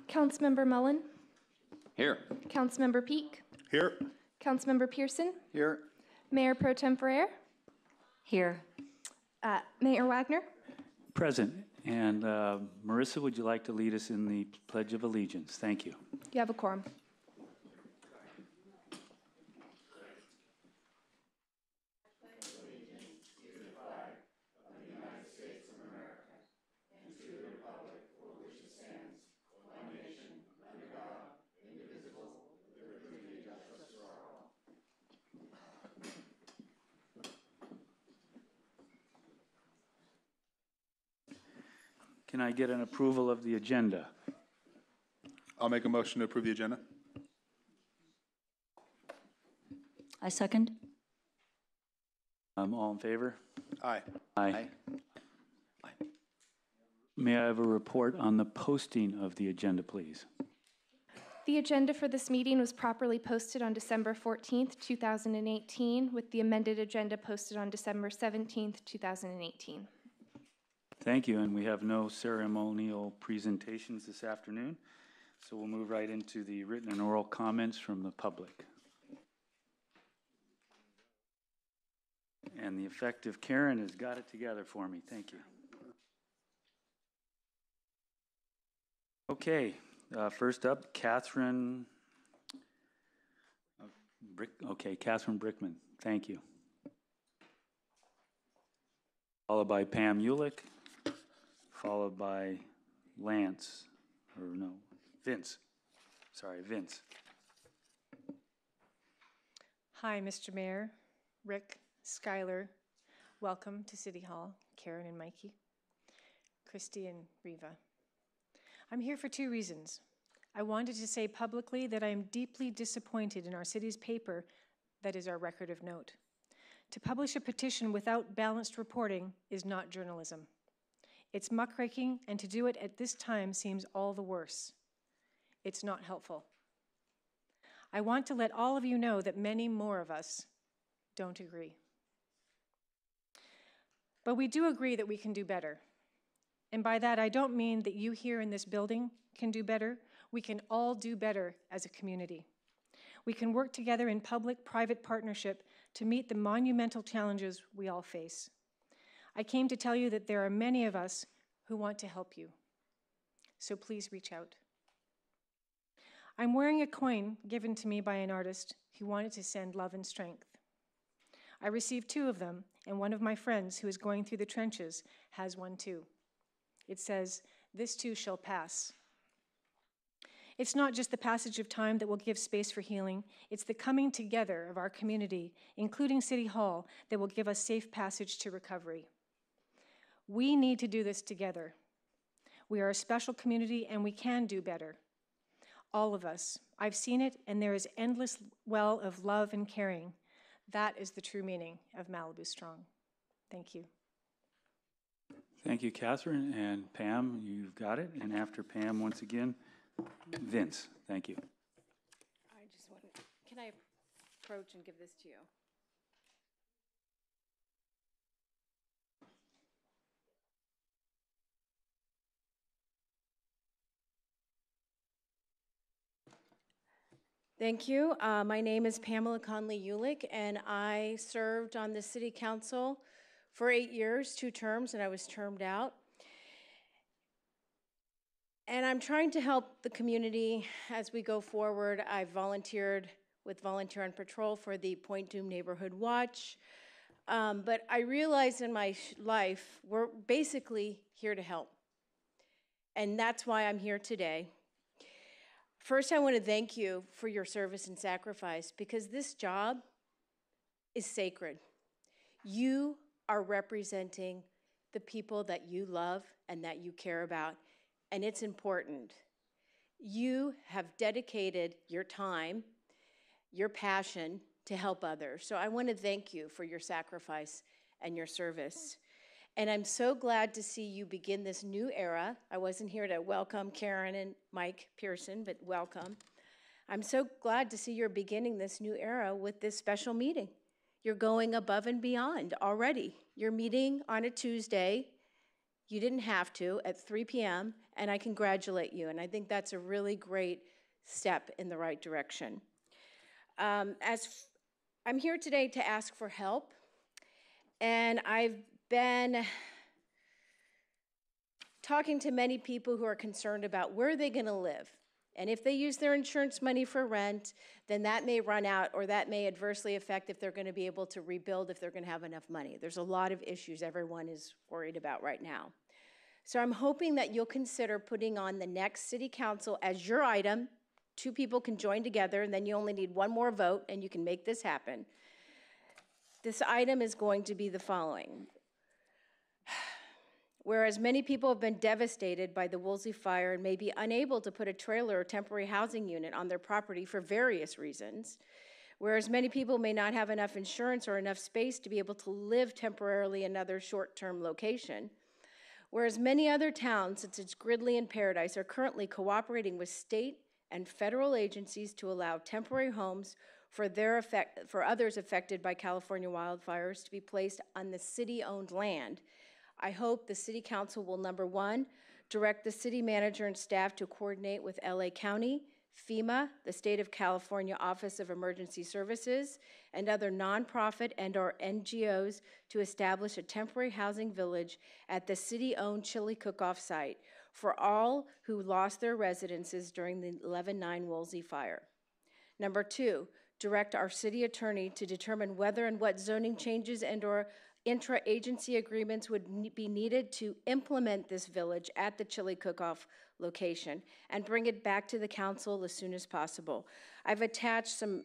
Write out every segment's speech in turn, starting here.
Councilmember Mullen, Here. Councilmember Peak, Here. Councilmember Pearson, Here. Mayor Pro Tem Ferrer, Here. Mayor Wagner. Present. And Marissa, would you like to lead us in the Pledge of Allegiance? Thank you. You have a quorum. Can I get an approval of the agenda? I'll make a motion to approve the agenda. I second. All in favor? Aye. Aye. May I have a report on the posting of the agenda, please? The agenda for this meeting was properly posted on December 14th, 2018, with the amended agenda posted on December 17th, 2018. Thank you, and we have no ceremonial presentations this afternoon, so we'll move right into the written and oral comments from the public. And the effective Karen has got it together for me. Thank you. Okay, first up, Catherine. Catherine Brickman. Thank you. Followed by Pam Ulick. Followed by Vince. Sorry, Vince. Hi, Mr. Mayor, Rick, Skylar. Welcome to City Hall, Karen and Mikey, Christy and Riva. I'm here for two reasons. I wanted to say publicly that I am deeply disappointed in our city's paper that is our record of note. To publish a petition without balanced reporting is not journalism. It's muckraking, and to do it at this time seems all the worse. It's not helpful. I want to let all of you know that many more of us don't agree. But we do agree that we can do better. And by that, I don't mean that you here in this building can do better. We can all do better as a community. We can work together in public-private partnership to meet the monumental challenges we all face. I came to tell you that there are many of us who want to help you. So please reach out. I'm wearing a coin given to me by an artist who wanted to send love and strength. I received two of them, and one of my friends who is going through the trenches has one too. It says, "This too shall pass." It's not just the passage of time that will give space for healing, it's the coming together of our community, including City Hall, that will give us safe passage to recovery. We need to do this together. We are a special community and we can do better. All of us. I've seen it, and there is endless well of love and caring. That is the true meaning of Malibu Strong. Thank you. Thank you, Catherine. And Pam, you've got it. And after Pam, once again, Vince. Thank you. Can I approach and give this to you? Thank you. My name is Pamela Conley-Ulick, and I served on the City Council for 8 years, 2 terms, and I was termed out. And I'm trying to help the community as we go forward. I've volunteered with Volunteer on Patrol for the Point Doom Neighborhood Watch. But I realize in my life, we're basically here to help. And that's why I'm here today. First, I want to thank you for your service and sacrifice, because this job is sacred. You are representing the people that you love and that you care about, and it's important. You have dedicated your time, your passion to help others. So I want to thank you for your sacrifice and your service. And I'm so glad to see you begin this new era. I wasn't here to welcome Karen and Mike Pearson, but welcome. I'm so glad to see you're beginning this new era with this special meeting. You're going above and beyond already. You're meeting on a Tuesday You didn't have to at 3 p.m., and I congratulate you, and I think that's a really great step in the right direction. I'm here today to ask for help, and I've been talking to many people who are concerned about where are they going to live. And if they use their insurance money for rent, then that may run out, or that may adversely affect if they're going to be able to rebuild, if they're going to have enough money. There's a lot of issues everyone is worried about right now. So I'm hoping that you'll consider putting on the next city council as your item. 2 people can join together, and then you only need 1 more vote, and you can make this happen. This item is going to be the following. Whereas many people have been devastated by the Woolsey fire and may be unable to put a trailer or temporary housing unit on their property for various reasons, whereas many people may not have enough insurance or enough space to be able to live temporarily in another short-term location, whereas many other towns, such as Gridley and Paradise, are currently cooperating with state and federal agencies to allow temporary homes for others affected by California wildfires to be placed on the city-owned land. I hope the City Council will, number 1, direct the city manager and staff to coordinate with LA County, FEMA, the State of California Office of Emergency Services, and other nonprofit and/or NGOs to establish a temporary housing village at the city-owned chili cook-off site for all who lost their residences during the 11/9 Woolsey fire. Number 2, direct our city attorney to determine whether and what zoning changes and/or intra-agency agreements would be needed to implement this village at the chili cook-off location and bring it back to the council as soon as possible. I've attached some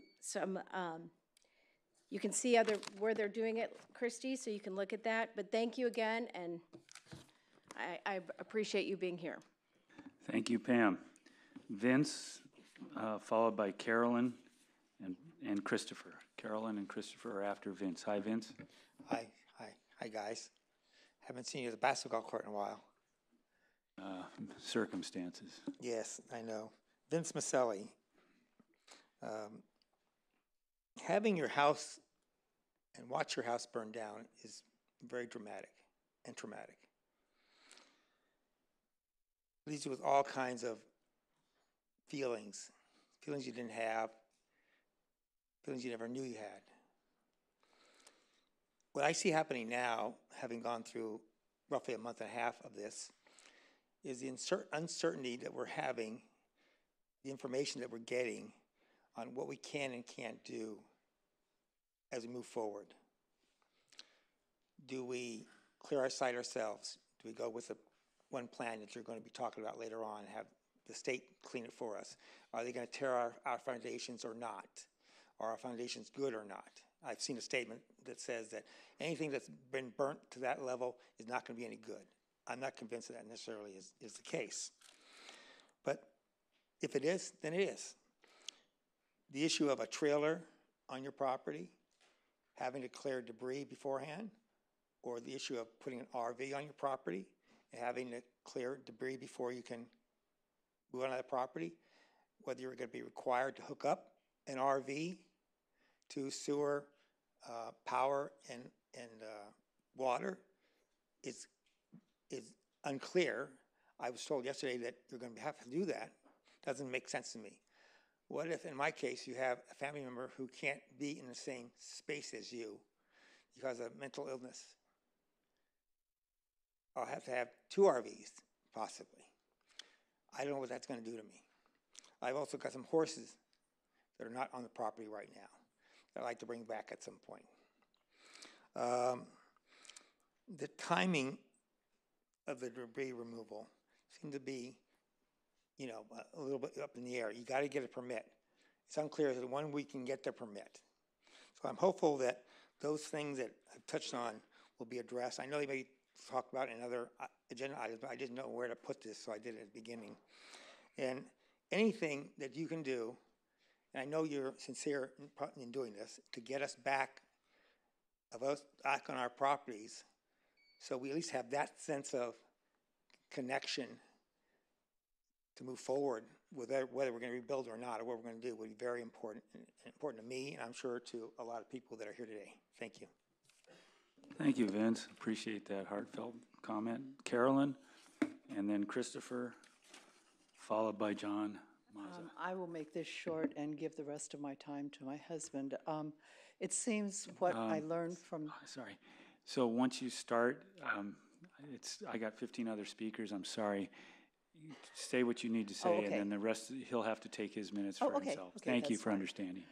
you can see where they're doing it, Christy, so you can look at that. But thank you again, and I appreciate you being here. Thank you, Pam. Vince, followed by Carolyn and Christopher. Carolyn and Christopher are after Vince. Hi, Vince. Hi, guys. Haven't seen you at the basketball court in a while. Circumstances. Yes, I know. Vince Maselli. Having your house and watch your house burn down is very dramatic and traumatic. It leaves you with all kinds of feelings you didn't have, feelings you never knew you had. What I see happening now, having gone through roughly a month and a half of this, is the uncertainty that we're having, the information that we're getting on what we can and can't do as we move forward. Do we clear our site ourselves? Do we go with one plan that you're going to be talking about later on and have the state clean it for us? Are they going to tear our foundations or not? Are our foundations good or not? I've seen a statement that says that anything that's been burnt to that level is not going to be any good. I'm not convinced that necessarily is the case. But if it is, then it is. The issue of a trailer on your property, having to clear debris beforehand, or the issue of putting an RV on your property and having to clear debris before you can move on that property, whether you're going to be required to hook up an RV to sewer, power, and water is unclear. I was told yesterday that you're going to have to do that. Doesn't make sense to me. What if, in my case, you have a family member who can't be in the same space as you because of mental illness? I'll have to have 2 RVs, possibly. I don't know what that's going to do to me. I've also got some horses that are not on the property right now that I'd like to bring back at some point. The timing of the debris removal seemed to be, a little bit up in the air. You got to get a permit. It's unclear as to when we can get the permit. So I'm hopeful that those things that I've touched on will be addressed. I know they may talk about in other agenda items, but I didn't know where to put this, so I did it at the beginning. And anything that you can do, and I know you're sincere in doing this, to get us back on our properties, so we at least have that sense of connection to move forward with whether we're going to rebuild or not, or what we're going to do, would be very important to me, and I'm sure to a lot of people that are here today. Thank you. Thank you, Vince. Appreciate that heartfelt comment. Carolyn, and then Christopher, followed by John Mazza. I will make this short and give the rest of my time to my husband. It seems what I learned from, Sorry. So once you start, I got 15 other speakers, I'm sorry. You say what you need to say, okay. and then the rest, he'll have to take his minutes Oh, for okay, himself. okay, Thank you that's for fine. understanding.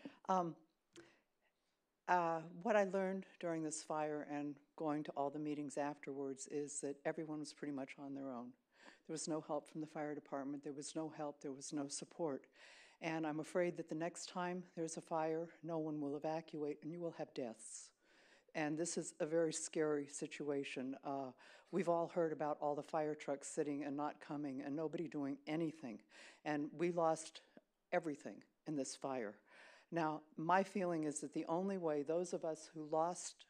What I learned during this fire and going to all the meetings afterwards is that everyone was pretty much on their own. There was no help from the fire department. There was no help. There was no support. And I'm afraid that the next time there's a fire, no one will evacuate and you will have deaths. And this is a very scary situation. We've all heard about all the fire trucks sitting and not coming and nobody doing anything. And we lost everything in this fire. Now, my feeling is that the only way those of us who lost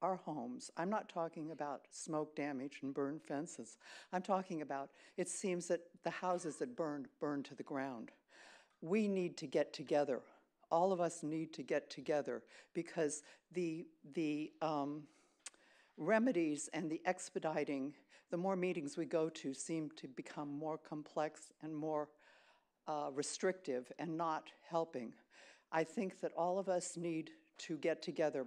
our homes, I'm not talking about smoke damage and burned fences. I'm talking about, it seems that the houses that burned to the ground. We need to get together. All of us need to get together because the remedies and the expediting, the more meetings we go to seem to become more complex and more restrictive and not helping. I think that all of us need to get together.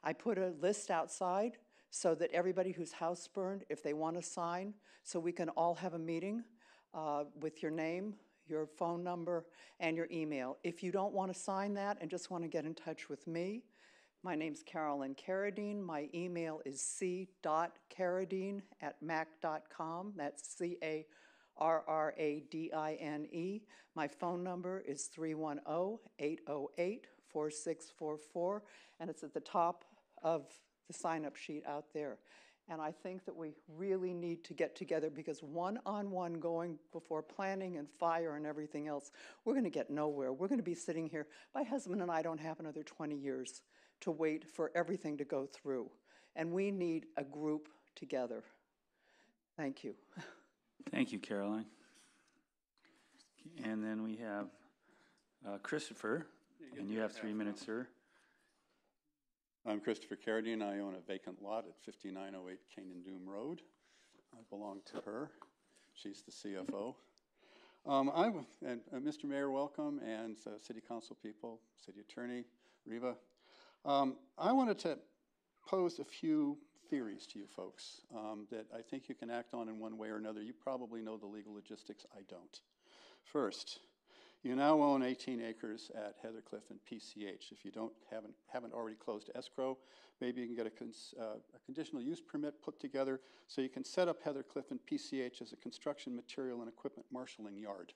I put a list outside so that everybody whose house burned, if they want to sign, so we can all have a meeting with your name, your phone number, and your email. If you don't want to sign that and just want to get in touch with me, my name's Carolyn Carradine. My email is c.carradine@mac.com. That's CARRADINE. My phone number is 310-808-4644, and it's at the top of the sign-up sheet out there. And I think that we really need to get together because one-on-one going before planning and fire and everything else, we're going to get nowhere. We're going to be sitting here. My husband and I don't have another 20 years to wait for everything to go through. And we need a group together. Thank you. Thank you, Caroline. And then we have Christopher, and you have 3 minutes, sir. I'm Christopher Carradine. I own a vacant lot at 5908 Canaan-Doom Road. I belong to her. She's the CFO. Mr. Mayor, welcome, and City Council people, City Attorney, Riva. I wanted to pose a few theories to you folks that I think you can act on in one way or another. You probably know the legal logistics. I don't. First, you now own 18 acres at Heathercliff and PCH. If you haven't already closed escrow, maybe you can get a conditional use permit put together so you can set up Heathercliff and PCH as a construction material and equipment marshaling yard.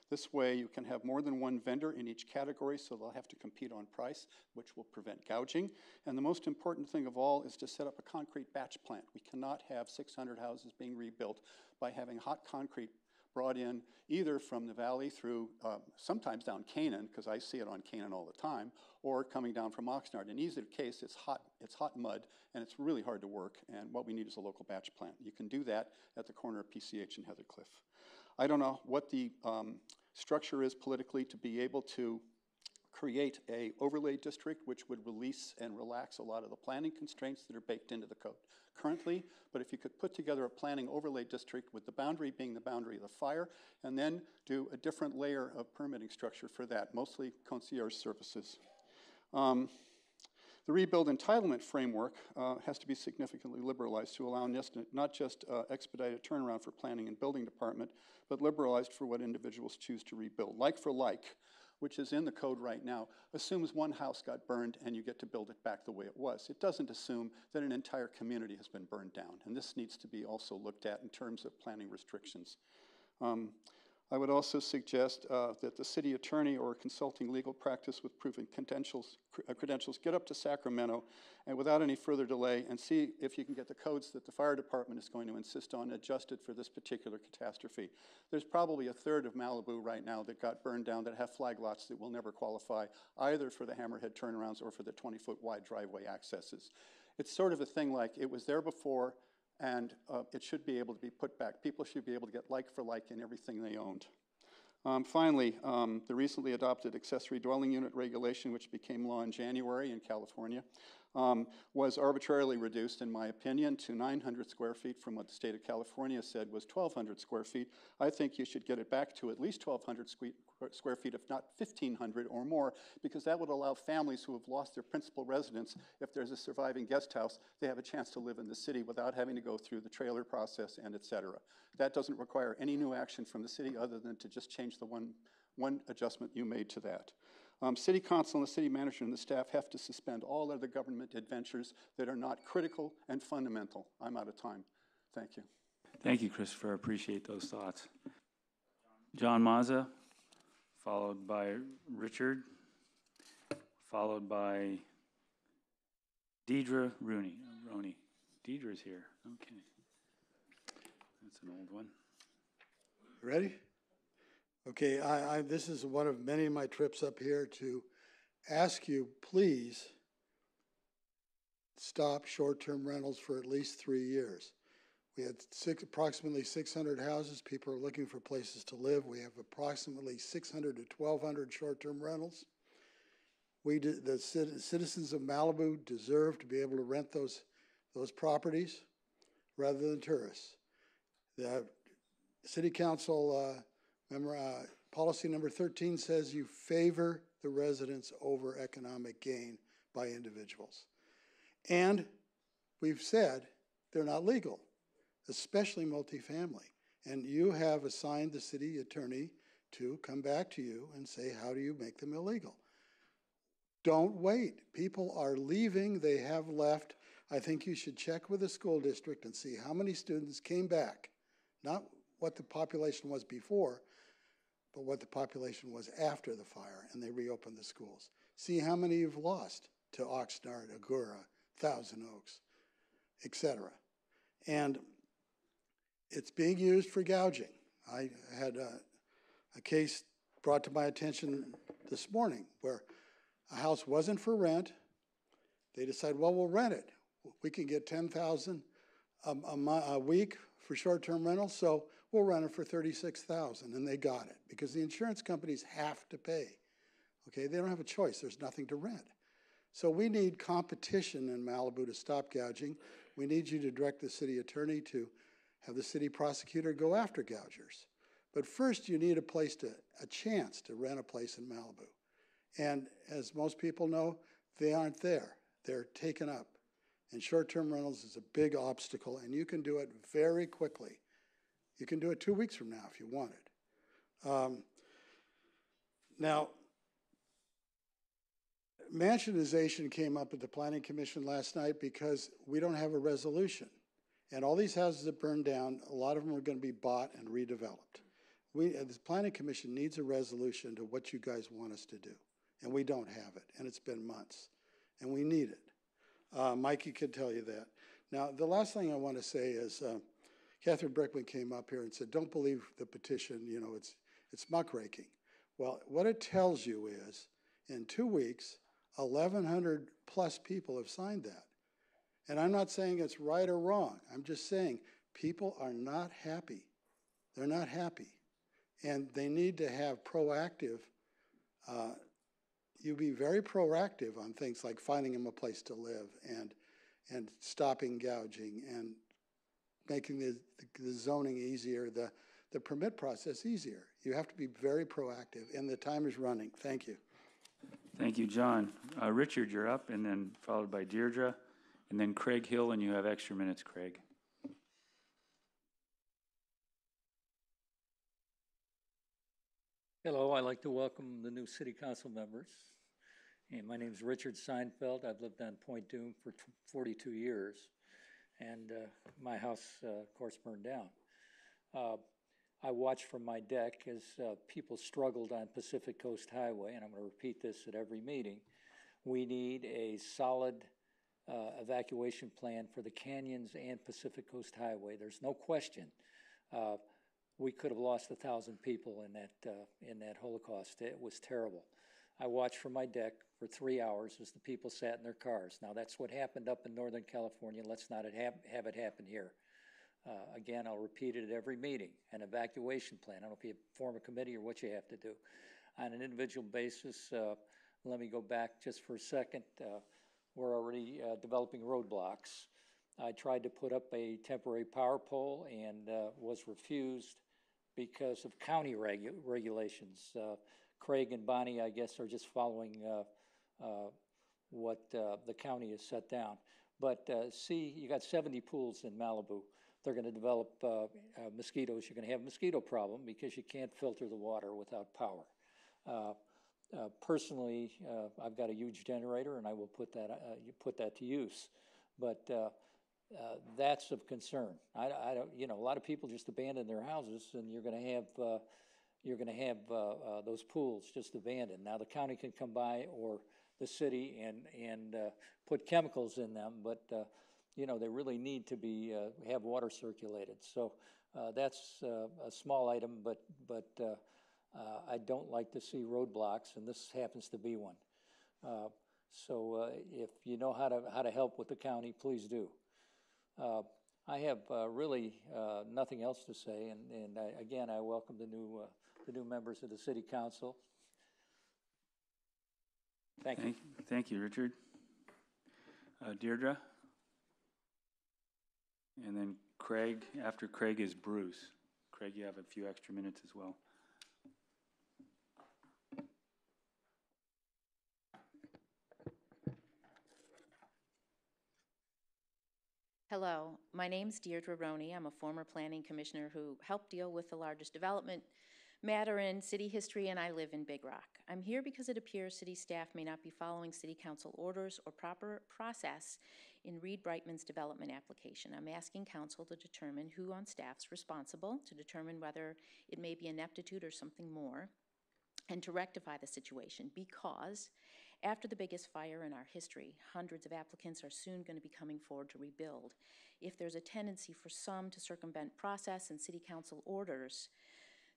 This way you can have more than one vendor in each category, so they'll have to compete on price, which will prevent gouging. And the most important thing of all is to set up a concrete batch plant. We cannot have 600 houses being rebuilt by having hot concrete brought in either from the valley through, sometimes down Canaan, because I see it on Canaan all the time, or coming down from Oxnard. In either case, it's hot mud, and it's really hard to work, and what we need is a local batch plant. You can do that at the corner of PCH and Heathercliff. I don't know what the structure is politically to be able to create a overlay district which would release and relax a lot of the planning constraints that are baked into the code currently, but if you could put together a planning overlay district with the boundary being the boundary of the fire, and then do a different layer of permitting structure for that, mostly concierge services. The rebuild entitlement framework has to be significantly liberalized to allow not just expedited turnaround for planning and building department, but liberalized for what individuals choose to rebuild. Like for like, which is in the code right now, assumes one house got burned and you get to build it back the way it was. It doesn't assume that an entire community has been burned down, and this needs to be also looked at in terms of planning restrictions. I would also suggest that the city attorney or consulting legal practice with proven credentials get up to Sacramento and without any further delay and see if you can get the codes that the fire department is going to insist on adjusted for this particular catastrophe. There's probably a third of Malibu right now that got burned down that have flag lots that will never qualify either for the hammerhead turnarounds or for the 20-foot wide driveway accesses. It's sort of a thing like it was there before, and it should be able to be put back. People should be able to get like for like in everything they owned. Finally, the recently adopted accessory dwelling unit regulation, which became law in January in California, was arbitrarily reduced, in my opinion, to 900 square feet from what the state of California said was 1,200 square feet. I think you should get it back to at least 1,200 square feet, if not 1,500 or more, because that would allow families who have lost their principal residence, if there's a surviving guest house, they have a chance to live in the city without having to go through the trailer process and et cetera. That doesn't require any new action from the city other than to just change the one adjustment you made to that. City council and the city manager and the staff have to suspend all other government adventures that are not critical and fundamental. I'm out of time. Thank you. Thank you, Christopher. I appreciate those thoughts. John Mazza, followed by Richard, followed by Deirdre Rooney. Deirdre's here. Okay. That's an old one. Ready? Okay, this is one of many of my trips up here to ask you, please stop short-term rentals for at least 3 years. We had approximately 600 houses. People are looking for places to live. We have approximately 600 to 1,200 short-term rentals. The citizens of Malibu deserve to be able to rent those properties rather than tourists. The City Council policy number 13 says you favor the residents over economic gain by individuals. And we've said they're not legal, especially multifamily. And you have assigned the city attorney to come back to you and say, how do you make them illegal? Don't wait. People are leaving. They have left. I think you should check with the school district and see how many students came back, not what the population was before, but what the population was after the fire, and they reopened the schools. See how many you've lost to Oxnard, Agoura, Thousand Oaks, etc. And it's being used for gouging. I had a case brought to my attention this morning where a house wasn't for rent. They decided, well, we'll rent it. We can get $10,000 a week for short-term rentals, so we'll rent it for $36,000, and they got it because the insurance companies have to pay. Okay, they don't have a choice. There's nothing to rent. So we need competition in Malibu to stop gouging. We need you to direct the city attorney to have the city prosecutor go after gougers. But first, you need a chance to rent a place in Malibu. And as most people know, they aren't there. They're taken up. And short-term rentals is a big obstacle, and you can do it very quickly. You can do it 2 weeks from now if you want it. Now, mansionization came up at the Planning Commission last night because we don't have a resolution. And all these houses that burned down, a lot of them are going to be bought and redeveloped. The Planning Commission needs a resolution to what you guys want us to do. And we don't have it, and it's been months. And we need it. Mikey could tell you that. Now, the last thing I want to say is Catherine Brickman came up here and said, don't believe the petition, you know, it's muckraking. Well, what it tells you is in 2 weeks, 1,100 plus people have signed that. And I'm not saying it's right or wrong. I'm just saying people are not happy. They're not happy. And they need to have proactive, you be very proactive on things like finding them a place to live and stopping gouging and making the zoning easier, the permit process easier. You have to be very proactive, and the time is running. Thank you. Thank you, John. Richard, you're up, and then followed by Deirdre, and then Craig Hill, and you have extra minutes, Craig. Hello, I'd like to welcome the new city council members. And my name is Richard Seinfeld. I've lived on Point Doom for 42 years. And my house, of course, burned down. I watched from my deck as people struggled on Pacific Coast Highway, and I'm going to repeat this at every meeting. We need a solid evacuation plan for the canyons and Pacific Coast Highway. There's no question. We could have lost 1,000 people in that Holocaust. It was terrible. I watched from my deck for 3 hours as the people sat in their cars. Now, that's what happened up in Northern California. Let's not have it happen here. Again, I'll repeat it at every meeting. An evacuation plan. I don't know if you form a committee or what you have to do. On an individual basis, let me go back just for a second. we're already developing roadblocks. I tried to put up a temporary power pole and was refused because of county regulations. Craig and Bonnie, I guess, are just following what the county has set down. But see, you got 70 pools in Malibu. They're going to develop mosquitoes. You're going to have a mosquito problem because you can't filter the water without power. Personally, I've got a huge generator, and I will put that to use. But that's of concern. I don't, you know, a lot of people just abandon their houses, and you're going to have those pools just abandoned. Now the county can come by, or the city, and put chemicals in them, but you know, they really need to be have water circulated. So that's a small item, but I don't like to see roadblocks, and this happens to be one. So if you know how to help with the county, please do. I have really nothing else to say, and again, I welcome the new members of the City Council. Thank you. Thank you, Richard. Deirdre? And then Craig. After Craig is Bruce. Craig, you have a few extra minutes as well. Hello, my name's Deirdre Roney. I'm a former planning commissioner who helped deal with the largest development matter in city history, and I live in Big Rock. I'm here because it appears city staff may not be following city council orders or proper process in Reed Brightman's development application. I'm asking council to determine who on staff's responsible, to determine whether it may be ineptitude or something more, and to rectify the situation, because after the biggest fire in our history, hundreds of applicants are soon going to be coming forward to rebuild. If there's a tendency for some to circumvent process and city council orders,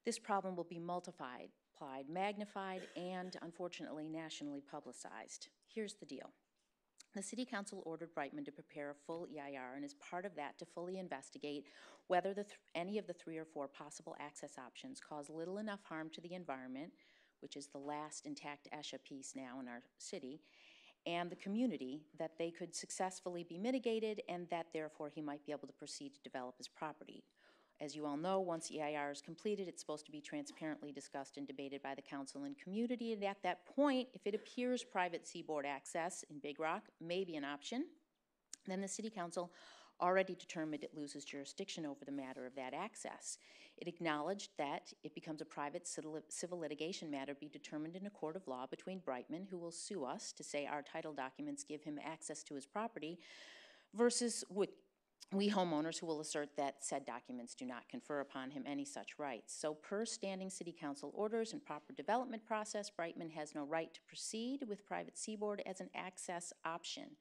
this problem will be multiplied, magnified, and unfortunately nationally publicized. Here's the deal. The City Council ordered Brightman to prepare a full EIR, and as part of that, to fully investigate whether any of the 3 or 4 possible access options cause little enough harm to the environment, which is the last intact ESHA piece now in our city, and the community, that they could successfully be mitigated, and that therefore he might be able to proceed to develop his property. As you all know, once EIR is completed, it's supposed to be transparently discussed and debated by the council and community, and at that point, if it appears private seaboard access in Big Rock may be an option, then the City Council already determined it loses jurisdiction over the matter of that access. It acknowledged that it becomes a private civil litigation matter be determined in a court of law between Brightman, who will sue us to say our title documents give him access to his property, versus we homeowners who will assert that said documents do not confer upon him any such rights. So per standing City Council orders and proper development process, Brightman has no right to proceed with private seaboard as an access option.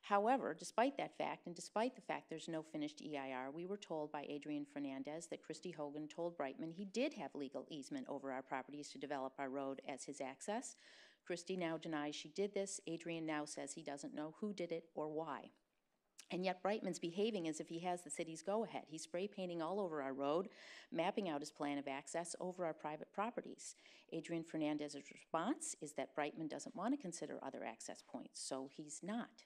However, despite that fact, and despite the fact there's no finished EIR, we were told by Adrian Fernandez that Christy Hogan told Brightman he did have legal easement over our properties to develop our road as his access. Christy now denies she did this. Adrian now says he doesn't know who did it or why. And yet Brightman's behaving as if he has the city's go-ahead. He's spray painting all over our road, mapping out his plan of access over our private properties. Adrian Fernandez's response is that Brightman doesn't want to consider other access points, so he's not.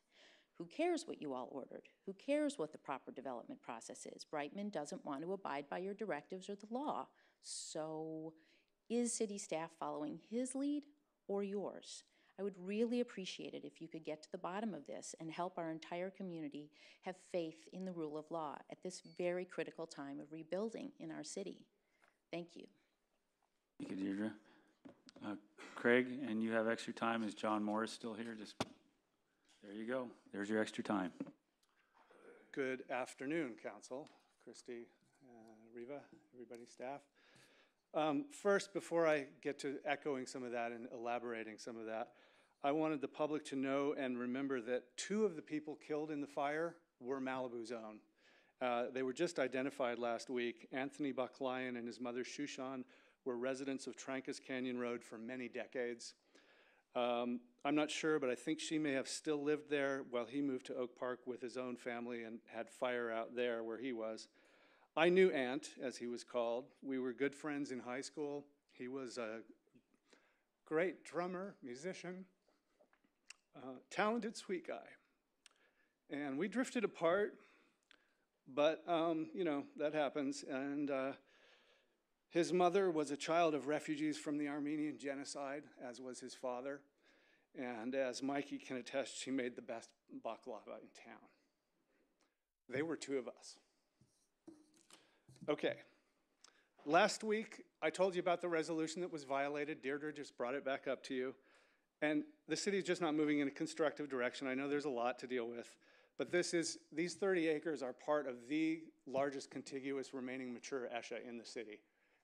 Who cares what you all ordered? Who cares what the proper development process is? Brightman doesn't want to abide by your directives or the law. So is city staff following his lead or yours? I would really appreciate it if you could get to the bottom of this and help our entire community have faith in the rule of law at this very critical time of rebuilding in our city. Thank you. Thank you, Deirdre. Craig, and you have extra time. Is John Morris still here? Just there you go. There's your extra time. Good afternoon, Council, Christy, Riva, everybody, staff. First, before I get to echoing some of that and elaborating some of that, I wanted the public to know and remember that 2 of the people killed in the fire were Malibu's own. They were just identified last week. Anthony Bucklion and his mother Shushan were residents of Trancas Canyon Road for many decades. I'm not sure, but I think she may have still lived there while he moved to Oak Park with his own family and had fire out there where he was. I knew Ant, as he was called. We were good friends in high school. He was a great drummer, musician. talented, sweet guy. And we drifted apart, but, you know, that happens. And his mother was a child of refugees from the Armenian genocide, as was his father. And as Mikey can attest, she made the best baklava in town. They were two of us. Okay. Last week, I told you about the resolution that was violated. Deirdre just brought it back up to you. And the city's just not moving in a constructive direction. I know there's a lot to deal with, but these 30 acres are part of the largest contiguous remaining mature ESHA in the city.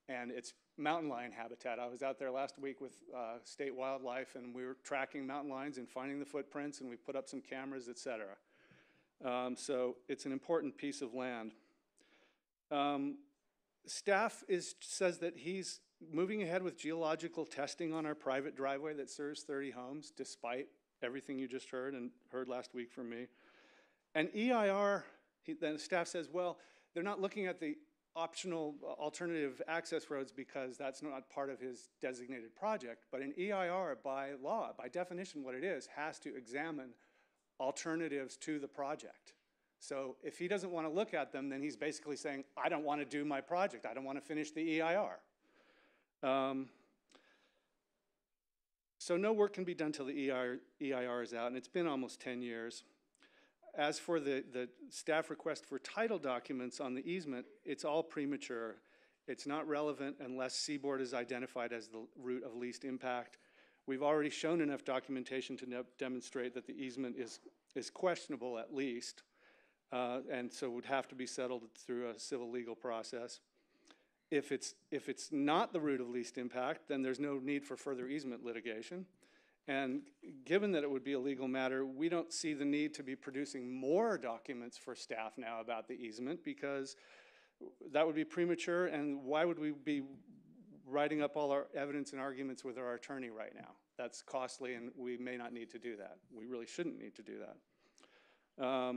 And it's mountain lion habitat. I was out there last week with state wildlife, and we were tracking mountain lions and finding the footprints, and we put up some cameras, et cetera. So it's an important piece of land. Staff says that he's moving ahead with geological testing on our private driveway that serves 30 homes, despite everything you just heard and heard last week from me. And EIR, then staff says, well, they're not looking at the optional alternative access roads because that's not part of his designated project. But in EIR, by law, by definition, what it is, has to examine alternatives to the project. So if he doesn't want to look at them, then he's basically saying, I don't want to do my project. I don't want to finish the EIR. So no work can be done till the EIR is out, and it's been almost 10 years. As for the staff request for title documents on the easement, it's all premature. It's not relevant unless Seaboard is identified as the route of least impact. We've already shown enough documentation to demonstrate that the easement is questionable at least, and so would have to be settled through a civil legal process. If it's not the route of least impact, then there's no need for further easement litigation. And given that it would be a legal matter, we don't see the need to be producing more documents for staff now about the easement because that would be premature, and why would we be writing up all our evidence and arguments with our attorney right now? That's costly, and we may not need to do that. We really shouldn't need to do that.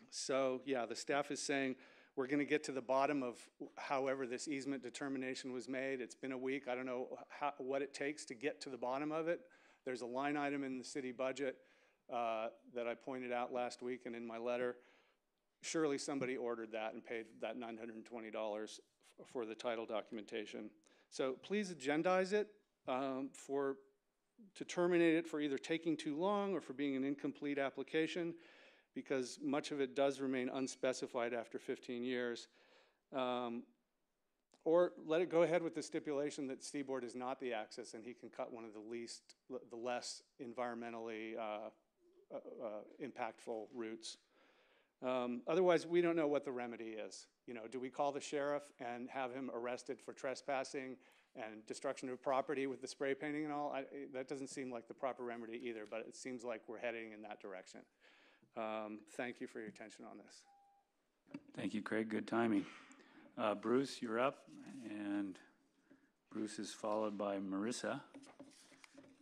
So yeah, the staff is saying we're going to get to the bottom of however this easement determination was made. It's been a week. I don't know what it takes to get to the bottom of it. There's a line item in the city budget that I pointed out last week and in my letter. Surely somebody ordered that and paid that $920 for the title documentation. So please agendize it to terminate it for either taking too long or for being an incomplete application, because much of it does remain unspecified after 15 years. Or let it go ahead with the stipulation that Seaboard is not the access and he can cut one of the less environmentally impactful routes. Otherwise, we don't know what the remedy is. You know, do we call the sheriff and have him arrested for trespassing and destruction of property with the spray painting and all? That doesn't seem like the proper remedy either, but it seems like we're heading in that direction. Thank you for your attention on this. Thank you, Craig. Good timing. Bruce, you're up, and Bruce is followed by Marissa,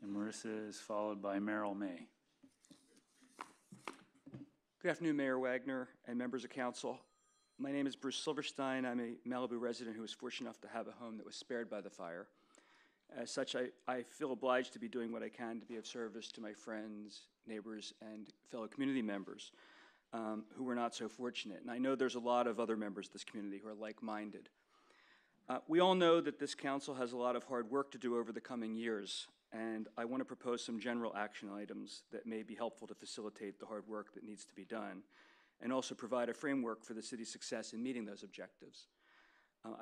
and Marissa is followed by Meryl May. Good afternoon, Mayor Wagner and members of council. My name is Bruce Silverstein. I'm a Malibu resident who was fortunate enough to have a home that was spared by the fire. As such, I feel obliged to be doing what I can to be of service to my friends, neighbors, and fellow community members who were not so fortunate. And I know there's a lot of other members of this community who are like-minded. We all know that this council has a lot of hard work to do over the coming years, and I want to propose some general action items that may be helpful to facilitate the hard work that needs to be done, and also provide a framework for the city's success in meeting those objectives.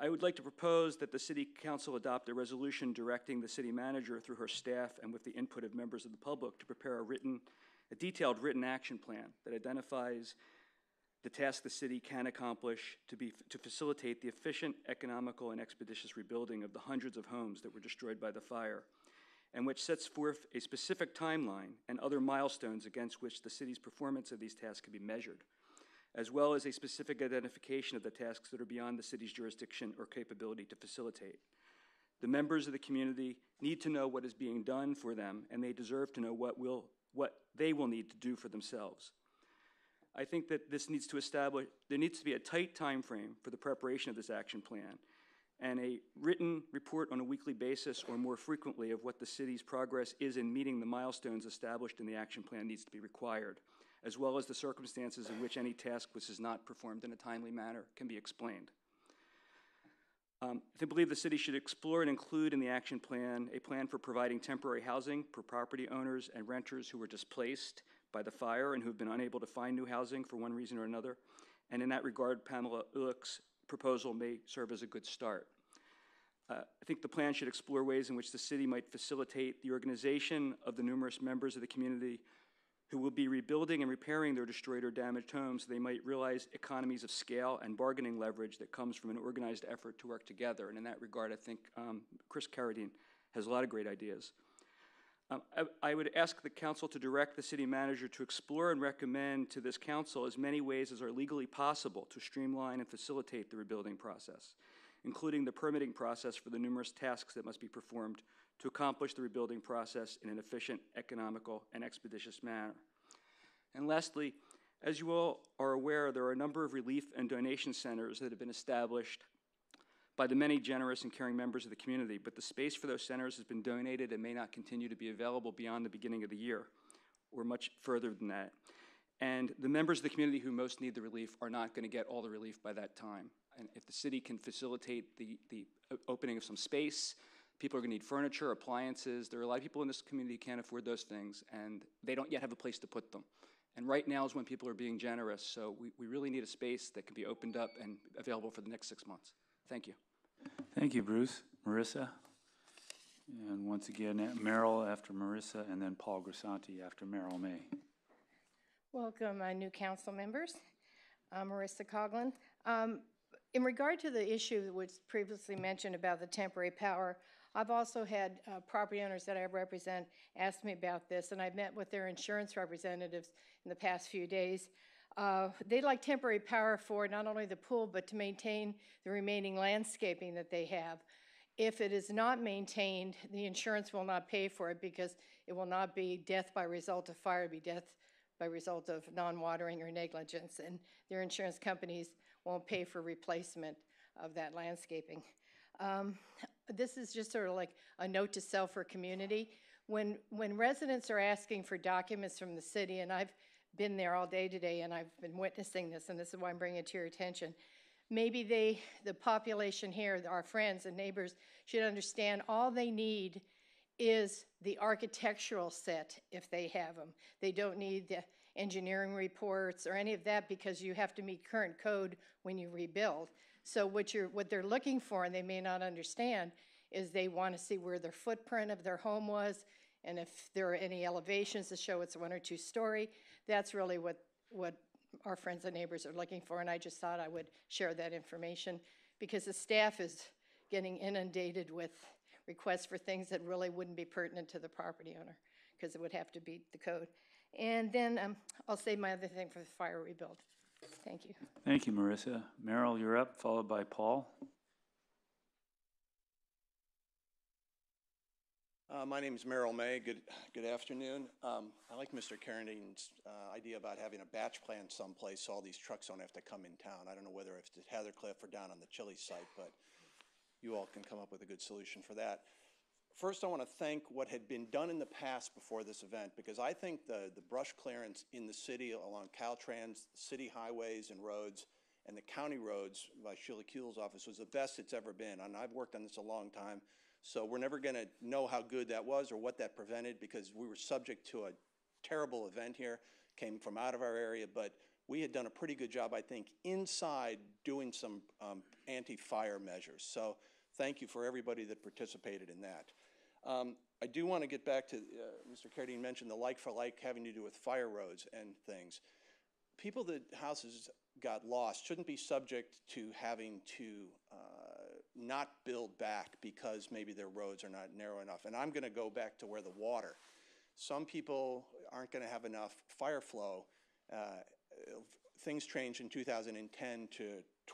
I would like to propose that the City Council adopt a resolution directing the city manager through her staff and with the input of members of the public to prepare a detailed written action plan that identifies the tasks the city can accomplish to facilitate the efficient, economical, and expeditious rebuilding of the hundreds of homes that were destroyed by the fire, and which sets forth a specific timeline and other milestones against which the city's performance of these tasks can be measured, as well as a specific identification of the tasks that are beyond the city's jurisdiction or capability to facilitate. The members of the community need to know what is being done for them, and they deserve to know what they will need to do for themselves. I think that there needs to be a tight time frame for the preparation of this action plan, and a written report on a weekly basis or more frequently of what the city's progress is in meeting the milestones established in the action plan needs to be required, as well as the circumstances in which any task which is not performed in a timely manner can be explained. I believe the city should explore and include in the action plan a plan for providing temporary housing for property owners and renters who were displaced by the fire and who have been unable to find new housing for one reason or another. And in that regard, Pamela Ulick's proposal may serve as a good start. I think the plan should explore ways in which the city might facilitate the organization of the numerous members of the community who will be rebuilding and repairing their destroyed or damaged homes so they might realize economies of scale and bargaining leverage that comes from an organized effort to work together. And in that regard, I think Chris Carradine has a lot of great ideas. I would ask the council to direct the city manager to explore and recommend to this council as many ways as are legally possible to streamline and facilitate the rebuilding process, including the permitting process for the numerous tasks that must be performed to accomplish the rebuilding process in an efficient, economical, and expeditious manner. And lastly, as you all are aware, there are a number of relief and donation centers that have been established by the many generous and caring members of the community, but the space for those centers has been donated and may not continue to be available beyond the beginning of the year, or much further than that. And the members of the community who most need the relief are not going to get all the relief by that time. And if the city can facilitate the opening of some space, people are going to need furniture, appliances. There are a lot of people in this community who can't afford those things, and they don't yet have a place to put them. And right now is when people are being generous, so we really need a space that can be opened up and available for the next 6 months. Thank you. Thank you, Bruce. Marissa? And once again, Meryl after Marissa, and then Paul Grisanti after Meryl May. Welcome, new council members. I'm Marissa Coughlin. In regard to the issue that was previously mentioned about the temporary power, I've also had property owners that I represent ask me about this, and I've met with their insurance representatives in the past few days. They'd like temporary power for not only the pool, but to maintain the remaining landscaping that they have. If it is not maintained, the insurance will not pay for it because it will not be death by result of fire, it'll be death by result of non-watering or negligence, and their insurance companies won't pay for replacement of that landscaping. This is just sort of like a note to self for community. When residents are asking for documents from the city, and I've been there all day today and I've been witnessing this, and this is why I'm bringing it to your attention, maybe the population here, our friends and neighbors, should understand all they need is the architectural set if they have them. They don't need the engineering reports or any of that because you have to meet current code when you rebuild. So what they're looking for, and they may not understand, is they want to see where their footprint of their home was, and if there are any elevations to show it's 1 or 2 story. That's really what our friends and neighbors are looking for, and I just thought I would share that information because the staff is getting inundated with requests for things that really wouldn't be pertinent to the property owner because it would have to beat the code. And then I'll save my other thing for the fire rebuild. Thank you. Thank you, Marissa. Meryl, you're up, followed by Paul. My name is Meryl May. Good afternoon. I like Mr. Carradine's idea about having a batch plant someplace so all these trucks don't have to come in town. I don't know whether it's at Heathercliff or down on the Chili site, but you all can come up with a good solution for that. First, I want to thank what had been done in the past before this event, because I think the brush clearance in the city along Caltrans, city highways and roads, and the county roads by Sheila Kuehl's office was the best it's ever been. And I've worked on this a long time, so we're never going to know how good that was or what that prevented, because we were subject to a terrible event here, came from out of our area, but we had done a pretty good job, I think, inside doing some anti-fire measures. So thank you for everybody that participated in that. I do want to get back to, Mr. Carradine mentioned the like for like having to do with fire roads and things. People that houses got lost shouldn't be subject to having to not build back because maybe their roads are not narrow enough. And I'm going to go back to where the water. Some people aren't going to have enough fire flow. Things changed in 2010 to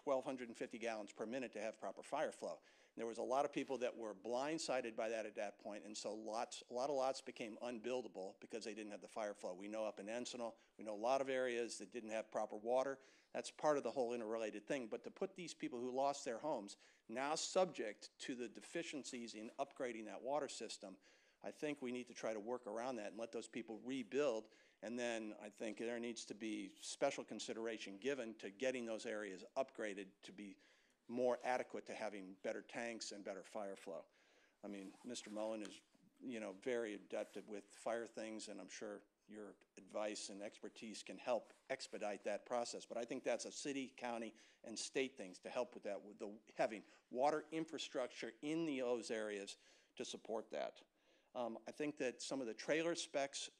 1,250 gallons per minute to have proper fire flow. There was a lot of people that were blindsided by that at that point, and so a lot of lots became unbuildable because they didn't have the fire flow. We know up in Encinal, we know a lot of areas that didn't have proper water. That's part of the whole interrelated thing. But to put these people who lost their homes, now subject to the deficiencies in upgrading that water system, I think we need to try to work around that and let those people rebuild. And then I think there needs to be special consideration given to getting those areas upgraded to be more adequate to having better tanks and better fire flow. I mean, Mr. Mullen is, very adept with fire things, and I'm sure your advice and expertise can help expedite that process. But I think that's a city, county, and state things to help with that, with having water infrastructure in those areas to support that. I think that some of the trailer specs,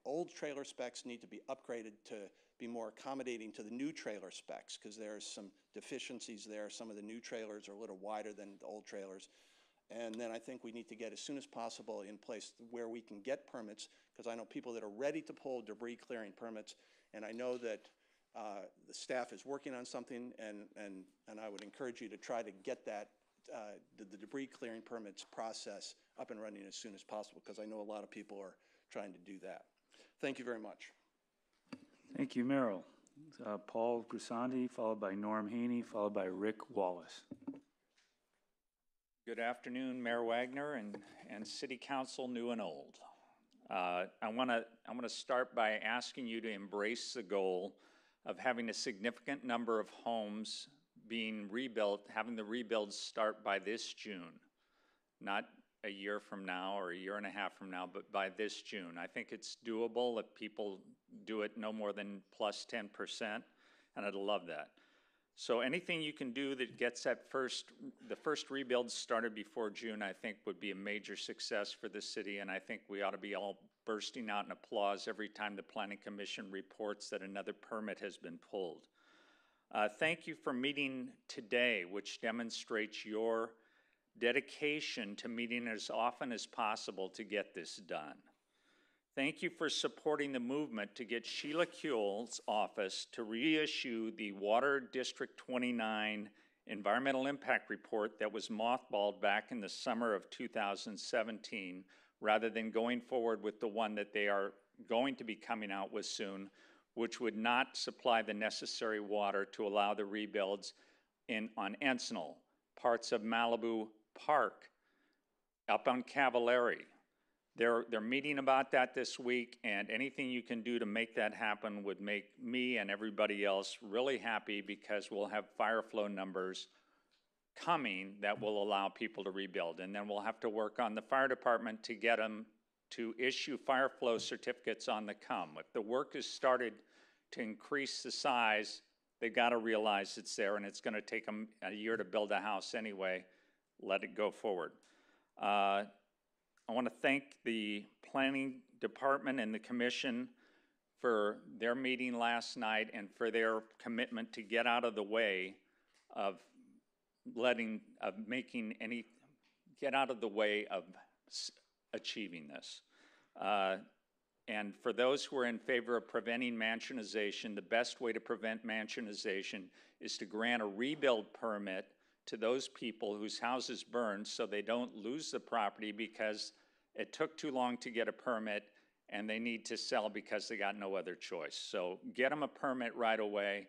old trailer specs need to be upgraded to be more accommodating to the new trailer specs, because there's some deficiencies there. Some of the new trailers are a little wider than the old trailers. And then I think we need to get as soon as possible in place where we can get permits, because I know people that are ready to pull debris clearing permits, and I know that the staff is working on something, and I would encourage you to try to get that the debris clearing permits process up and running as soon as possible, because I know a lot of people are trying to do that. Thank you very much. Thank you, Meryl. Paul Grisandi, followed by Norm Haney, followed by Rick Wallace. Good afternoon, Mayor Wagner and City Council, new and old. I want to start by asking you to embrace the goal of having a significant number of homes being rebuilt, having the rebuilds start by this June, not a year from now or a year and a half from now, but by this June. I think it's doable if people do it no more than plus 10%, and I'd love that. So anything you can do that gets the first rebuild started before June, I think would be a major success for the city, and I think we ought to be all bursting out in applause every time the Planning Commission reports that another permit has been pulled. Thank you for meeting today, which demonstrates your dedication to meeting as often as possible to get this done. Thank you for supporting the movement to get Sheila Kuehl's office to reissue the Water District 29 Environmental Impact Report that was mothballed back in the summer of 2017, rather than going forward with the one that they are going to be coming out with soon, which would not supply the necessary water to allow the rebuilds on Encinal, parts of Malibu Park, up on Cavallari. They're meeting about that this week, and anything you can do to make that happen would make me and everybody else really happy, because we'll have fire flow numbers coming that will allow people to rebuild. And then we'll have to work on the fire department to get them to issue fire flow certificates on the come. If the work is started to increase the size, they got to realize it's there, and it's going to take them a year to build a house anyway. Let it go forward. I want to thank the planning department and the commission for their meeting last night and for their commitment to get out of the way of achieving this. And for those who are in favor of preventing mansionization, the best way to prevent mansionization is to grant a rebuild permit to those people whose houses burned, so they don't lose the property because it took too long to get a permit and they need to sell because they got no other choice. So get them a permit right away.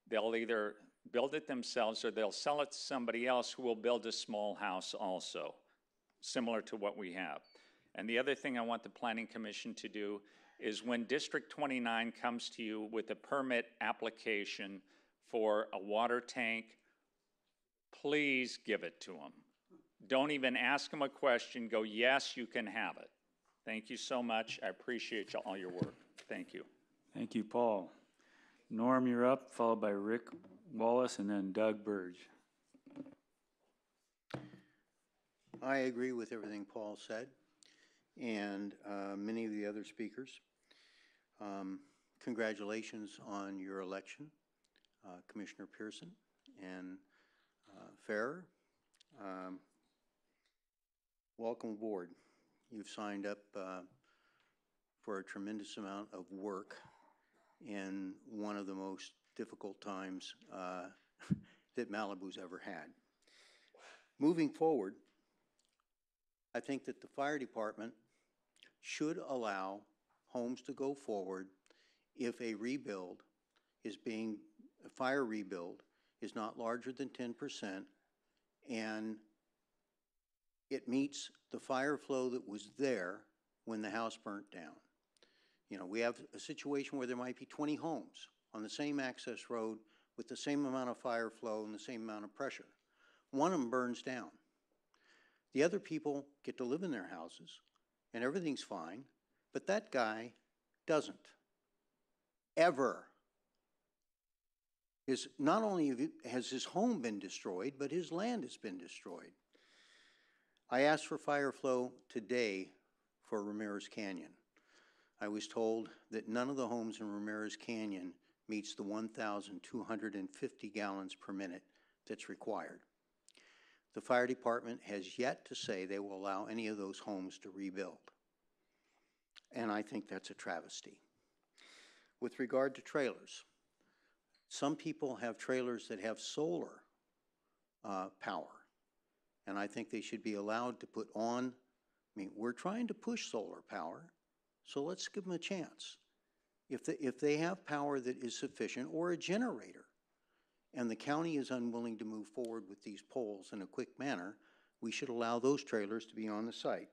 They'll either build it themselves or they'll sell it to somebody else who will build a small house also, similar to what we have. And the other thing I want the Planning Commission to do is when District 29 comes to you with a permit application for a water tank, please give it to them. Don't even ask them a question. Go, yes, you can have it. Thank you so much. I appreciate all your work. Thank you. Thank you, Paul. Norm, you're up, followed by Rick Wallace and then Doug Burge. I agree with everything Paul said and many of the other speakers. Congratulations on your election, Commissioner Pearson and Farrer. Welcome aboard. You've signed up for a tremendous amount of work in one of the most difficult times that Malibu's ever had. moving forward, I think that the fire department should allow homes to go forward if a fire rebuild is not larger than 10% and it meets the fire flow that was there when the house burnt down. You know, we have a situation where there might be 20 homes on the same access road with the same amount of fire flow and the same amount of pressure. One of them burns down. The other people get to live in their houses and everything's fine, but that guy doesn't. Ever. Not only has his home been destroyed, but his land has been destroyed. I asked for fire flow today for Ramirez Canyon. I was told that none of the homes in Ramirez Canyon meets the 1,250 gallons per minute that's required. The fire department has yet to say they will allow any of those homes to rebuild. And I think that's a travesty. With regard to trailers, some people have trailers that have solar power, and I think they should be allowed to put on. I mean, we're trying to push solar power, so let's give them a chance. If they have power that is sufficient, or a generator, and the county is unwilling to move forward with these poles in a quick manner, we should allow those trailers to be on the site.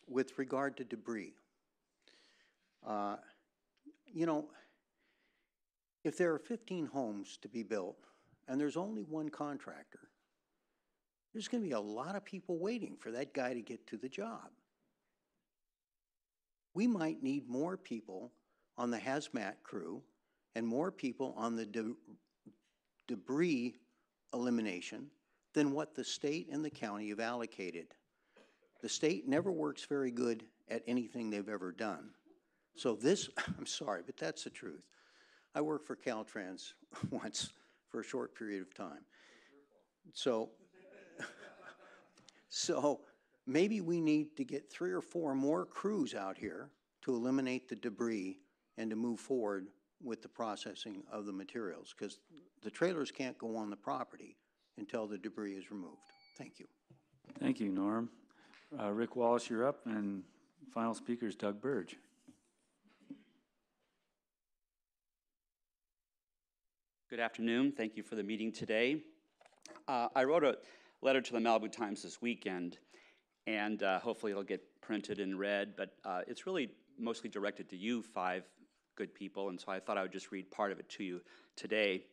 With regard to debris, you know, if there are 15 homes to be built and there's only one contractor, there's going to be a lot of people waiting for that guy to get to the job. We might need more people on the hazmat crew and more people on the debris elimination than what the state and the county have allocated. The state never works very good at anything they've ever done. So this, I'm sorry, but that's the truth. I worked for Caltrans once for a short period of time. So maybe we need to get 3 or 4 more crews out here to eliminate the debris and to move forward with the processing of the materials, because the trailers can't go on the property until the debris is removed. Thank you. Thank you, Norm. Rick Wallace, you're up, and final speaker is Doug Burge. Good afternoon. Thank you for the meeting today. I wrote a letter to the Malibu Times this weekend, and hopefully it'll get printed and read, but it's really mostly directed to you 5 good people, and so I thought I would just read part of it to you today.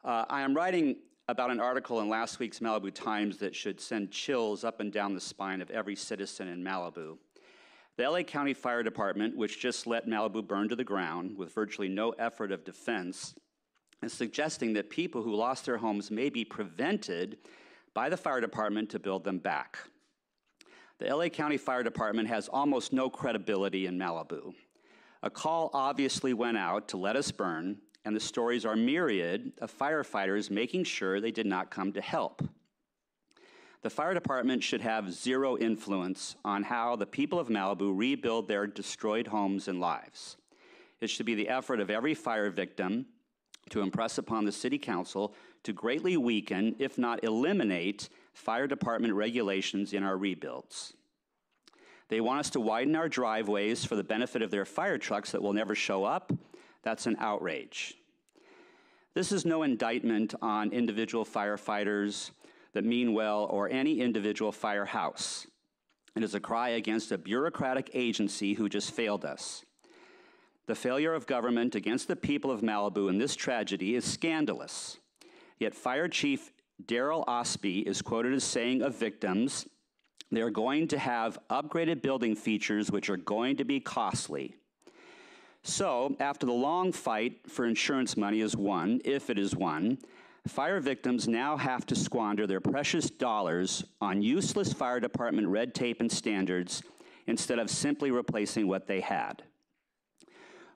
I am writing about an article in last week's Malibu Times that should send chills up and down the spine of every citizen in Malibu. The LA County Fire Department, which just let Malibu burn to the ground with virtually no effort of defense, is suggesting that people who lost their homes may be prevented by the fire department to build them back. The LA County Fire Department has almost no credibility in Malibu. A call obviously went out to let us burn, and the stories are myriad of firefighters making sure they did not come to help. The fire department should have zero influence on how the people of Malibu rebuild their destroyed homes and lives. It should be the effort of every fire victim to impress upon the city council to greatly weaken, if not eliminate, fire department regulations in our rebuilds. They want us to widen our driveways for the benefit of their fire trucks that will never show up. That's an outrage. This is no indictment on individual firefighters that mean well or any individual firehouse. It is a cry against a bureaucratic agency who just failed us. The failure of government against the people of Malibu in this tragedy is scandalous. Yet Fire Chief Daryl Osby is quoted as saying of victims, "They're going to have upgraded building features which are going to be costly." So, after the long fight for insurance money is won, if it is won, fire victims now have to squander their precious dollars on useless fire department red tape and standards instead of simply replacing what they had.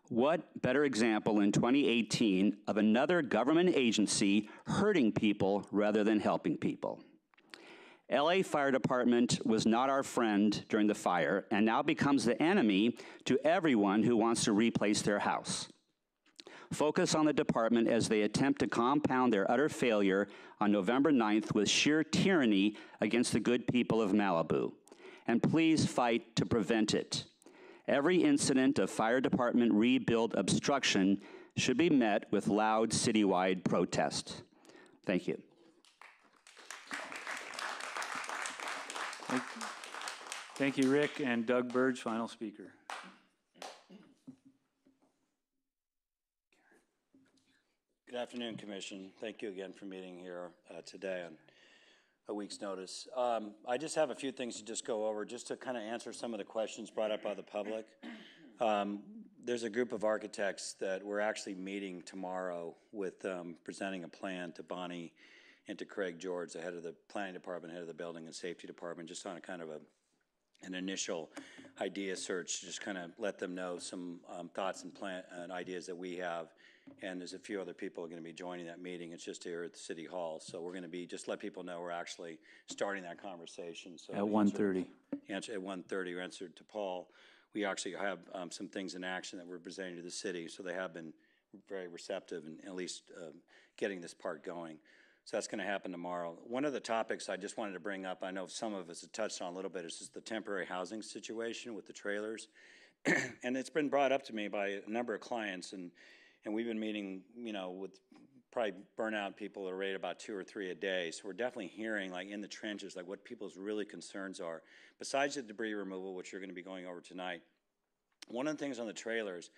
What better example in 2018 of another government agency hurting people rather than helping people? LA Fire Department was not our friend during the fire and now becomes the enemy to everyone who wants to replace their house. focus on the department as they attempt to compound their utter failure on November 9th with sheer tyranny against the good people of Malibu. And please fight to prevent it. Every incident of fire department rebuild obstruction should be met with loud citywide protest. Thank you. Thank you, Rick. And Doug Burge, final speaker. Good afternoon, Commission. Thank you again for meeting here today on a week's notice. I just have a few things to just go over, just to kind of answer some of the questions brought up by the public. There's a group of architects that we're actually meeting tomorrow with presenting a plan to Bonnie and to Craig George, the head of the planning department, head of the building and safety department, just on a kind of an initial idea search, just kind of let them know some thoughts and ideas that we have. And there's a few other people who are going to be joining that meeting. It's just here at the City Hall. So we're going to be, just let people know we're actually starting that conversation. So At 1:30. At 1:30, answered to Paul. We actually have some things in action that we're presenting to the city. So they have been very receptive in at least getting this part going. So that's going to happen tomorrow. One of the topics I just wanted to bring up, I know some of us have touched on a little bit, is just the temporary housing situation with the trailers. And it's been brought up to me by a number of clients, and we've been meeting, you know, with probably burnout people at a rate about 2 or 3 a day. So we're definitely hearing, like in the trenches, like what people's really concerns are. Besides the debris removal, which you're going to be going over tonight, one of the things on the trailers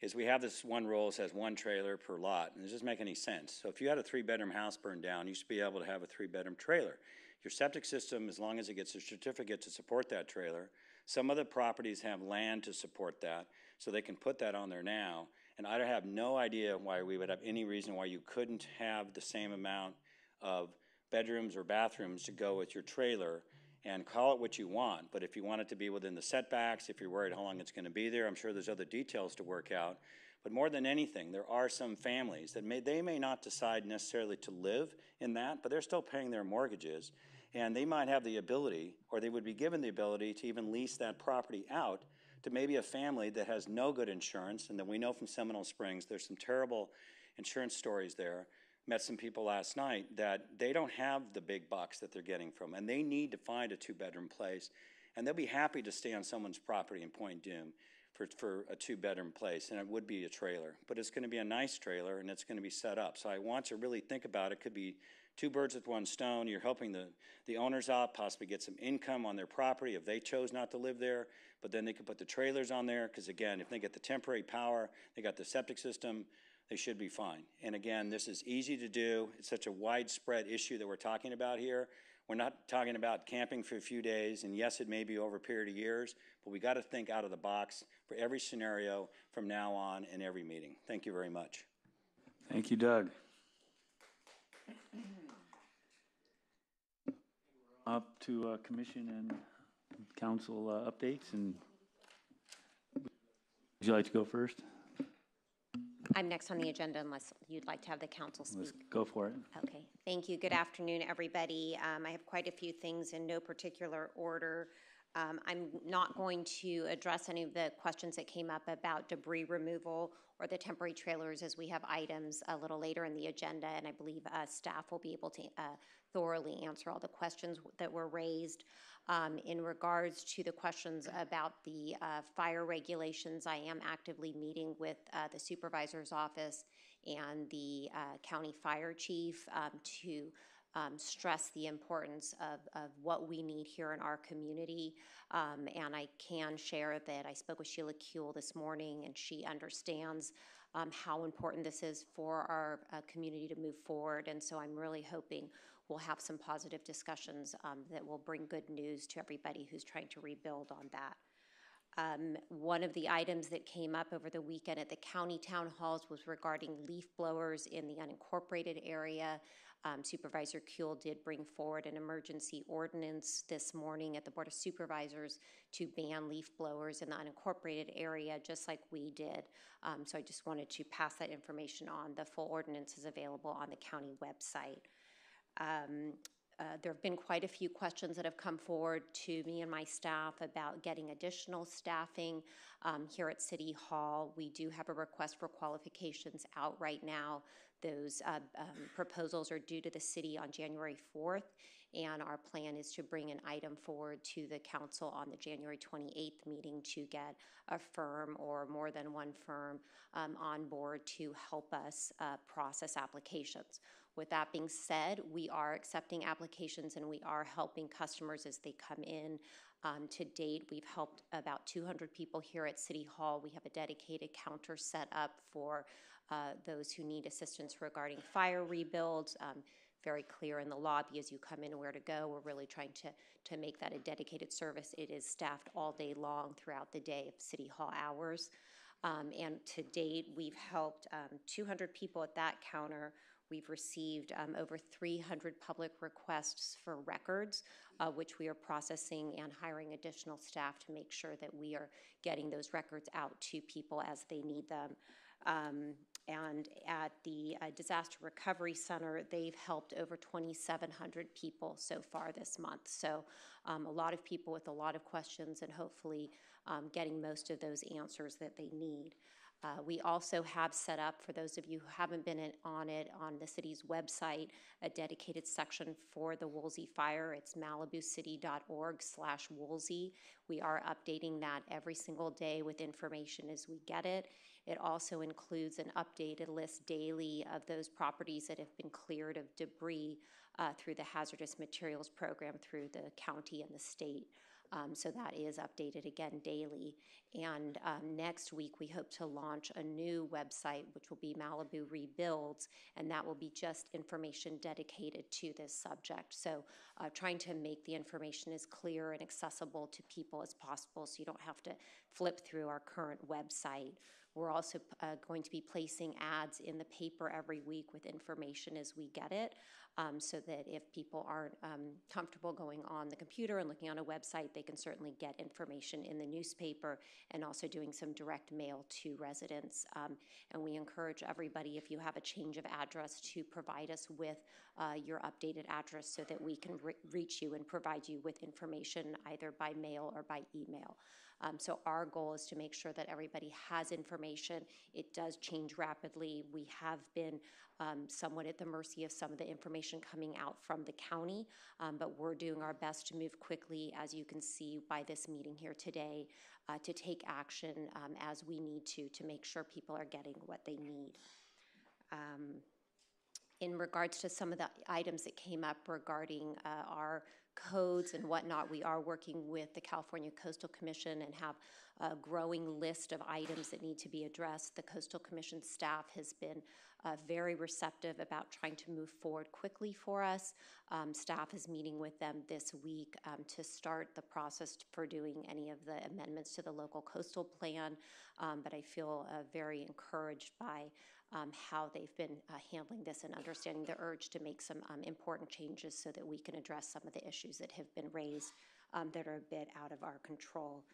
is we have this one rule that says 1 trailer per lot, and it doesn't make any sense. So if you had a 3-bedroom house burned down, you should be able to have a 3-bedroom trailer. Your septic system, as long as it gets a certificate to support that trailer, some of the properties have land to support that, so they can put that on there now. And I have no idea why we would have any reason why you couldn't have the same amount of bedrooms or bathrooms to go with your trailer, and call it what you want. But if you want it to be within the setbacks, if you're worried how long it's going to be there, I'm sure there's other details to work out. But more than anything, there are some families that they may not decide necessarily to live in that, but they're still paying their mortgages. And they might have the ability, or they would be given the ability, to even lease that property out to maybe a family that has no good insurance. And then we know from Seminole Springs, there's some terrible insurance stories there. Met some people last night that they don't have the big bucks that they're getting from, and they need to find a 2-bedroom place, and they'll be happy to stay on someone's property in Point Doom for a 2-bedroom place, and it would be a trailer, but it's going to be a nice trailer, and it's going to be set up. So I want to really think about it. Could be 2 birds with 1 stone. You're helping the owners out, possibly get some income on their property if they chose not to live there, but then they could put the trailers on there, because again, if they get the temporary power, they got the septic system, they should be fine. And again, this is easy to do. It's such a widespread issue that we're talking about here. We're not talking about camping for a few days, and yes, it may be over a period of years, but we got to think out of the box for every scenario from now on in every meeting. Thank you very much. Thank you, Doug. Up to commission and council updates, and would you like to go first? I'm next on the agenda unless you'd like to have the council speak. Let's go for it. Okay, thank you. Good afternoon, everybody. I have quite a few things in no particular order. I'm not going to address any of the questions that came up about debris removal or the temporary trailers, as we have items a little later in the agenda, and I believe staff will be able to thoroughly answer all the questions that were raised. In regards to the questions about the fire regulations, I am actively meeting with the supervisor's office and the county fire chief to stress the importance of what we need here in our community. And I can share that I spoke with Sheila Kuehl this morning, and she understands how important this is for our community to move forward. And so I'm really hoping we'll have some positive discussions that will bring good news to everybody who's trying to rebuild on that. One of the items that came up over the weekend at the county town halls was regarding leaf blowers in the unincorporated area. Supervisor Kuehl did bring forward an emergency ordinance this morning at the Board of Supervisors to ban leaf blowers in the unincorporated area, just like we did. So I just wanted to pass that information on. The full ordinance is available on the county website. there have been quite a few questions that have come forward to me and my staff about getting additional staffing here at City Hall. We do have a request for qualifications out right now. Those proposals are due to the city on January 4th, and our plan is to bring an item forward to the council on the January 28th meeting to get a firm or more than one firm on board to help us process applications. With that being said, we are accepting applications and we are helping customers as they come in. To date, we've helped about 200 people here at City Hall. We have a dedicated counter set up for those who need assistance regarding fire rebuilds. Very clear in the lobby as you come in where to go. We're really trying to make that a dedicated service. It is staffed all day long throughout the day of City Hall hours. And to date, we've helped 200 people at that counter. We've received over 300 public requests for records, which we are processing and hiring additional staff to make sure that we are getting those records out to people as they need them. And at the Disaster Recovery Center, they've helped over 2,700 people so far this month. So a lot of people with a lot of questions and hopefully getting most of those answers that they need. We also have set up, for those of you who haven't been on it, on the city's website, a dedicated section for the Woolsey fire. It's malibucity.org/Woolsey. We are updating that every single day with information as we get it. It also includes an updated list daily of those properties that have been cleared of debris through the hazardous materials program through the county and the state. So that is updated again daily. And next week, we hope to launch a new website, which will be Malibu Rebuilds, and that will be just information dedicated to this subject. So trying to make the information as clear and accessible to people as possible so you don't have to flip through our current website. We're also going to be placing ads in the paper every week with information as we get it, so that if people aren't comfortable going on the computer and looking on a website, they can certainly get information in the newspaper, and also doing some direct mail to residents. And we encourage everybody, if you have a change of address, to provide us with your updated address so that we can reach you and provide you with information either by mail or by email. So our goal is to make sure that everybody has information. It does change rapidly. We have been somewhat at the mercy of some of the information coming out from the county, but we're doing our best to move quickly, as you can see by this meeting here today, to take action as we need to make sure people are getting what they need. In regards to some of the items that came up regarding our codes and whatnot, we are working with the California Coastal Commission and have a growing list of items that need to be addressed. The Coastal Commission staff has been very receptive about trying to move forward quickly for us. Staff is meeting with them this week to start the process for doing any of the amendments to the local coastal plan, but I feel very encouraged by how they've been handling this and understanding the urge to make some important changes so that we can address some of the issues that have been raised that are a bit out of our control.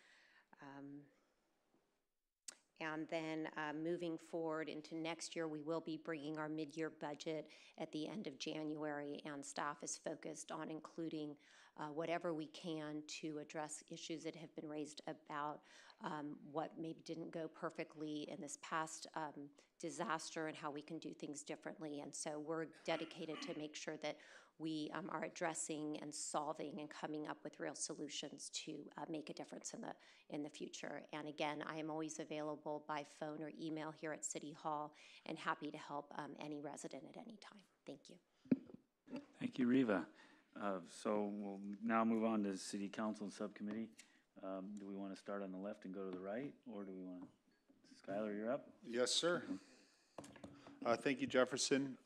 And then moving forward into next year, we will be bringing our mid-year budget at the end of January, and staff is focused on including whatever we can to address issues that have been raised about what maybe didn't go perfectly in this past disaster and how we can do things differently. And so we're dedicated to make sure that we are addressing and solving and coming up with real solutions to make a difference in the future. And again, I am always available by phone or email here at City Hall and happy to help any resident at any time. Thank you. Thank you, Riva. So we'll now move on to City Council and Subcommittee. Do we want to start on the left and go to the right, or do we want to? Skylar, you're up. Yes, sir. Thank you, Jefferson.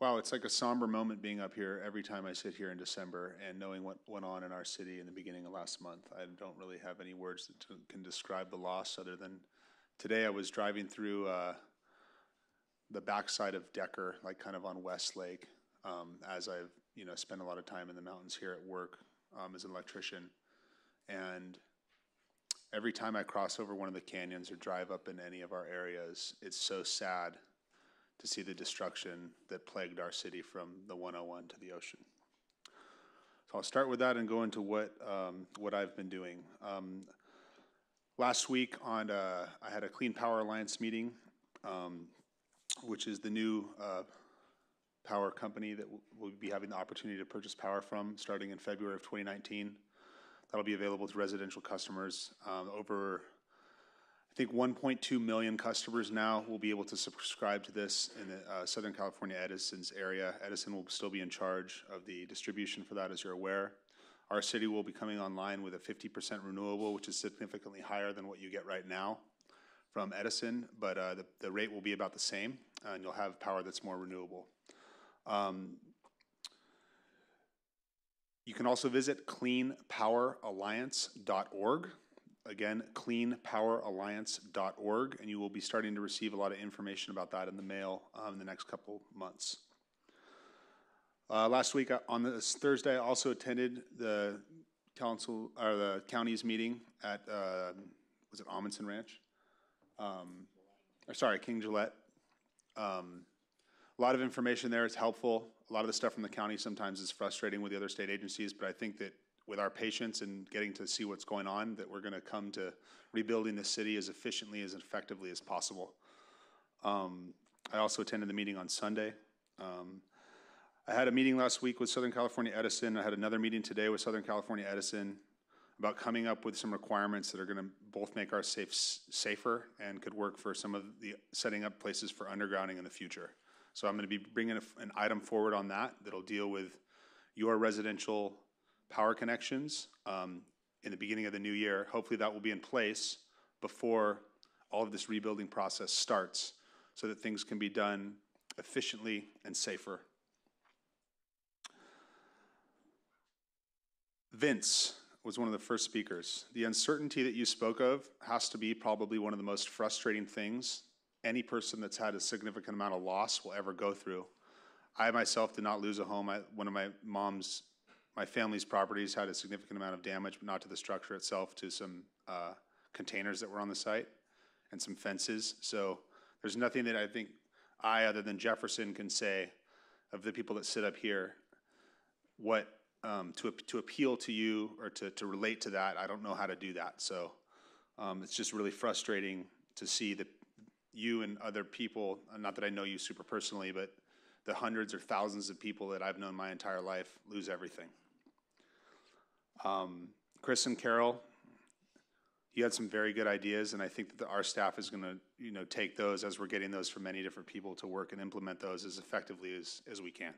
Wow, it's like a somber moment being up here every time I sit here in December and knowing what went on in our city in the beginning of last month. I don't really have any words that can describe the loss other than today I was driving through the backside of Decker, like kind of on Westlake, as I've spent a lot of time in the mountains here at work as an electrician. And every time I cross over one of the canyons or drive up in any of our areas, it's so sad to see the destruction that plagued our city from the 101 to the ocean. So I'll start with that and go into what I've been doing. Last week I had a Clean Power Alliance meeting, which is the new power company that we'll be having the opportunity to purchase power from starting in February of 2019. That'll be available to residential customers. Over, I think, 1.2 million customers now will be able to subscribe to this in the Southern California Edison's area. Edison will still be in charge of the distribution for that, as you're aware. Our city will be coming online with a 50% renewable, which is significantly higher than what you get right now from Edison, but the rate will be about the same, and you'll have power that's more renewable. You can also visit cleanpoweralliance.org. Again, cleanpoweralliance.org, and you will be starting to receive a lot of information about that in the mail in the next couple months. Last week on this Thursday, I also attended the council or the county's meeting at was it Amundsen Ranch? King Gillette. A lot of information there. It's helpful. A lot of the stuff from the county sometimes is frustrating with the other state agencies, but I think that with our patience and getting to see what's going on, that we're going to come to rebuilding the city as efficiently, as effectively as possible. I also attended the meeting on Sunday. I had a meeting last week with Southern California Edison. I had another meeting today with Southern California Edison about coming up with some requirements that are going to both make our safer and could work for some of the setting up places for undergrounding in the future. So I'm going to be bringing an item forward on that that'll deal with your residential power connections in the beginning of the new year. Hopefully that will be in place before all of this rebuilding process starts so that things can be done efficiently and safer. Vince was one of the first speakers. The uncertainty that you spoke of has to be probably one of the most frustrating things any person that's had a significant amount of loss will ever go through. I myself did not lose a home. One of my family's properties had a significant amount of damage, but not to the structure itself, to some containers that were on the site and some fences. So there's nothing that I think other than Jefferson, can say of the people that sit up here, what to appeal to you or to relate to that. I don't know how to do that. So it's just really frustrating to see that you and other people, not that I know you super personally, but the hundreds or thousands of people that I've known my entire life lose everything. Chris and Carol, you had some very good ideas, and I think that our staff is going to, take those as we're getting those from many different people to work and implement those as effectively as we can.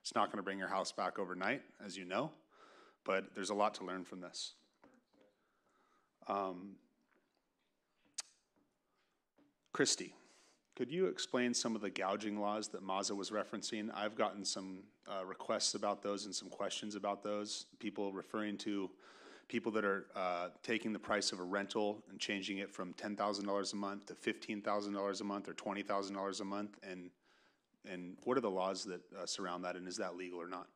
It's not going to bring your house back overnight, as you know, but there's a lot to learn from this. Christy, could you explain some of the gouging laws that Maza was referencing? I've gotten some requests about those and some questions about those. People referring to people that are taking the price of a rental and changing it from $10,000 a month to $15,000 a month or $20,000 a month, and what are the laws that surround that, and is that legal or not?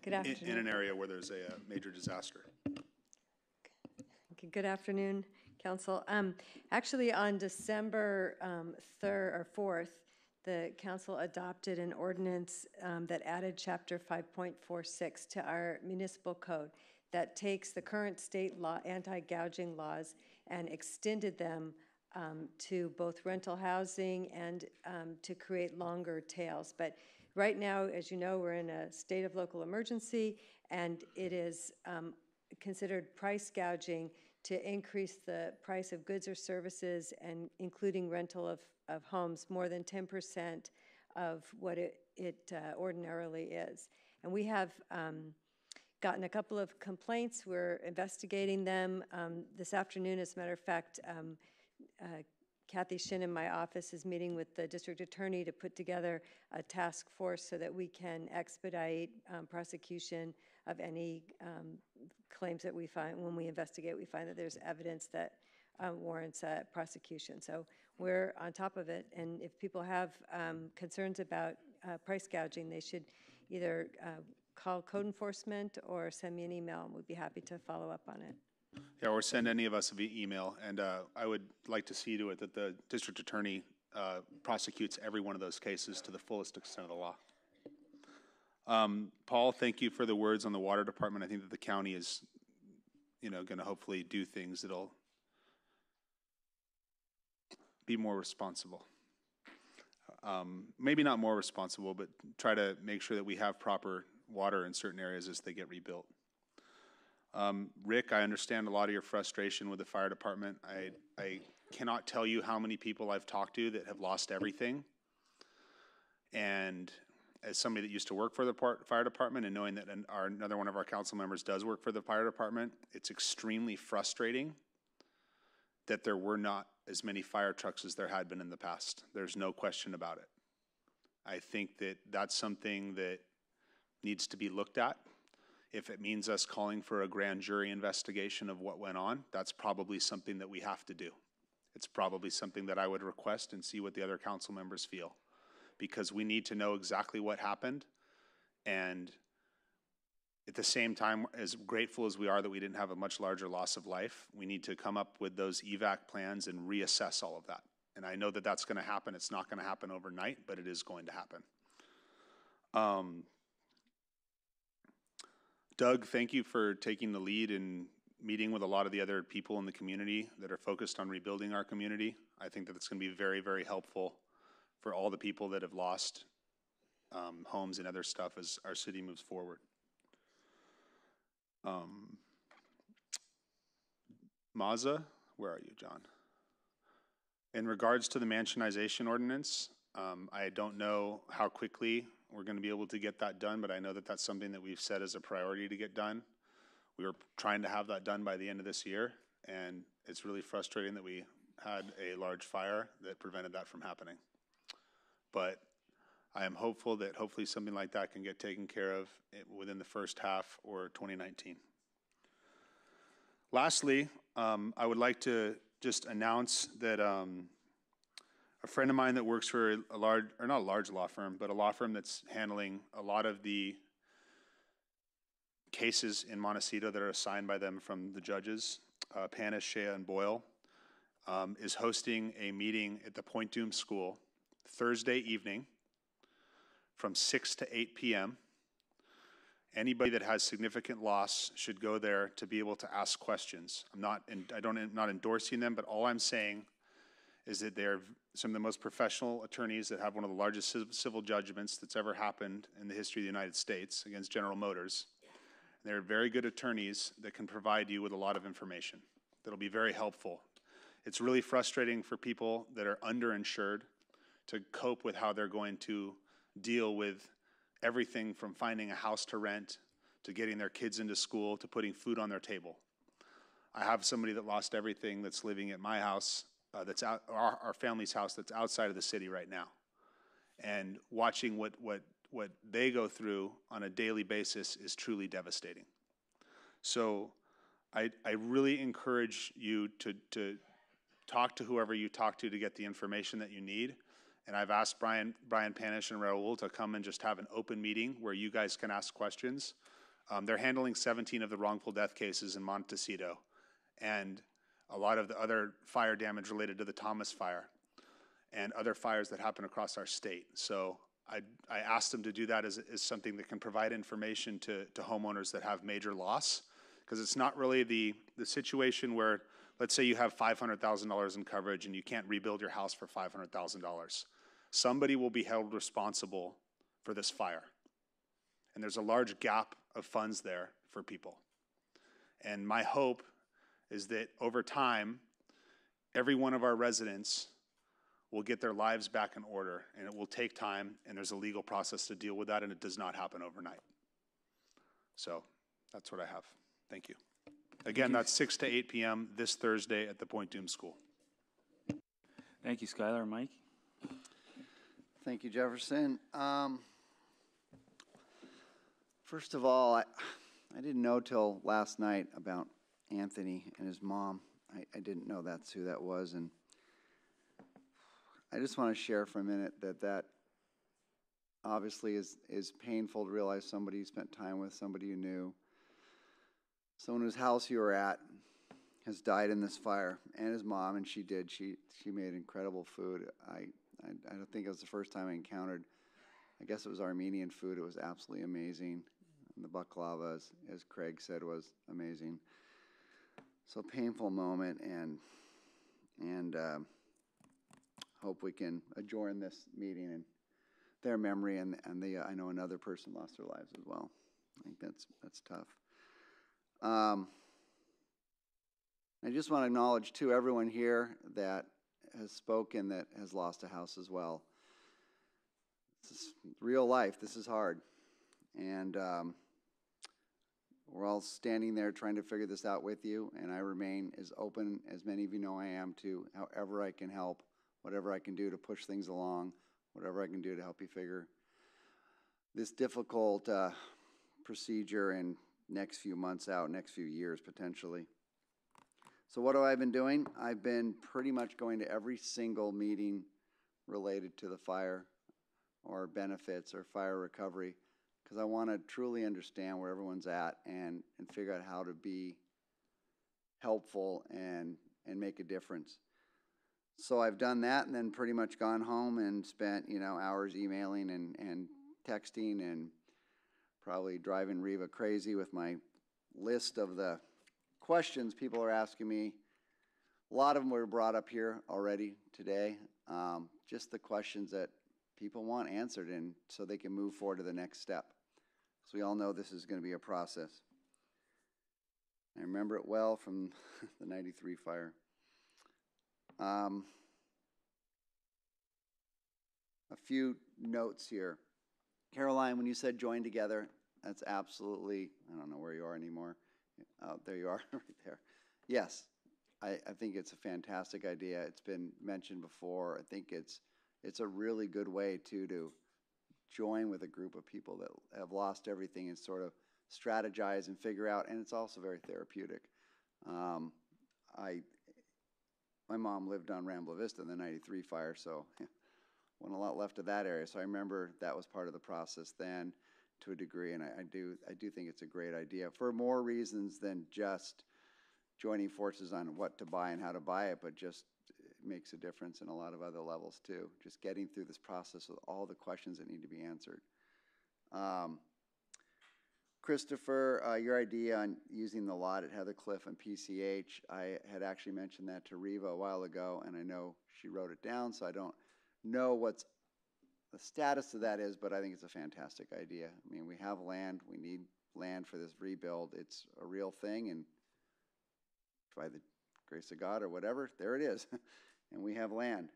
Good afternoon. In an area where there's a major disaster. Okay, good afternoon, Council. Actually, on December 3rd or 4th, the Council adopted an ordinance that added Chapter 5.46 to our municipal code that takes the current state law, anti-gouging laws, and extended them to both rental housing and to create longer tails. But right now, as you know, we're in a state of local emergency, and it is considered price gouging to increase the price of goods or services, and including rental of homes, more than 10% of what it ordinarily is. And we have gotten a couple of complaints. We're investigating them. This afternoon, as a matter of fact, Kathy Shin in my office is meeting with the district attorney to put together a task force so that we can expedite prosecution of any claims that we find. When we investigate, we find that there's evidence that warrants prosecution. So we're on top of it, and if people have concerns about price gouging, they should either call code enforcement or send me an email, and we'd be happy to follow up on it. Yeah, or send any of us via email, and I would like to see to it that the district attorney prosecutes every one of those cases to the fullest extent of the law. Paul, thank you for the words on the water department. I think that the county is, going to hopefully do things that'll be more responsible. Maybe not more responsible, but try to make sure that we have proper water in certain areas as they get rebuilt. Rick, I understand a lot of your frustration with the fire department. I cannot tell you how many people I've talked to that have lost everything. And as somebody that used to work for the fire department, and knowing that another one of our council members does work for the fire department, it's extremely frustrating that there were not as many fire trucks as there had been in the past. There's no question about it. I think that that's something that needs to be looked at. If it means us calling for a grand jury investigation of what went on, that's probably something that we have to do. It's probably something that I would request and see what the other council members feel, because we need to know exactly what happened. And at the same time, as grateful as we are that we didn't have a much larger loss of life, we need to come up with those evac plans and reassess all of that. And I know that that's going to happen. It's not going to happen overnight, but it is going to happen. Doug, thank you for taking the lead in meeting with a lot of the other people in the community that are focused on rebuilding our community. I think that it's going to be very, very helpful for all the people that have lost homes and other stuff as our city moves forward. Maza, where are you, John? In regards to the mansionization ordinance, I don't know how quickly we're going to be able to get that done, but I know that that's something that we've set as a priority to get done. We were trying to have that done by the end of this year, and it's really frustrating that we had a large fire that prevented that from happening. But I am hopeful that hopefully something like that can get taken care of within the first half or 2019. Lastly, I would like to just announce that a friend of mine that works for a large, or not a large law firm, but a law firm that's handling a lot of the cases in Montecito that are assigned by them from the judges, Panis, Shea, and Boyle, is hosting a meeting at the Point Dume School Thursday evening from 6 to 8 p.m. Anybody that has significant loss should go there to be able to ask questions. I'm not endorsing them, but all I'm saying is that they're some of the most professional attorneys that have one of the largest civil judgments that's ever happened in the history of the United States against General Motors. And they're very good attorneys that can provide you with a lot of information that'll be very helpful. It's really frustrating for people that are underinsured to cope with how they're going to deal with everything from finding a house to rent, to getting their kids into school, to putting food on their table. I have somebody that lost everything that's living at my house, that's out, our family's house that's outside of the city right now. And watching what they go through on a daily basis is truly devastating. So I really encourage you to talk to whoever you talk to get the information that you need. And I've asked Brian Panish and Raul to come and just have an open meeting where you guys can ask questions. They're handling 17 of the wrongful death cases in Montecito and a lot of the other fire damage related to the Thomas fire and other fires that happen across our state. So I asked them to do that as something that can provide information to homeowners that have major loss, because it's not really the situation where, let's say you have $500,000 in coverage and you can't rebuild your house for $500,000. Somebody will be held responsible for this fire. And there's a large gap of funds there for people. And my hope is that over time, every one of our residents will get their lives back in order, and it will take time, and there's a legal process to deal with that, and it does not happen overnight. So that's what I have. Thank you. Again, that's 6 to 8 p.m. this Thursday at the Point Dume School. Thank you, Skylar. Mike? Thank you, Jefferson. First of all, I didn't know till last night about Anthony and his mom. I didn't know that's who that was, and I just want to share for a minute that obviously is painful to realize somebody you spent time with, somebody you knew, someone whose house you were at has died in this fire, and his mom, and she made incredible food. I don't think it was the first time I encountered, I guess it was Armenian food. It was absolutely amazing. And the baklava, as Craig said, was amazing. So painful moment, and hope we can adjourn this meeting in their memory, and I know another person lost their lives as well. I think that's tough. I just want to acknowledge too everyone here that has spoken that has lost a house as well. This is real life. This is hard, and we're all standing there trying to figure this out with you, and I remain as open as many of you know I am to however I can help, whatever I can do to push things along, whatever I can do to help you figure this difficult procedure in next few months out, next few years potentially. So what have I been doing? I've been pretty much going to every single meeting related to the fire or benefits or fire recovery, because I want to truly understand where everyone's at and figure out how to be helpful and make a difference. So I've done that, and then pretty much gone home and spent, hours emailing and texting, and probably driving Reva crazy with my list of the questions people are asking me. A lot of them were brought up here already today. Just the questions that people want answered, and so they can move forward to the next step. So we all know this is going to be a process. I remember it well from the 93 fire. A few notes here. Caroline, when you said join together, that's absolutely, I don't know where you are anymore. There you are, right there. Yes, I think it's a fantastic idea. It's been mentioned before. I think it's a really good way to join with a group of people that have lost everything and sort of strategize and figure out, and it's also very therapeutic. My mom lived on Rambla Vista in the 93 fire, so wasn't a lot left of that area. So I remember that was part of the process then to a degree, and I do think it's a great idea for more reasons than just joining forces on what to buy and how to buy it, but just it makes a difference in a lot of other levels too. Just getting through this process with all the questions that need to be answered. Christopher, your idea on using the lot at Heathercliff and PCH, I had actually mentioned that to Reva a while ago, and I know she wrote it down, so I don't know what's the status of that is, but I think it's a fantastic idea. I mean, we have land. We need land for this rebuild. It's a real thing, and by the grace of God or whatever, there it is. And we have land.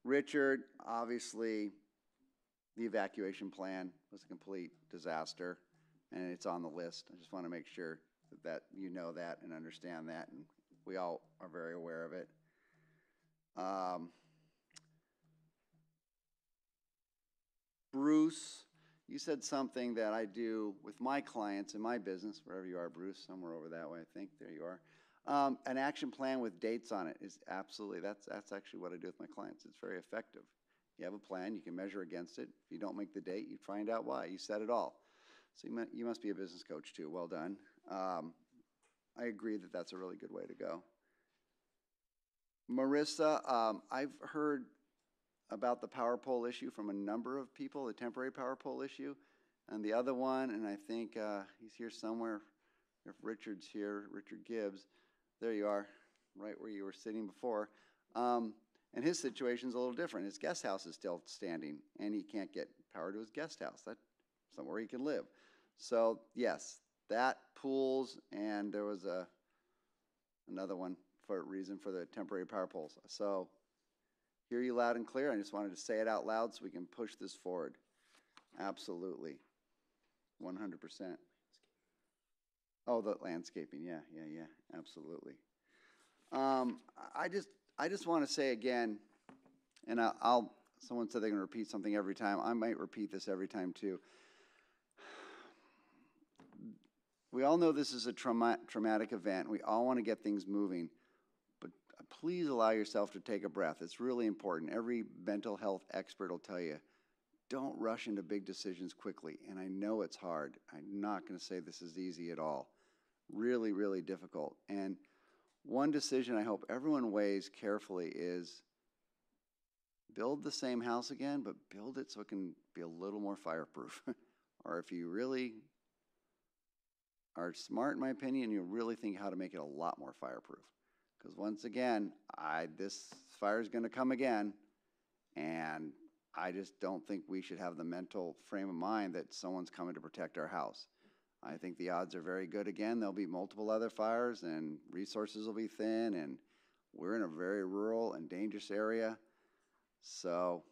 Richard, obviously, the evacuation plan was a complete disaster, and it's on the list. I just want to make sure that you know that and understand that, and we all are very aware of it. Bruce, you said something that I do with my clients in my business, wherever you are, Bruce, somewhere over that way, I think. There you are. An action plan with dates on it is absolutely, that's actually what I do with my clients. It's very effective. You have a plan, you can measure against it. If you don't make the date, you find out why. You said it all. So you must be a business coach too. Well done. I agree that that's a really good way to go. Marissa, I've heard about the power pole issue from a number of people, the temporary power pole issue, and the other one, and I think he's here somewhere, if Richard's here, Richard Gibbs, there you are, right where you were sitting before, and his situation's a little different. His guest house is still standing, and he can't get power to his guest house. That's somewhere he can live. So, yes, that pools, and there was another one for a reason for the temporary power poles. So, hear you loud and clear. I just wanted to say it out loud so we can push this forward. Absolutely. 100%. Oh, the landscaping. Yeah. Absolutely. I just want to say again, and someone said they're going to repeat something every time. I might repeat this every time too. We all know this is a traumatic event. We all want to get things moving. Please allow yourself to take a breath. It's really important. Every mental health expert will tell you, don't rush into big decisions quickly. And I know it's hard. I'm not going to say this is easy at all. Really, really difficult. And one decision I hope everyone weighs carefully is build the same house again, but build it so it can be a little more fireproof. Or if you really are smart, in my opinion, you really think how to make it a lot more fireproof. Because once again, this fire is going to come again, and I just don't think we should have the mental frame of mind that someone's coming to protect our house. I think the odds are very good again. There'll be multiple other fires, and resources will be thin, and we're in a very rural and dangerous area. So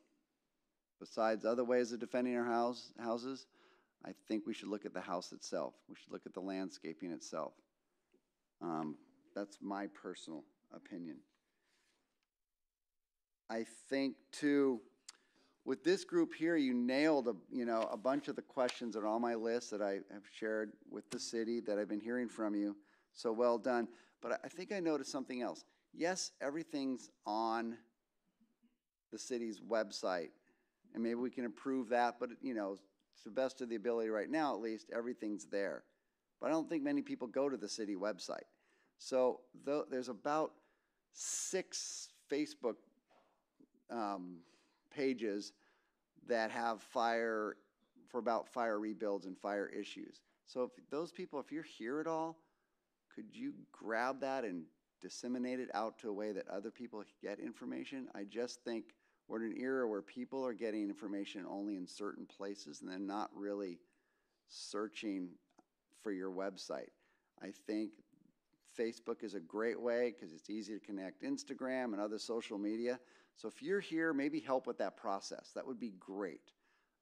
besides other ways of defending our houses, I think we should look at the house itself. We should look at the landscaping itself. That's my personal opinion. I think, too, with this group here, you nailed a bunch of the questions that are on my list that I have shared with the city that I've been hearing from you. So well done. But I think I noticed something else. Yes, everything's on the city's website, and maybe we can improve that, but to the best of the ability right now, at least, everything's there. But I don't think many people go to the city website. So there's about 6 Facebook pages that have fire rebuilds and fire issues. So if those people, if you're here at all, could you grab that and disseminate it out to a way that other people get information? I just think we're in an era where people are getting information only in certain places and they're not really searching for your website. I think Facebook is a great way because it's easy to connect Instagram and other social media. So if you're here, maybe help with that process. That would be great.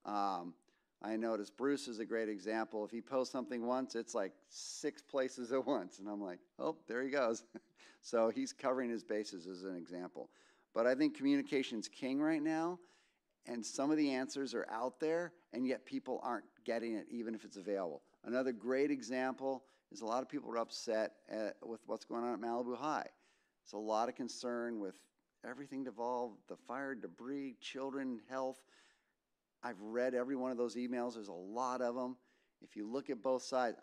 I noticed Bruce is a great example. If he posts something once, it's like 6 places at once. And I'm like, oh, there he goes. So he's covering his bases as an example. But I think communication's king right now, and some of the answers are out there, and yet people aren't getting it, even if it's available. Another great example is a lot of people are upset with what's going on at Malibu High. There's a lot of concern with everything involved, the fire, debris, children, health. I've read every one of those emails. There's a lot of them. If you look at both sides,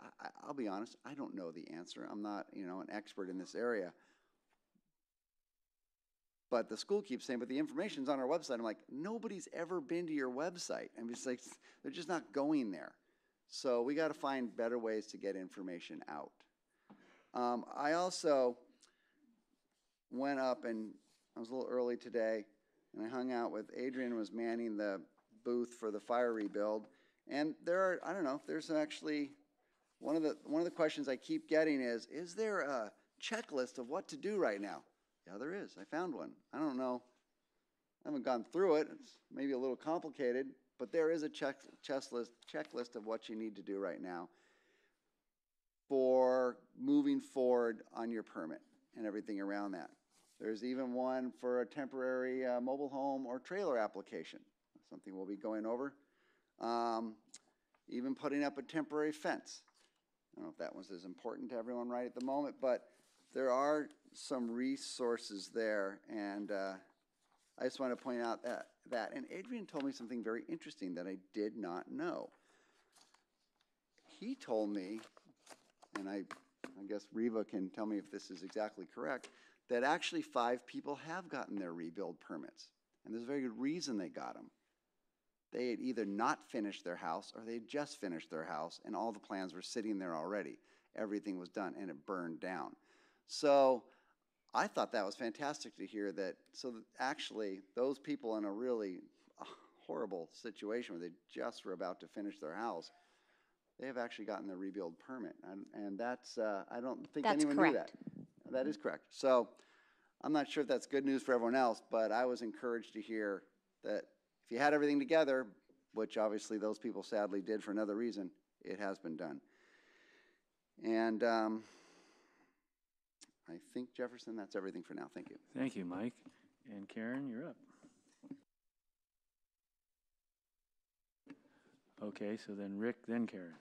I'll be honest, I don't know the answer. I'm not, an expert in this area. But the school keeps saying, but the information's on our website. I'm like, nobody's ever been to your website. I mean, it's like, they're just not going there. So we got to find better ways to get information out. I also went up, and I was a little early today, and I hung out with Adrian, was manning the booth for the fire rebuild. And there are, I don't know, there's actually, one of the questions I keep getting is there a checklist of what to do right now? Yeah, there is. I found one. I don't know. I haven't gone through it. It's maybe a little complicated, but there is a checklist of what you need to do right now for moving forward on your permit and everything around that. There's even one for a temporary mobile home or trailer application, something we'll be going over. Even putting up a temporary fence. I don't know if that one's as important to everyone right at the moment, but there are some resources there, and I just want to point out that. And Adrian told me something very interesting that I did not know. He told me, and I guess Reva can tell me if this is exactly correct, that actually 5 people have gotten their rebuild permits. And there's a very good reason they got them. They had either not finished their house or they had just finished their house and all the plans were sitting there already. Everything was done and it burned down. So I thought that was fantastic to hear that. So that actually those people in a really horrible situation where they just were about to finish their house, they have actually gotten their rebuild permit. And that's, I don't think anyone knew that. That is correct. So I'm not sure if that's good news for everyone else, but I was encouraged to hear that if you had everything together, which obviously those people sadly did for another reason, it has been done. And I think, Jefferson, that's everything for now. Thank you. Thank you, Mike. And Karen, you're up. Okay, so then Rick, then Karen.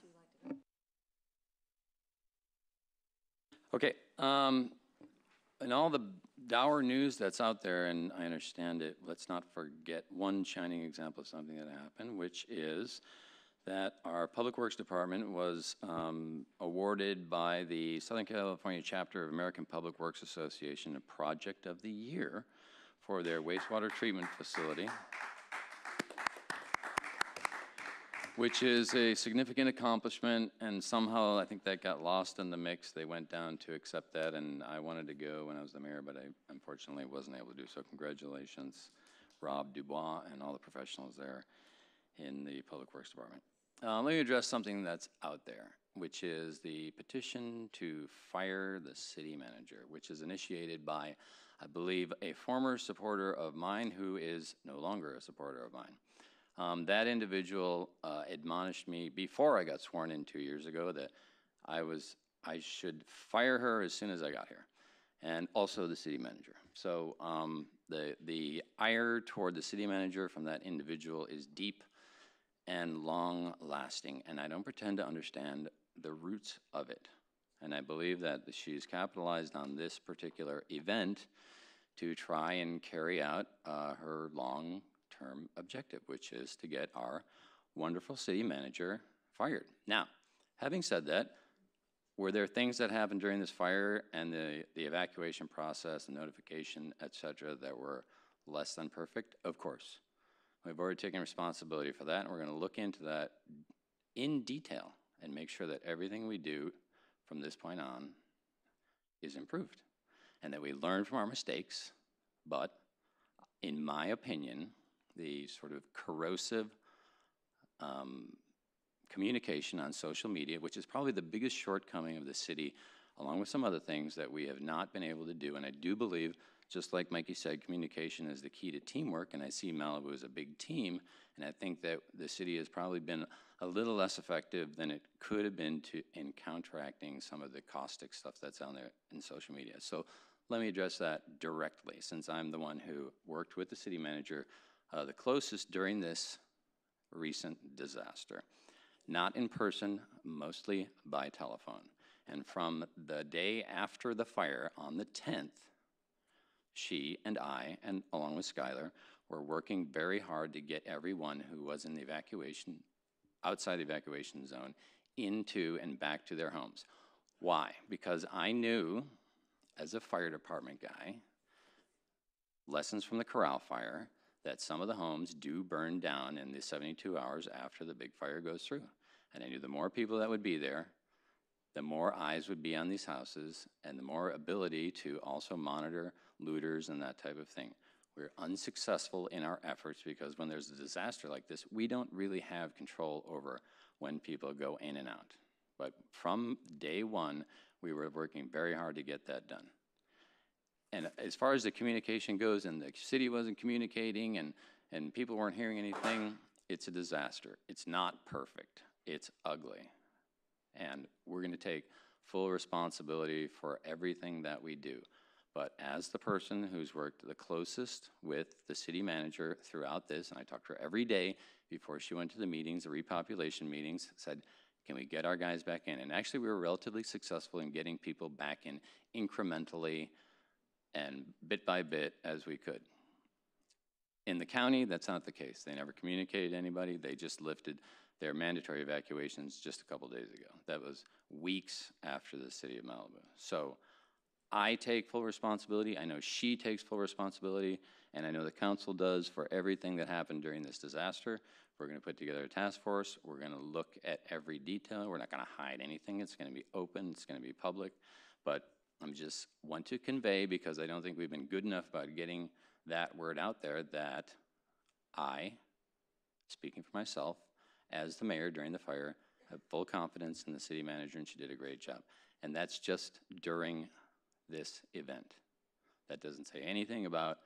Okay, and all the dour news that's out there, and I understand it, let's not forget one shining example of something that happened, which is that our Public Works Department was awarded by the Southern California chapter of American Public Works Association a Project of the Year for their wastewater treatment facility, which is a significant accomplishment, and somehow I think that got lost in the mix. They went down to accept that, and I wanted to go when I was the mayor, but I unfortunately wasn't able to do so. Congratulations, Rob Dubois and all the professionals there in the Public Works Department. Let me address something that's out there, which is the petition to fire the city manager, which is initiated by, I believe, a former supporter of mine who is no longer a supporter of mine. That individual admonished me before I got sworn in 2 years ago that I should fire her as soon as I got here, and also the city manager. So the ire toward the city manager from that individual is deep and long-lasting, and I don't pretend to understand the roots of it. And I believe that she's capitalized on this particular event to try and carry out her long-term objective, which is to get our wonderful city manager fired. Now, having said that, were there things that happened during this fire and the evacuation process, the notification, et cetera, that were less than perfect? Of course. We've already taken responsibility for that, and we're going to look into that in detail and make sure that everything we do from this point on is improved and that we learn from our mistakes. But in my opinion, the sort of corrosive communication on social media, which is probably the biggest shortcoming of the city, along with some other things that we have not been able to do, and I do believe, just like Mikey said, communication is the key to teamwork, and I see Malibu as a big team, and I think that the city has probably been a little less effective than it could have been in counteracting some of the caustic stuff that's on there in social media. So let me address that directly, since I'm the one who worked with the city manager the closest during this recent disaster. Not in person, mostly by telephone. And from the day after the fire on the 10th, she and I, and along with Skylar, were working very hard to get everyone who was in the evacuation, outside the evacuation zone, into and back to their homes. Why? Because I knew, as a fire department guy, lessons from the Corral fire, that some of the homes do burn down in the 72 hours after the big fire goes through. And I knew the more people that would be there, the more eyes would be on these houses, and the more ability to also monitor looters and that type of thing. We're unsuccessful in our efforts because when there's a disaster like this, we don't really have control over when people go in and out. But from day one, we were working very hard to get that done. And as far as the communication goes, and the city wasn't communicating and people weren't hearing anything, it's a disaster. It's not perfect. It's ugly. And we're going to take full responsibility for everything that we do. But as the person who's worked the closest with the city manager throughout this, and I talked to her every day before she went to the meetings, the repopulation meetings, said, can we get our guys back in? And actually we were relatively successful in getting people back in incrementally and bit by bit as we could. In the county, that's not the case. They never communicated to anybody. They just lifted their mandatory evacuations just a couple days ago. That was weeks after the city of Malibu. So I take full responsibility. I know she takes full responsibility, and I know the council does for everything that happened during this disaster. We're going to put together a task force. We're going to look at every detail. We're not going to hide anything. It's going to be open. It's going to be public. But I just want to convey, because I don't think we've been good enough about getting that word out there, that I, speaking for myself, as the mayor during the fire, have full confidence in the city manager, and she did a great job. And that's just during this event. That doesn't say anything about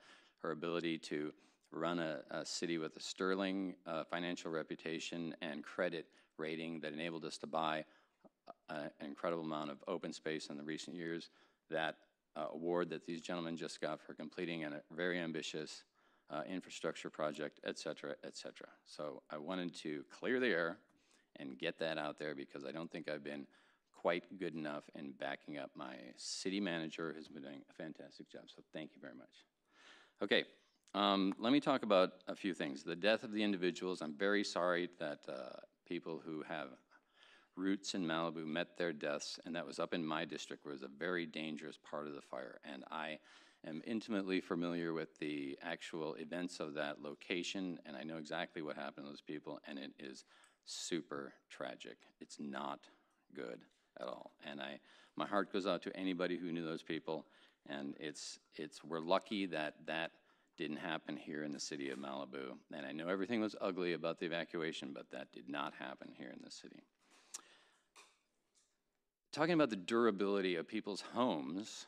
her ability to run a city with a sterling financial reputation and credit rating that enabled us to buy an incredible amount of open space in the recent years. That award that these gentlemen just got for completing a very ambitious infrastructure project, et cetera, et cetera. So I wanted to clear the air and get that out there, because I don't think I've been quite good enough in backing up my city manager, who's been doing a fantastic job. So thank you very much. Okay, let me talk about a few things. The death of the individuals. I'm very sorry that people who have roots in Malibu met their deaths, and that was up in my district, where it was a very dangerous part of the fire. And I am intimately familiar with the actual events of that location, and I know exactly what happened to those people, and it is super tragic. It's not good at all. And my heart goes out to anybody who knew those people, and we're lucky that that didn't happen here in the city of Malibu. And I know everything was ugly about the evacuation, but that did not happen here in the city. Talking about the durability of people's homes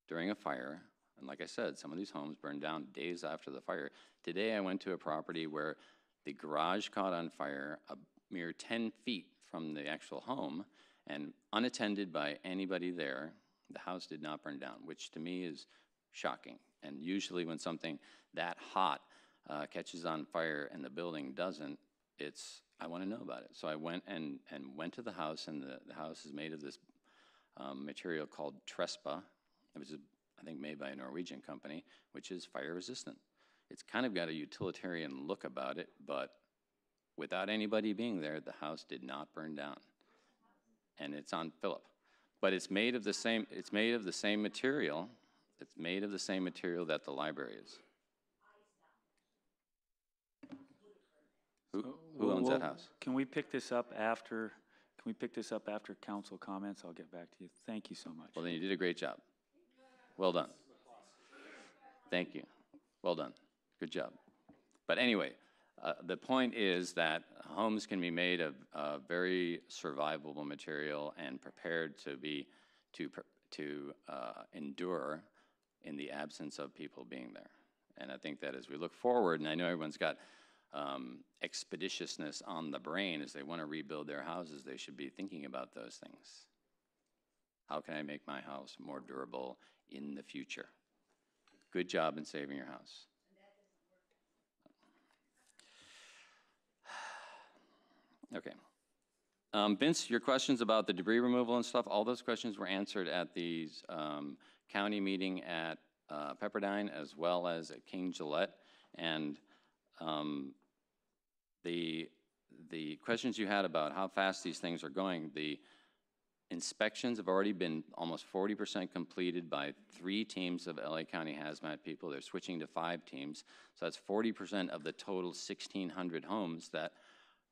during a fire, and like I said, some of these homes burned down days after the fire. Today I went to a property where the garage caught on fire a mere 10 feet from the actual home, and unattended by anybody there, the house did not burn down, which to me is shocking. And usually when something that hot catches on fire and the building doesn't, I want to know about it. So I went and went to the house, and the house is made of this material called Trespa, which is, I think, made by a Norwegian company, which is fire resistant. It's kind of got a utilitarian look about it, but without anybody being there, the house did not burn down. And it's on Phillip. But it's made of the same material. It's made of the same material that the library is. Who owns that house? Can we pick this up after council comments? I'll get back to you. Thank you so much. Well, then you did a great job. Well done. Thank you. Well done. Good job. But anyway, the point is that homes can be made of very survivable material and prepared to endure in the absence of people being there. And I think that as we look forward, and I know everyone's got expeditiousness on the brain as they want to rebuild their houses, they should be thinking about those things. How can I make my house more durable in the future? Good job in saving your house. Okay. Vince, your questions about the debris removal and stuff, all those questions were answered at the county meeting at Pepperdine as well as at King Gillette. And the questions you had about how fast these things are going, the inspections have already been almost 40% completed by 3 teams of LA County Hazmat people. They're switching to 5 teams. So that's 40% of the total 1,600 homes that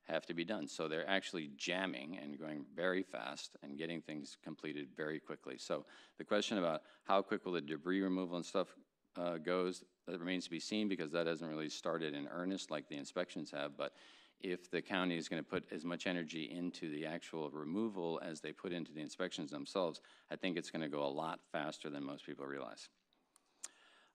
have to be done. So they're actually jamming and going very fast and getting things completed very quickly. So the question about how quick will the debris removal and stuff goes, that remains to be seen, because that hasn't really started in earnest like the inspections have. But if the county is going to put as much energy into the actual removal as they put into the inspections themselves, I think it's going to go a lot faster than most people realize.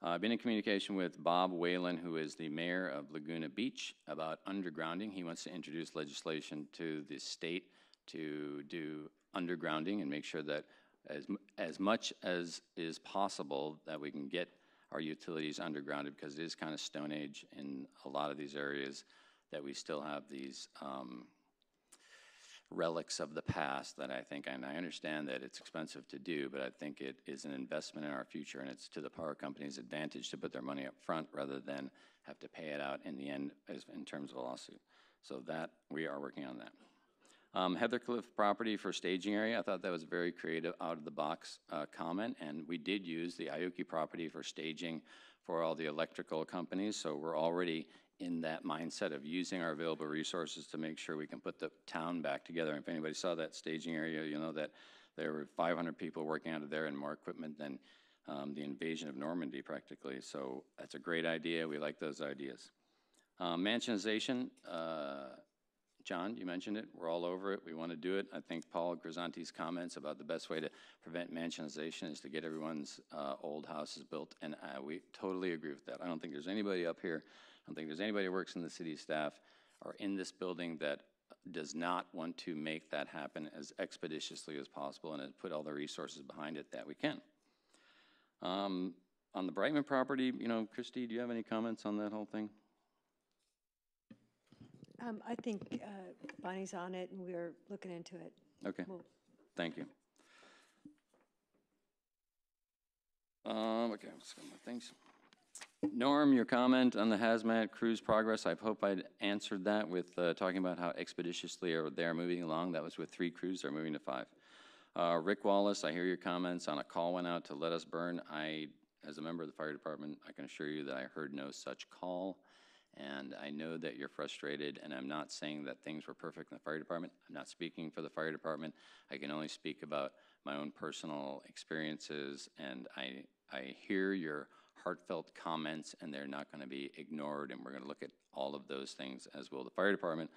I've been in communication with Bob Whalen, who is the mayor of Laguna Beach, about undergrounding. He wants to introduce legislation to the state to do undergrounding and make sure that as much as is possible that we can get our utilities undergrounded, because it is kind of Stone Age in a lot of these areas, that we still have these relics of the past that I think, and I understand that it's expensive to do, but I think it is an investment in our future, and it's to the power company's advantage to put their money up front rather than have to pay it out in the end in terms of a lawsuit. So that, we are working on that. Heathercliff property for staging area, I thought that was a very creative, out-of-the-box comment, and we did use the Ioki property for staging for all the electrical companies, so we're already in that mindset of using our available resources to make sure we can put the town back together. And if anybody saw that staging area, you know that there were 500 people working out of there and more equipment than the invasion of Normandy practically. So that's a great idea. We like those ideas. Mansionization, John, you mentioned it. We're all over it. We want to do it. I think Paul Grisanti's comments about the best way to prevent mansionization is to get everyone's old houses built, and we totally agree with that. I don't think there's anybody up here, I don't think there's anybody who works in the city staff or in this building that does not want to make that happen as expeditiously as possible and put all the resources behind it that we can. On the Brightman property, you know, Christy, do you have any comments on that whole thing? I think Bonnie's on it, and we're looking into it. Okay, thank you. Okay, let's go my things. Norm, your comment on the hazmat crew's progress, I hope I'd answered that with talking about how expeditiously they're moving along. That was with 3 crews, they're moving to 5. Rick Wallace, I hear your comments on a call went out to let us burn. As a member of the fire department, I can assure you that I heard no such call. And I know that you're frustrated, and I'm not saying that things were perfect in the fire department. I'm not speaking for the fire department. I can only speak about my own personal experiences, and I hear your heartfelt comments, and they're not going to be ignored, and we're going to look at all of those things, as will the fire department.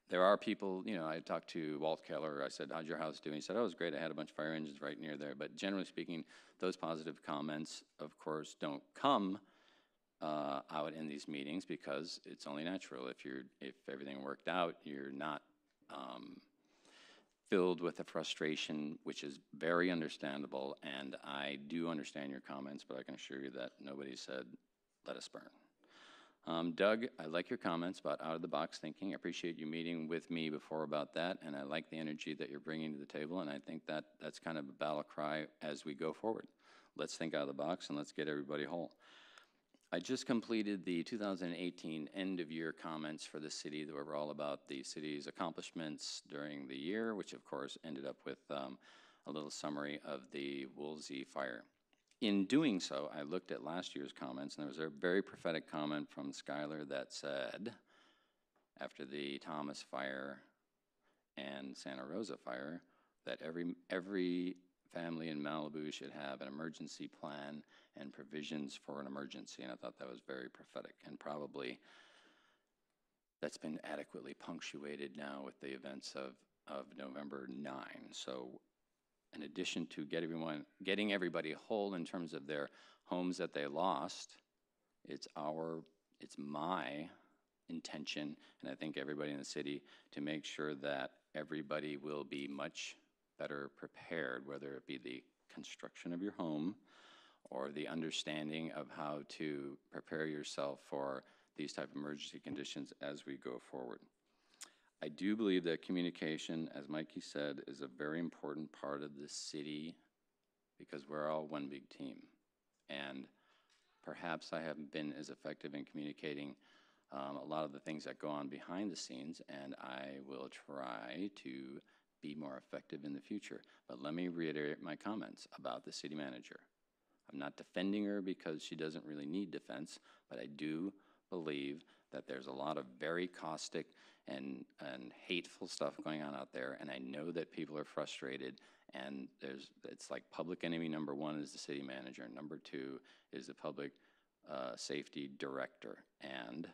There are people, you know, I talked to Walt Keller. I said, how's your house doing? He said, oh, it was great. I had a bunch of fire engines right near there. But generally speaking, those positive comments, of course, don't come out in these meetings because it's only natural. If everything worked out, you're not filled with a frustration, which is very understandable. And I do understand your comments, but I can assure you that nobody said, let us burn. Doug, I like your comments about out-of-the-box thinking. I appreciate you meeting with me before about that, and I like the energy that you're bringing to the table, and I think that's kind of a battle cry as we go forward. Let's think out of the box, and let's get everybody whole. I just completed the 2018 end-of-year comments for the city that were all about the city's accomplishments during the year, which, of course, ended up with a little summary of the Woolsey fire. In doing so, I looked at last year's comments, and there was a very prophetic comment from Skylar that said, after the Thomas fire and Santa Rosa fire, that every family in Malibu should have an emergency plan and provisions for an emergency, and I thought that was very prophetic, and probably that's been adequately punctuated now with the events of November 9. So in addition to getting everybody whole in terms of their homes that they lost, it's my intention, and I think everybody in the city, to make sure that everybody will be much better prepared, whether it be the construction of your home or the understanding of how to prepare yourself for these type of emergency conditions as we go forward. I do believe that communication, as Mikey said, is a very important part of the city because we're all one big team. And perhaps I haven't been as effective in communicating a lot of the things that go on behind the scenes, and I will try to be more effective in the future. But let me reiterate my comments about the city manager. I'm not defending her because she doesn't really need defense, but I do believe that there's a lot of very caustic and hateful stuff going on out there, and I know that people are frustrated, and it's like public enemy number 1 is the city manager, and number 2 is the public safety director, and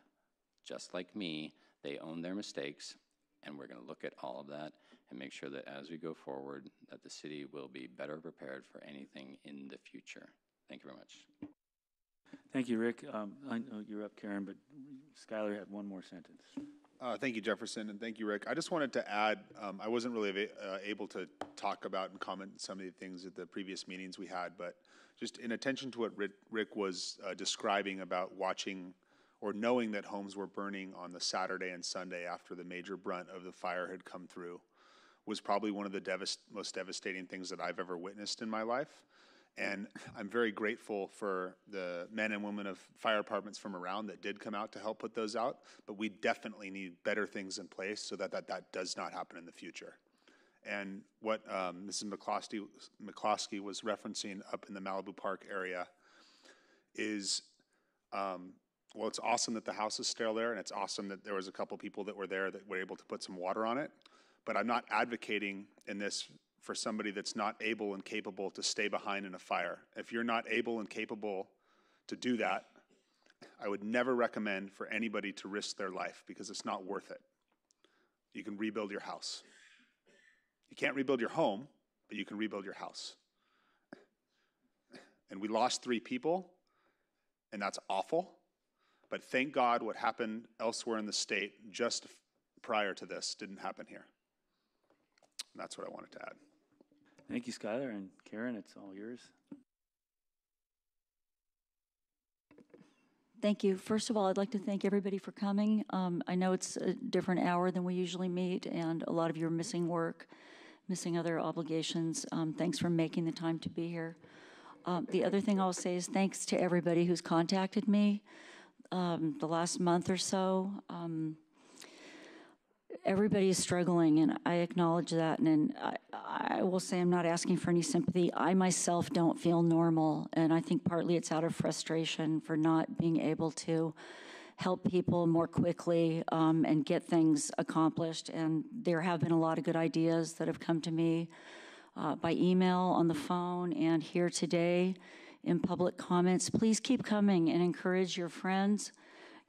just like me, they own their mistakes, and we're going to look at all of that and make sure that as we go forward, that the city will be better prepared for anything in the future. Thank you very much. Thank you, Rick. I know you're up, Karen, but Skylar had one more sentence. Thank you, Jefferson, and thank you, Rick. I just wanted to add, I wasn't really able to talk about and comment on some of the things at the previous meetings we had, but just in attention to what Rick was describing about watching or knowing that homes were burning on the Saturday and Sunday after the major brunt of the fire had come through was probably one of the most devastating things that I've ever witnessed in my life. And I'm very grateful for the men and women of fire departments from around that did come out to help put those out, but we definitely need better things in place so that does not happen in the future. And what Mrs. McCloskey was referencing up in the Malibu Park area is, well, it's awesome that the house is still there, and it's awesome that there was a couple people that were there that were able to put some water on it, but I'm not advocating in this for somebody that's not able and capable to stay behind in a fire. If you're not able and capable to do that, I would never recommend for anybody to risk their life because it's not worth it. You can rebuild your house. You can't rebuild your home, but you can rebuild your house. And we lost 3 people, and that's awful. But thank God what happened elsewhere in the state just prior to this didn't happen here. And that's what I wanted to add. Thank you, Skylar, and Karen, it's all yours. Thank you. First of all, I'd like to thank everybody for coming. I know it's a different hour than we usually meet, and a lot of you are missing work, missing other obligations. Thanks for making the time to be here. The other thing I'll say is thanks to everybody who's contacted me the last month or so. Everybody is struggling, and I acknowledge that. And I will say I'm not asking for any sympathy. I myself don't feel normal, and I think partly it's out of frustration for not being able to help people more quickly and get things accomplished. And there have been a lot of good ideas that have come to me by email, on the phone, and here today in public comments. Please keep coming and encourage your friends,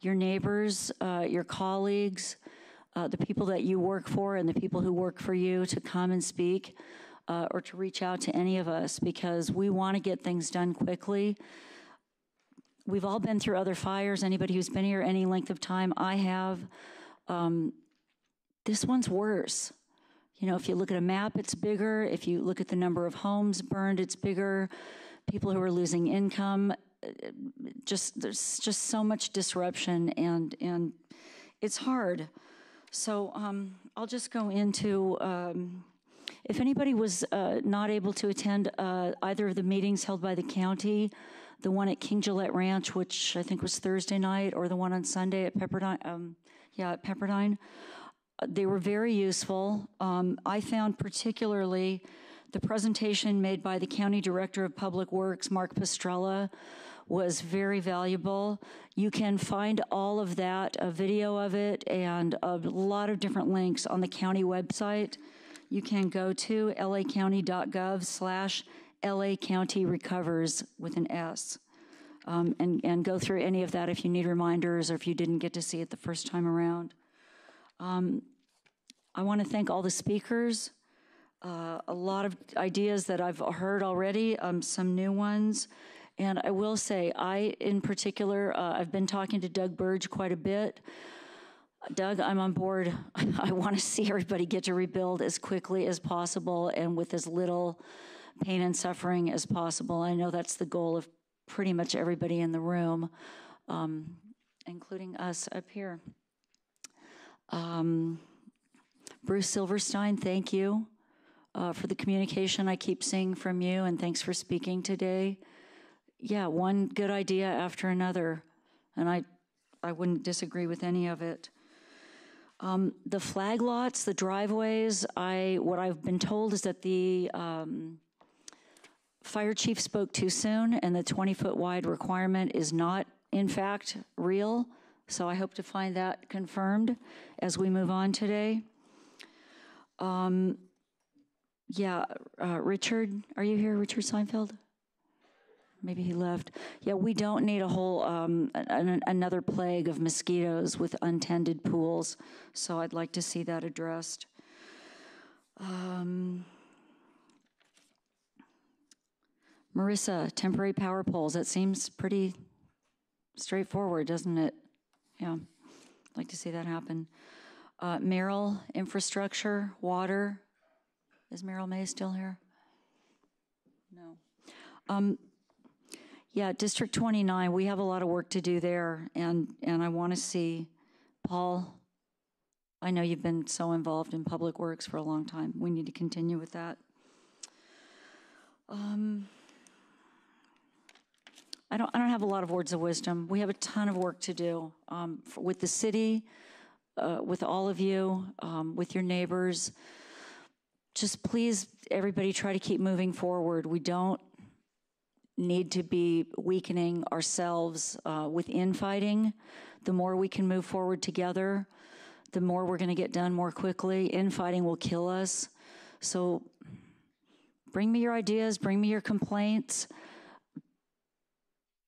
your neighbors, your colleagues, the people that you work for and the people who work for you to come and speak or to reach out to any of us, because we want to get things done quickly. We've all been through other fires. Anybody who's been here any length of time, I have. This one's worse. You know, if you look at a map, it's bigger. If you look at the number of homes burned, it's bigger. People who are losing income, there's just so much disruption, and it's hard. So I'll just go into, if anybody was not able to attend either of the meetings held by the county, the one at King Gillette Ranch, which I think was Thursday night, or the one on Sunday at Pepperdine, at Pepperdine, they were very useful. I found particularly the presentation made by the County Director of Public Works, Mark Pastrella, was very valuable. You can find all of that, a video of it, and a lot of different links on the county website. You can go to lacounty.gov/LA County Recovers with an S, and go through any of that if you need reminders or if you didn't get to see it the first time around. I want to thank all the speakers. A lot of ideas that I've heard already, some new ones. And I will say, in particular, I've been talking to Doug Burge quite a bit. Doug, I'm on board. I want to see everybody get to rebuild as quickly as possible and with as little pain and suffering as possible. I know that's the goal of pretty much everybody in the room, including us up here. Bruce Silverstein, thank you for the communication I keep seeing from you, and thanks for speaking today. Yeah, one good idea after another, and I wouldn't disagree with any of it. The flag lots, the driveways, what I've been told is that the fire chief spoke too soon, and the 20-foot wide requirement is not, in fact, real. So I hope to find that confirmed as we move on today. Richard, are you here, Richard Seinfeld? Maybe he left. Yeah, we don't need a whole, another plague of mosquitoes with untended pools, so I'd like to see that addressed. Marissa, temporary power poles, that seems pretty straightforward, doesn't it? Yeah, I'd like to see that happen. Meryl, infrastructure, water. Is Meryl May still here? No. Yeah, District 29, we have a lot of work to do there, and I want to see, Paul, I know you've been so involved in public works for a long time. We need to continue with that. I don't have a lot of words of wisdom. We have a ton of work to do with the city, with all of you, with your neighbors. Just please, everybody, try to keep moving forward. We don't need to be weakening ourselves with infighting. The more we can move forward together, the more we're going to get done more quickly. Infighting will kill us. So bring me your ideas, bring me your complaints.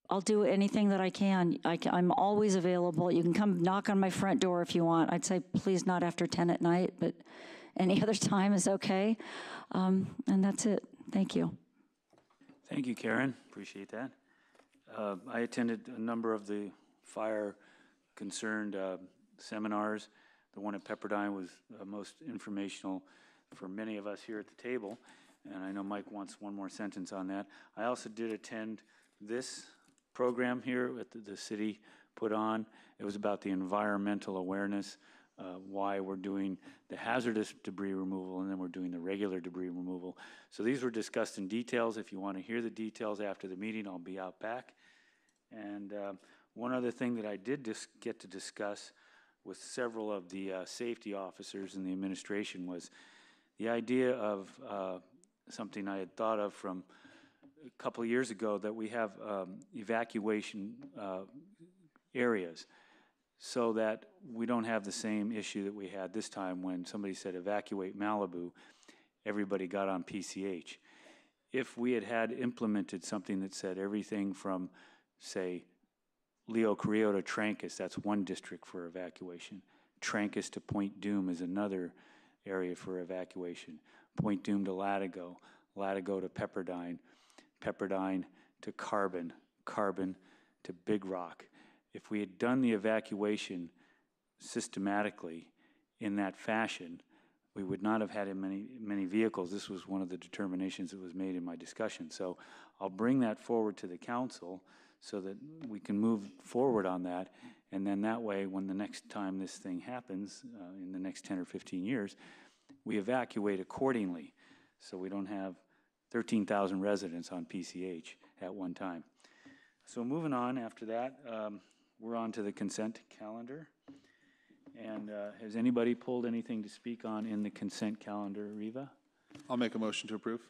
I'll do anything that I can. I'm always available. You can come knock on my front door if you want. I'd say please not after 10 at night, but any other time is okay. And that's it. Thank you. Thank you, Karen. Appreciate that. I attended a number of the fire-concerned seminars. The one at Pepperdine was most informational for many of us here at the table, and I know Mike wants one more sentence on that. I also did attend this program here that the city put on. It was about the environmental awareness why we're doing the hazardous debris removal and then we're doing the regular debris removal. So these were discussed in details. If you want to hear the details after the meeting, I'll be out back. And one other thing that I did get to discuss with several of the safety officers in the administration was the idea of something I had thought of from a couple of years ago, that we have evacuation areas, so that we don't have the same issue that we had this time when somebody said evacuate Malibu, everybody got on PCH. If we had implemented something that said everything from, say, Leo Carrillo to Trancas, that's one district for evacuation. Trancas to Point Doom is another area for evacuation. Point Doom to Latigo, Latigo to Pepperdine, Pepperdine to Carbon, Carbon to Big Rock. If we had done the evacuation systematically in that fashion, we would not have had many vehicles. This was one of the determinations that was made in my discussion. So I'll bring that forward to the council so that we can move forward on that. And then that way, when the next time this thing happens, in the next 10 or 15 years, we evacuate accordingly, so we don't have 13,000 residents on PCH at one time. So moving on after that, we're on to the consent calendar. And has anybody pulled anything to speak on in the consent calendar, Riva? I'll make a motion to approve.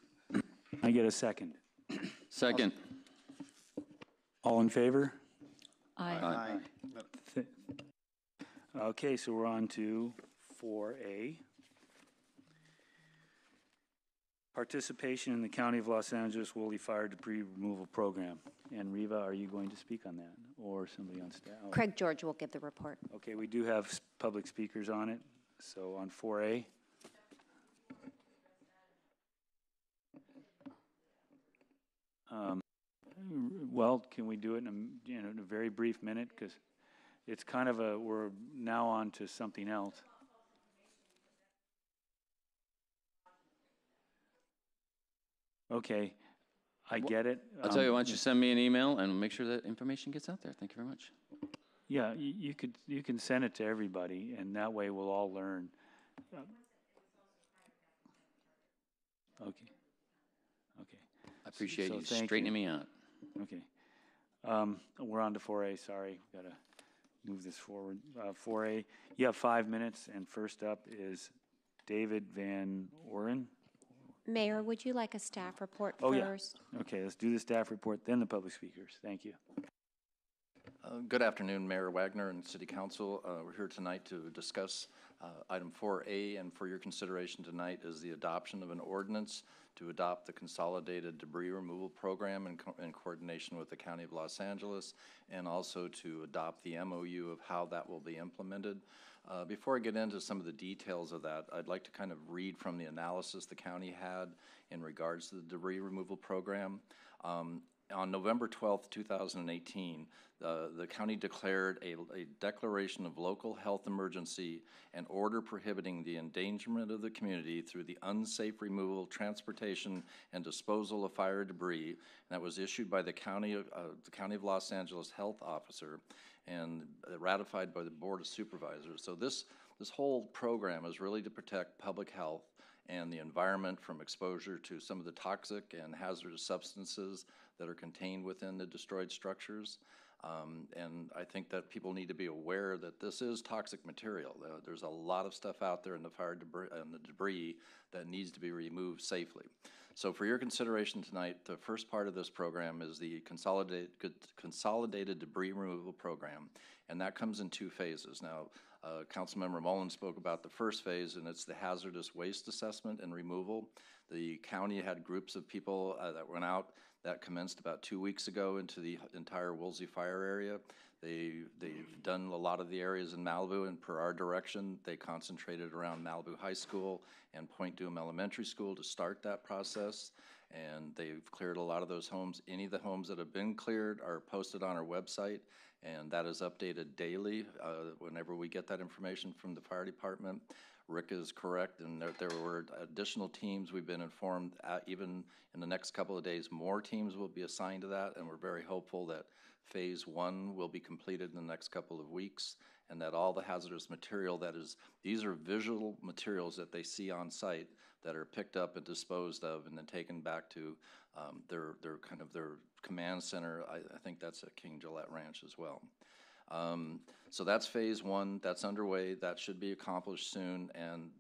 I get a second. Second. All in favor? Aye. Okay, so we're on to 4A. Participation in the County of Los Angeles Woolly Fire Debris Removal Program. And Riva, are you going to speak on that, or somebody on staff? Oh. Craig George will give the report. Okay, we do have public speakers on it. So on 4A. Well, can we do it in a very brief minute? Because it's kind of we're now on to something else. Okay, I get it. I'll tell you, why don't you send me an email and make sure that information gets out there. Thank you very much. Yeah, you can send it to everybody, and that way we'll all learn. Okay. I appreciate you thank straightening me out. Okay. We're on to 4A, sorry. Got to move this forward. 4A, you have 5 minutes, and first up is David Van Oren. Mayor, would you like a staff report first? Yeah. Okay, let's do the staff report, then the public speakers. Thank you. Good afternoon, Mayor Wagner and City Council. We're here tonight to discuss item 4A, and for your consideration tonight is the adoption of an ordinance to adopt the Consolidated Debris Removal Program in coordination with the County of Los Angeles, and also to adopt the MOU of how that will be implemented. Before I get into some of the details of that, I'd like to kind of read from the analysis the county had in regards to the debris removal program. On November 12th, 2018, the county declared a declaration of local health emergency and order prohibiting the endangerment of the community through the unsafe removal, transportation, and disposal of fire debris. And that was issued by the County of Los Angeles Health Officer and ratified by the Board of Supervisors. So this whole program is really to protect public health and the environment from exposure to some of the toxic and hazardous substances that are contained within the destroyed structures. And I think that people need to be aware that this is toxic material. There's a lot of stuff out there in the fire debris and the debris that needs to be removed safely. So for your consideration tonight, the first part of this program is the Consolidated Debris Removal Program, and that comes in 2 phases. Now, Councilmember Mullen spoke about the first phase, and it's the hazardous waste assessment and removal. The county had groups of people that went out. That commenced about 2 weeks ago into the entire Woolsey Fire area. They've done a lot of the areas in Malibu, and per our direction, they concentrated around Malibu High School and Point Doom Elementary School to start that process. And they've cleared a lot of those homes. Any of the homes that have been cleared are posted on our website, and that is updated daily whenever we get that information from the fire department. Rick is correct, and there were additional teams. We've been informed even in the next couple of days, more teams will be assigned to that, and we're very hopeful that phase 1 will be completed in the next couple of weeks, and that all the hazardous material these are visual materials that they see on site that are picked up and disposed of and then taken back to their command center. I think that's at King Gillette Ranch as well. So that's phase one. That's underway. That should be accomplished soon.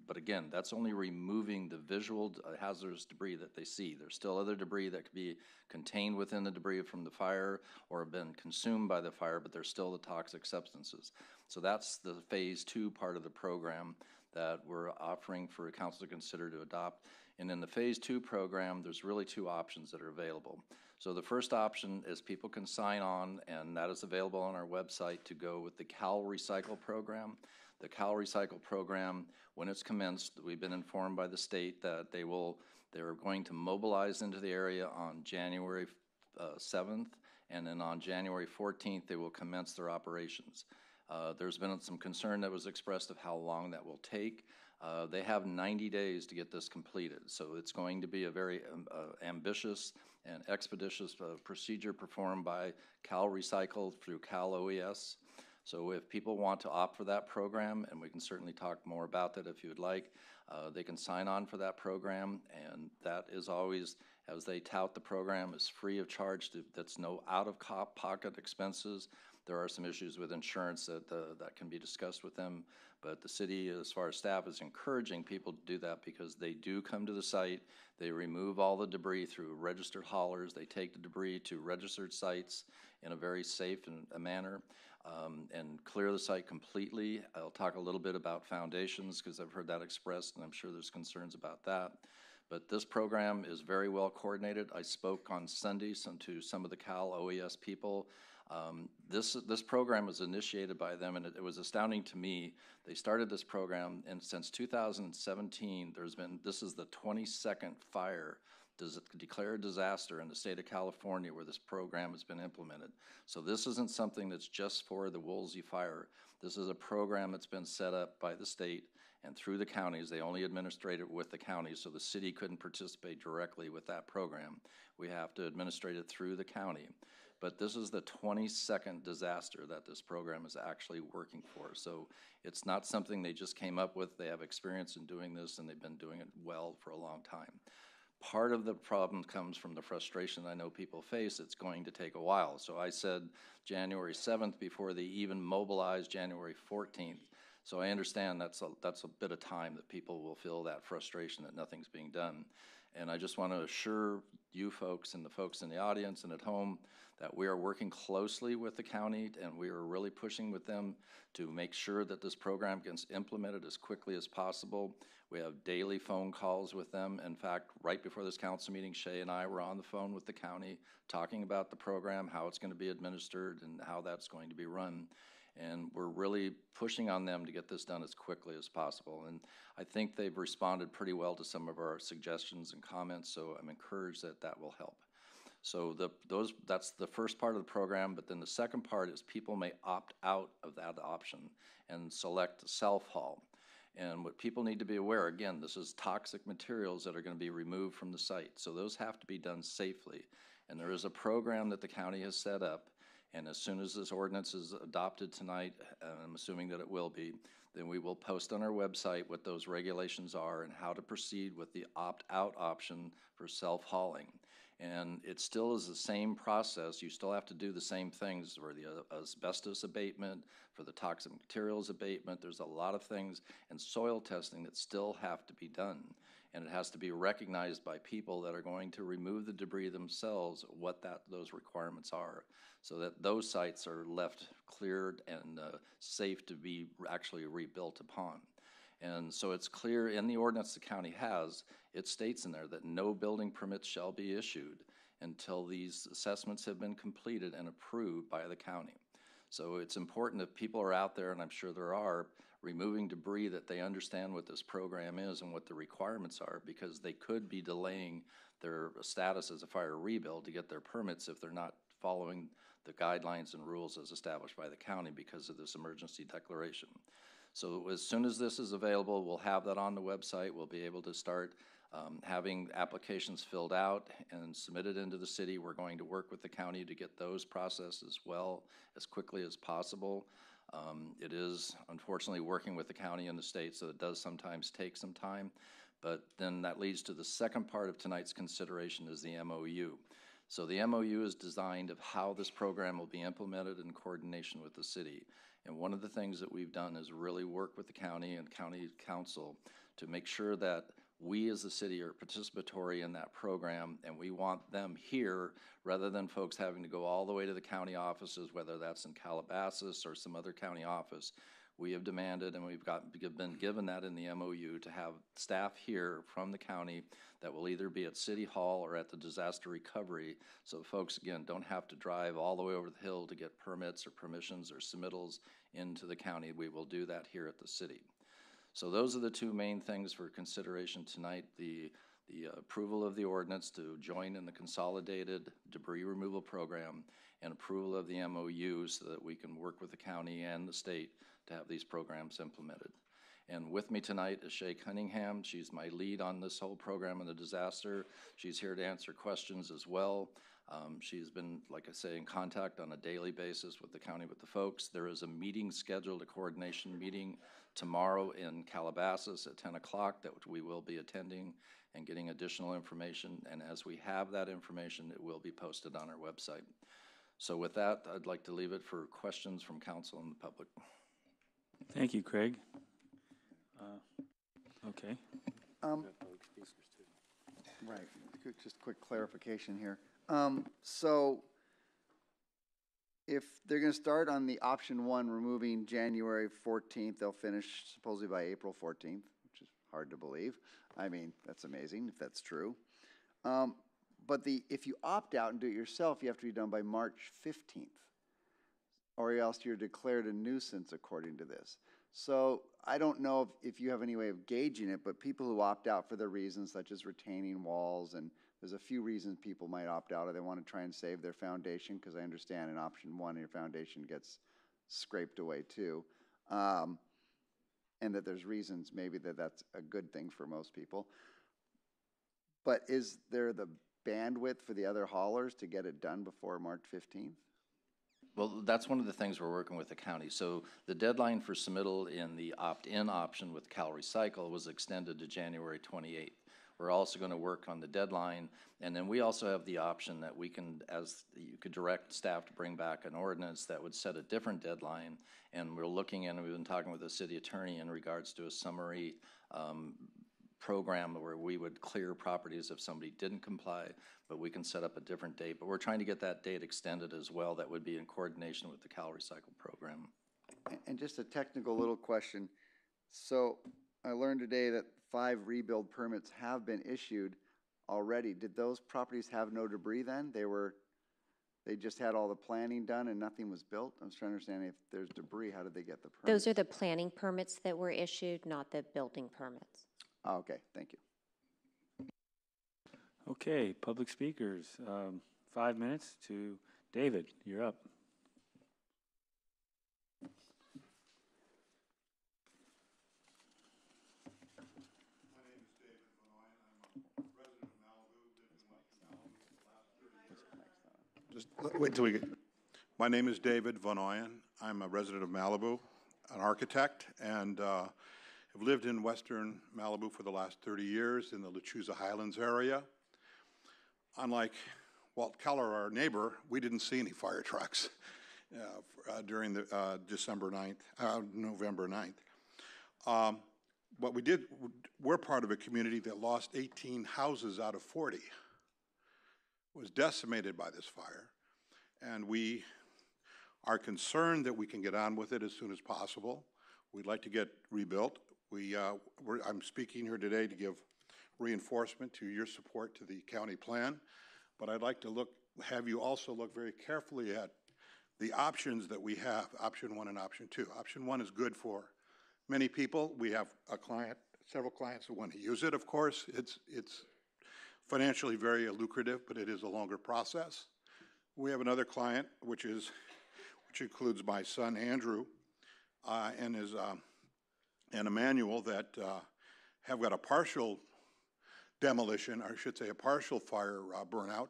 But again, that's only removing the visual hazardous debris that they see. There's still other debris that could be contained within the debris from the fire or have been consumed by the fire, but there's still the toxic substances. So that's the phase two part of the program that we're offering for council to consider to adopt. And in the phase two program, there's really two options that are available. So the first option is people can sign on, and that is available on our website, to go with the Cal Recycle program. The Cal Recycle program, when it's commenced, we've been informed by the state that they're going to mobilize into the area on January 7th, and then on January 14th, they will commence their operations. There's been some concern that was expressed of how long that will take. They have 90 days to get this completed, so it's going to be a very ambitious and expeditious procedure performed by Cal Recycle through Cal OES. So if people want to opt for that program, and we can certainly talk more about that if you would like, they can sign on for that program, and that is always, as they tout the program, is free of charge. That's no out-of-pocket expenses. There are some issues with insurance that can be discussed with them, but the city, as far as staff, is encouraging people to do that because they do come to the site. They remove all the debris through registered haulers. They take the debris to registered sites in a very safe manner and clear the site completely. I'll talk a little bit about foundations because I've heard that expressed, and I'm sure there's concerns about that. But this program is very well coordinated. I spoke on Sunday to some of the Cal OES people. This program was initiated by them, and it was astounding to me. They started this program, and since 2017, this is the 22nd fire declared disaster in the state of California where this program has been implemented. So this isn't something that's just for the Woolsey fire. This is a program that's been set up by the state and through the counties. They only administrate it with the counties, so the city couldn't participate directly with that program. We have to administrate it through the county. But this is the 22nd disaster that this program is actually working for. So it's not something they just came up with. They have experience in doing this, and they've been doing it well for a long time. Part of the problem comes from the frustration I know people face. It's going to take a while. So I said January 7th before they even mobilized January 14th. So I understand that's a bit of time that people will feel that frustration that nothing's being done. And I just want to assure you folks and the folks in the audience and at home that we are working closely with the county, and we are really pushing with them to make sure that this program gets implemented as quickly as possible. We have daily phone calls with them. In fact, right before this council meeting, Shay and I were on the phone with the county talking about the program, how it's going to be administered, and how that's going to be run. And we're really pushing on them to get this done as quickly as possible. And I think they've responded pretty well to some of our suggestions and comments, so I'm encouraged that that will help. So that's the first part of the program, but then the second part is people may opt out of that option and select self-haul. And what people need to be aware, again, this is toxic materials that are going to be removed from the site, so those have to be done safely. And there is a program that the county has set up, and as soon as this ordinance is adopted tonight, and I'm assuming that it will be, then we will post on our website what those regulations are and how to proceed with the opt-out option for self-hauling. And it still is the same process. You still have to do the same things for the asbestos abatement, for the toxic materials abatement. There's a lot of things, and soil testing that still have to be done. And it has to be recognized by people that are going to remove the debris themselves, what those requirements are, so that those sites are left cleared and safe to be actually rebuilt upon. And so it's clear in the ordinance the county has, it states in there that no building permits shall be issued until these assessments have been completed and approved by the county. So it's important that people are out there, and I'm sure there are, removing debris, that they understand what this program is and what the requirements are, because they could be delaying their status as a fire rebuild to get their permits if they're not following the guidelines and rules as established by the county because of this emergency declaration. So as soon as this is available, we'll have that on the website. We'll be able to start having applications filled out and submitted into the city. We're going to work with the county to get those processed as well as quickly as possible. It is unfortunately working with the county and the state, so it does sometimes take some time. But then that leads to the second part of tonight's consideration is the MOU. So the MOU is designed of how this program will be implemented in coordination with the city. And one of the things that we've done is really work with the county and county council to make sure that we as a city are participatory in that program, and we want them here rather than folks having to go all the way to the county offices, whether that's in Calabasas or some other county office. We have demanded, and we've been given that in the MOU, to have staff here from the county that will either be at City Hall or at the disaster recovery, so folks, again, don't have to drive all the way over the hill to get permits or permissions or submittals into the county. We will do that here at the city. So those are the two main things for consideration tonight, the approval of the ordinance to join in the consolidated debris removal program and approval of the MOU so that we can work with the county and the state to have these programs implemented. And with me tonight is Shay Cunningham. She's my lead on this whole program in the disaster. She's here to answer questions as well. She's been, like I say, in contact on a daily basis with the county, with the folks. There is a meeting scheduled, a coordination meeting tomorrow in Calabasas at 10 o'clock that we will be attending and getting additional information. And as we have that information, it will be posted on our website. So with that, I'd like to leave it for questions from council and the public. Thank you, Craig. Okay. Right, just quick clarification here. So if they're gonna start on the option one, removing January 14th, they'll finish supposedly by April 14th, which is hard to believe. I mean, that's amazing if that's true. But if you opt out and do it yourself, you have to be done by March 15th. Or else you're declared a nuisance according to this. So I don't know if you have any way of gauging it, but people who opt out for the reasons such as retaining walls, and there's a few reasons people might opt out, or they want to try and save their foundation, because I understand in option one your foundation gets scraped away too. And that there's reasons maybe that's a good thing for most people. But is there the bandwidth for the other haulers to get it done before March 15th? Well, that's one of the things we're working with the county. So the deadline for submittal in the opt-in option with Cal Recycle was extended to January 28th. We're also going to work on the deadline, and then we also have the option that we can, as you could direct staff to bring back an ordinance that would set a different deadline, and we're looking in, and we've been talking with the city attorney in regards to a summary program where we would clear properties if somebody didn't comply, but we can set up a different date. But we're trying to get that date extended as well. That would be in coordination with the Cal Recycle program. And just a technical little question. So I learned today that 5 rebuild permits have been issued already. Did those properties have no debris then? They just had all the planning done and nothing was built? I'm just trying to understand if there's debris, how did they get the permits? Those are the planning permits that were issued, not the building permits. Oh, okay, thank you. Okay, public speakers. 5 minutes to David. You're up. Just wait until we get. My name is David Von Oyen. I'm a resident of Malibu, an architect, and have lived in western Malibu for the last 30 years in the Lechuza Highlands area. Unlike Walt Keller, our neighbor, we didn't see any fire trucks during the November 9th. But we did, we're part of a community that lost 18 houses out of 40. Was decimated by this fire, and we are concerned that we can get on with it as soon as possible. We'd like to get rebuilt. I'm speaking here today to give reinforcement to your support to the county plan, but I'd like to have you also look very carefully at the options that we have, option 1 and option 2. Option 1 is good for many people. We have several clients who want to use it, of course. It's financially very lucrative, but it is a longer process. We have another client, which includes my son Andrew, and Emmanuel, that have got a partial demolition, or I should say a partial fire burnout,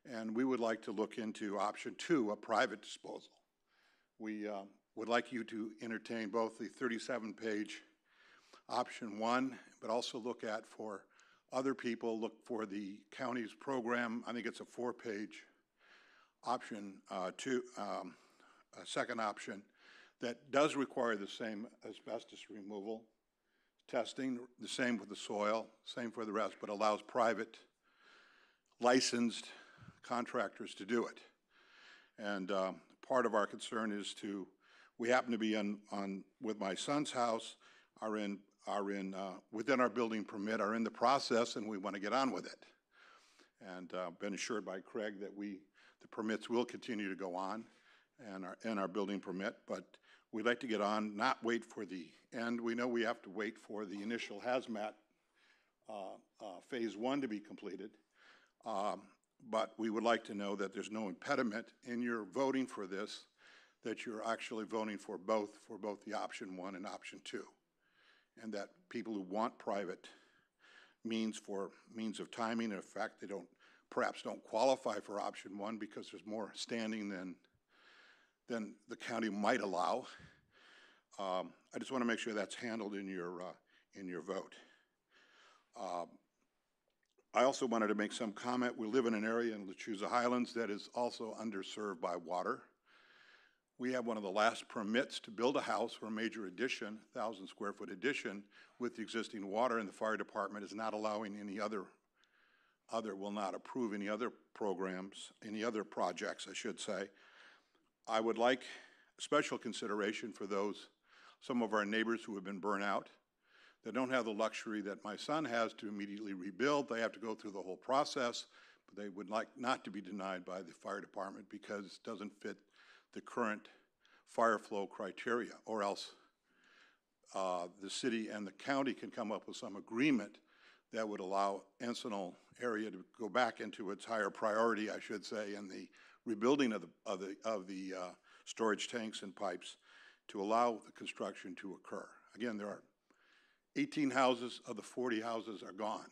and we would like to look into option 2, a private disposal. We would like you to entertain both the 37-page option 1, but also look at for other people, look for the county's program. I think it's a 4-page option 2, a second option that does require the same asbestos removal, testing, the same with the soil, same for the rest, but allows private licensed contractors to do it. And part of our concern is we happen to be with my son's house, are within our building permit, are in the process, and we want to get on with it. And been assured by Craig that the permits will continue to go on and our building permit, but we'd like to get on, not wait for the end. We know we have to wait for the initial hazmat phase 1 to be completed, but we would like to know that there's no impediment in your voting for this, that you're actually voting for both the option 1 and option 2, and that people who want private means of timing, in fact, they perhaps don't qualify for option 1 because there's more standing than the county might allow. I just want to make sure that's handled in your vote. I also wanted to make some comment. We live in an area in Lechuza Highlands that is also underserved by water. We have one of the last permits to build a house for a major addition, 1,000-square-foot addition, with the existing water, and the fire department is not allowing will not approve any other programs, any other projects, I should say. I would like special consideration for some of our neighbors who have been burnt out. They don't have the luxury that my son has to immediately rebuild. They have to go through the whole process, but they would like not to be denied by the fire department because it doesn't fit the current fire flow criteria, or else the city and the county can come up with some agreement that would allow Encinal area to go back into its higher priority, I should say, in the rebuilding of the storage tanks and pipes to allow the construction to occur. Again, there are 18 houses of the 40 houses are gone.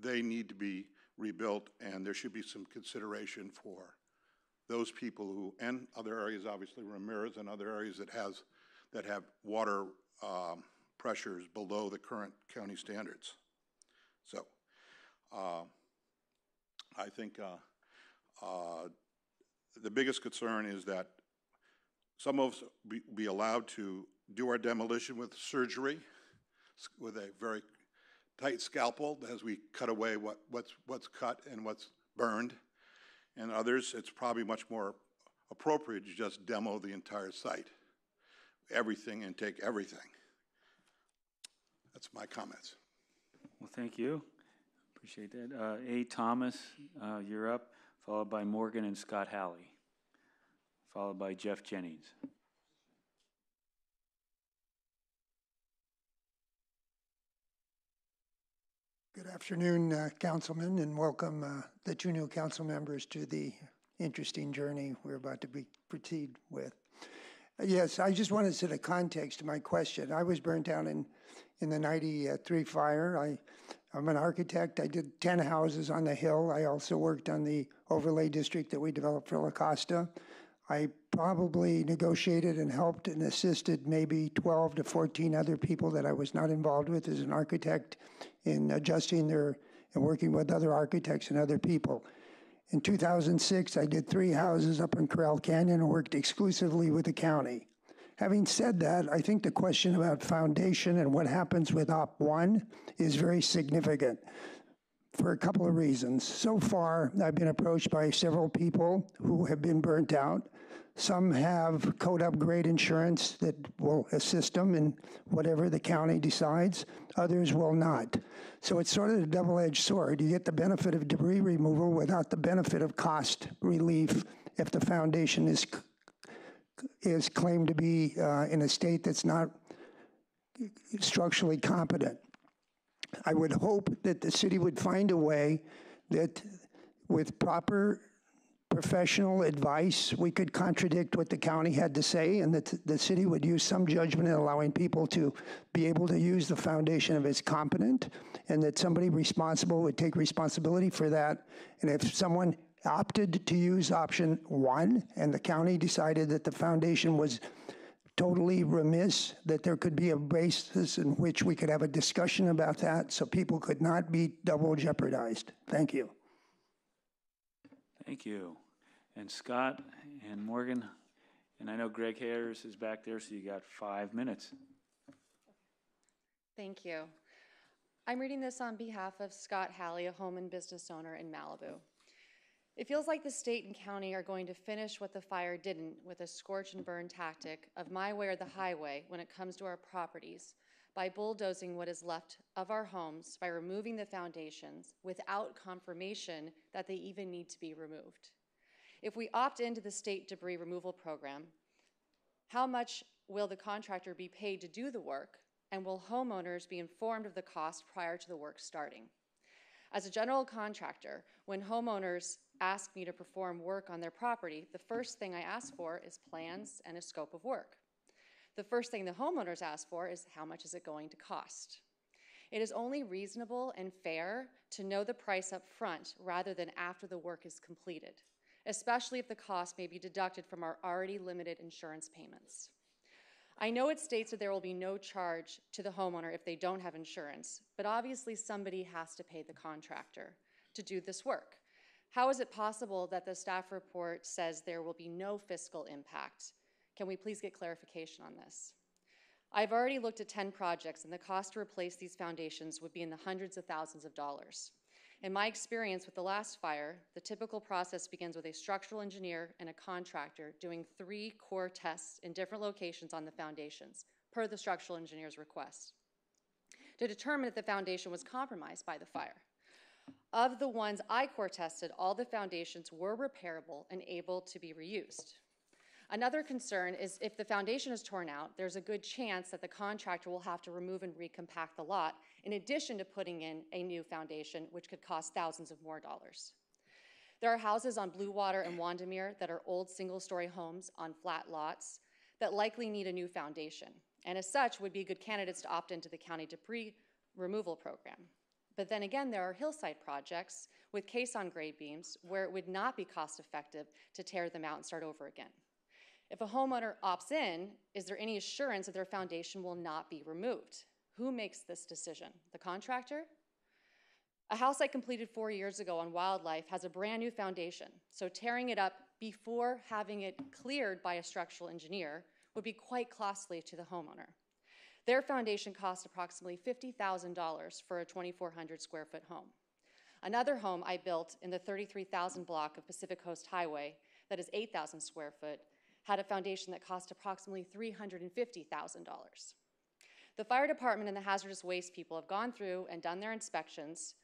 They need to be rebuilt, and there should be some consideration for those people who, and other areas, obviously Ramirez and other areas that have water pressures below the current county standards. So I think the biggest concern is that some of us be allowed to do our demolition with surgery, with a very tight scalpel as we cut away what's cut and what's burned. And others, it's probably much more appropriate to just demo the entire site, everything, and take everything. That's my comments. Well, thank you. Appreciate that. A. Thomas, you're up, followed by Morgan and Scott Halley, followed by Jeff Jennings. Good afternoon, councilmen, and welcome the 2 new council members to the interesting journey we're about to proceed with. Yes, I just wanted to set a context to my question. I was burnt down in the 93 fire. I'm an architect. I did 10 houses on the hill. I also worked on the overlay district that we developed for La Costa. I probably negotiated and helped and assisted maybe 12 to 14 other people that I was not involved with as an architect in adjusting and working with other architects and other people. In 2006, I did 3 houses up in Corral Canyon and worked exclusively with the county. Having said that, I think the question about foundation and what happens with Op 1 is very significant for a couple of reasons. So far, I've been approached by several people who have been burnt out. Some have code upgrade insurance that will assist them in whatever the county decides. Others will not. So it's sort of a double-edged sword. You get the benefit of debris removal without the benefit of cost relief if the foundation is claimed to be in a state that's not structurally competent. I would hope that the city would find a way that with proper professional advice, we could contradict what the county had to say, and that the city would use some judgment in allowing people to be able to use the foundation if it's competent, and that somebody responsible would take responsibility for that. And if someone opted to use option 1, and the county decided that the foundation was totally remiss, that there could be a basis in which we could have a discussion about that so people could not be double jeopardized. Thank you. Thank you. And Scott and Morgan, and I know Greg Harris is back there, so you got 5 minutes. Thank you. I'm reading this on behalf of Scott Halley, a home and business owner in Malibu. It feels like the state and county are going to finish what the fire didn't with a scorch and burn tactic of my way or the highway when it comes to our properties by bulldozing what is left of our homes by removing the foundations without confirmation that they even need to be removed. If we opt into the state debris removal program, how much will the contractor be paid to do the work, and will homeowners be informed of the cost prior to the work starting? As a general contractor, when homeowners ask me to perform work on their property, the first thing I ask for is plans and a scope of work. The first thing the homeowners ask for is how much is it going to cost? It is only reasonable and fair to know the price up front rather than after the work is completed, especially if the cost may be deducted from our already limited insurance payments. I know it states that there will be no charge to the homeowner if they don't have insurance, but obviously somebody has to pay the contractor to do this work. How is it possible that the staff report says there will be no fiscal impact? Can we please get clarification on this? I've already looked at 10 projects, and the cost to replace these foundations would be in the hundreds of thousands of dollars. In my experience with the last fire, the typical process begins with a structural engineer and a contractor doing 3 core tests in different locations on the foundations, per the structural engineer's request, to determine if the foundation was compromised by the fire. Of the ones I core tested, all the foundations were repairable and able to be reused. Another concern is if the foundation is torn out, there's a good chance that the contractor will have to remove and recompact the lot, in addition to putting in a new foundation, which could cost thousands of more dollars. There are houses on Blue Water and Wandamere that are old single-story homes on flat lots that likely need a new foundation, and as such would be good candidates to opt into the county debris removal program. But then again, there are hillside projects with caisson grade beams where it would not be cost-effective to tear them out and start over again. If a homeowner opts in, is there any assurance that their foundation will not be removed? Who makes this decision? The contractor? A house I completed 4 years ago on Wildlife has a brand new foundation, so tearing it up before having it cleared by a structural engineer would be quite costly to the homeowner. Their foundation cost approximately $50,000 for a 2,400 square foot home. Another home I built in the 33,000 block of Pacific Coast Highway that is 8,000 square foot had a foundation that cost approximately $350,000. The fire department and the hazardous waste people have gone through and done their inspections.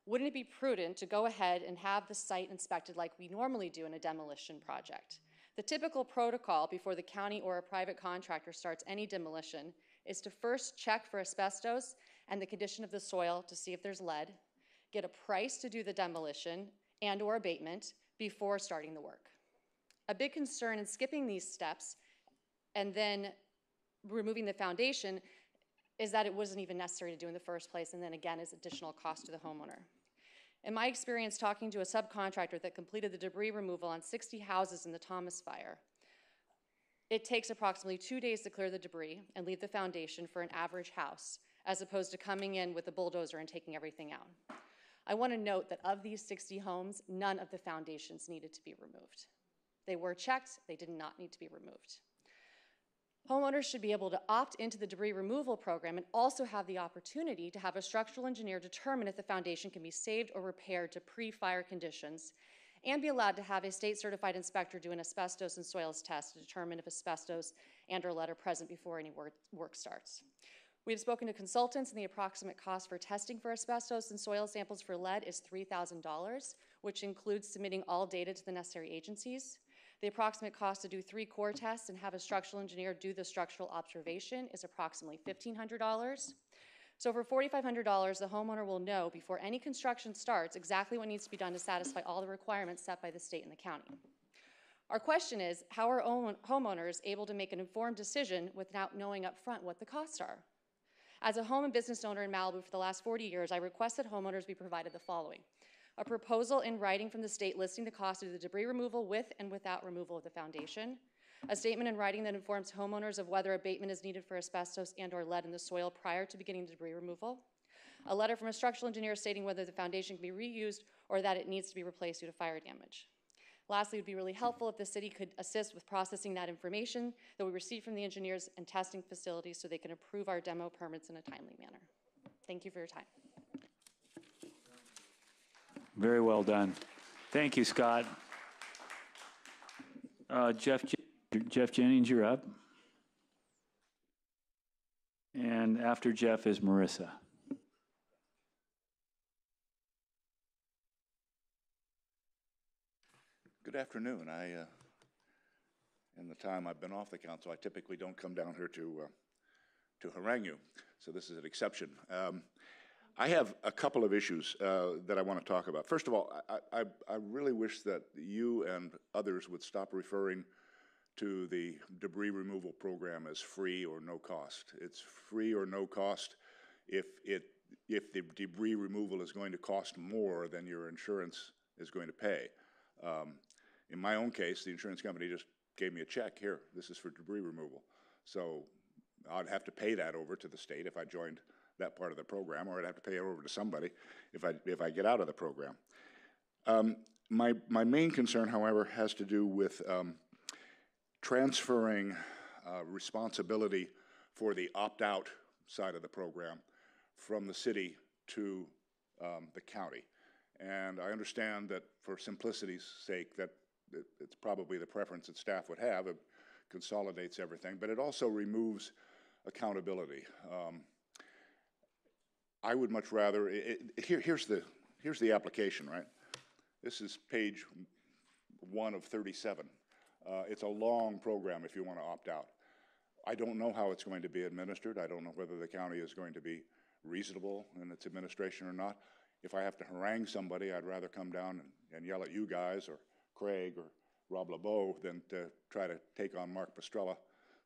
Wouldn't it be prudent to go ahead and have the site inspected like we normally do in a demolition project? The typical protocol before the county or a private contractor starts any demolition is to first check for asbestos and the condition of the soil to see if there's lead, get a price to do the demolition and or abatement before starting the work. A big concern in skipping these steps and then removing the foundation is that it wasn't even necessary to do in the first place, and then again is additional cost to the homeowner. In my experience talking to a subcontractor that completed the debris removal on 60 houses in the Thomas fire, it takes approximately 2 days to clear the debris and leave the foundation for an average house, as opposed to coming in with a bulldozer and taking everything out. I want to note that of these 60 homes, none of the foundations needed to be removed. They were checked, they did not need to be removed. Homeowners should be able to opt into the debris removal program and also have the opportunity to have a structural engineer determine if the foundation can be saved or repaired to pre-fire conditions, and be allowed to have a state-certified inspector do an asbestos and soils test to determine if asbestos and or lead are present before any work starts. We have spoken to consultants, and the approximate cost for testing for asbestos and soil samples for lead is $3,000, which includes submitting all data to the necessary agencies. The approximate cost to do 3 core tests and have a structural engineer do the structural observation is approximately $1,500. So for $4,500, the homeowner will know before any construction starts exactly what needs to be done to satisfy all the requirements set by the state and the county. Our question is, how are homeowners able to make an informed decision without knowing up front what the costs are? As a home and business owner in Malibu for the last 40 years, I request that homeowners be provided the following: a proposal in writing from the state listing the cost of the debris removal with and without removal of the foundation, a statement in writing that informs homeowners of whether abatement is needed for asbestos and or lead in the soil prior to beginning debris removal, a letter from a structural engineer stating whether the foundation can be reused or that it needs to be replaced due to fire damage. Lastly, it would be really helpful if the city could assist with processing that information that we receive from the engineers and testing facilities so they can approve our demo permits in a timely manner. Thank you for your time. Very well done. Thank you, Scott. Jeff Jennings, you're up. And after Jeff is Marissa. Good afternoon. In the time I've been off the council, I typically don't come down here to harangue you, so this is an exception. I have a couple of issues that I want to talk about. First of all, I really wish that you and others would stop referring to the debris removal program as free or no cost. It's free or no cost if the debris removal is going to cost more than your insurance is going to pay. In my own case, the insurance company just gave me a check. Here, this is for debris removal. So I'd have to pay that over to the state if I joined that part of the program, or I'd have to pay it over to somebody if I get out of the program. My main concern, however, has to do with transferring responsibility for the opt-out side of the program from the city to the county. And I understand that for simplicity's sake that it's probably the preference that staff would have. It consolidates everything, but it also removes accountability. I would much rather, here's the application, right? This is page 1 of 37. It's a long program if you want to opt out. I don't know how it's going to be administered. I don't know whether the county is going to be reasonable in its administration or not. If I have to harangue somebody, I'd rather come down and yell at you guys or Craig or Rob LeBeau than to try to take on Mark Pastrella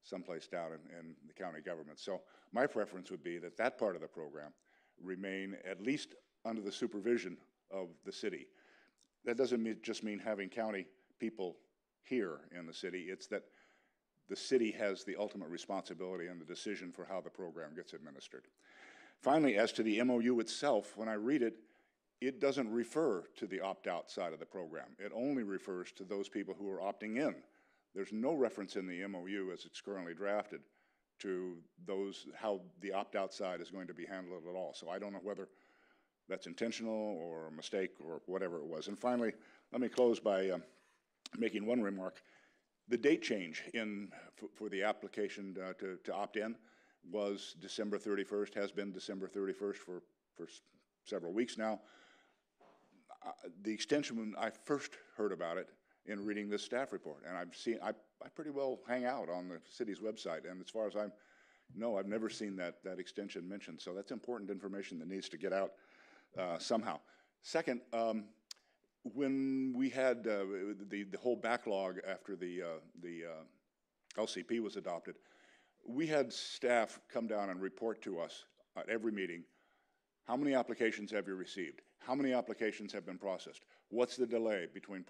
someplace down in the county government. So my preference would be that that part of the program remain at least under the supervision of the city. That doesn't just mean having county people here in the city. It's that the city has the ultimate responsibility and the decision for how the program gets administered. Finally, as to the MOU itself, when I read it, it doesn't refer to the opt-out side of the program. It only refers to those people who are opting in. There's no reference in the MOU as it's currently drafted to how the opt-out side is going to be handled at all. So I don't know whether that's intentional or a mistake or whatever it was. And finally, let me close by making one remark. The date change for the application to opt in was December 31st, has been December 31st for several weeks now. The extension, when I first heard about it in reading this staff report, and I pretty well hang out on the city's website, and as far as I know, I've never seen that extension mentioned. So that's important information that needs to get out somehow. Second, when we had the whole backlog after the LCP was adopted, we had staff come down and report to us at every meeting, how many applications have you received? How many applications have been processed? What's the delay between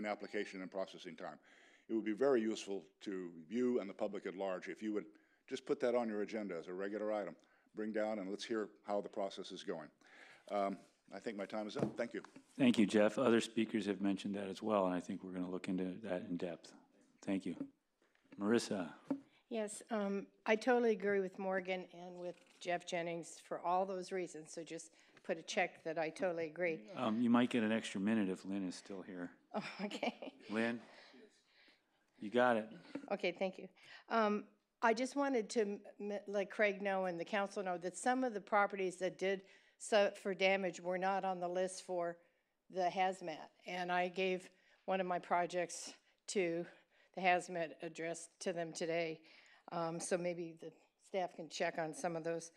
application and processing time? It would be very useful to you and the public at large if you would just put that on your agenda as a regular item. Bring down and let's hear how the process is going. I think my time is up. Thank you. Thank you, Jeff. Other speakers have mentioned that as well, and I think we're going to look into that in depth. Thank you. Marissa. Yes, I totally agree with Morgan and with Jeff Jennings for all those reasons. So just put a check that I totally agree. You might get an extra minute if Lynn is still here. Oh, okay. Lynn, you got it. Okay, thank you. I just wanted to let Craig know and the council know that some of the properties that did for damage were not on the list for the hazmat. And I gave one of my projects to the hazmat address to them today. So maybe the staff can check on some of those.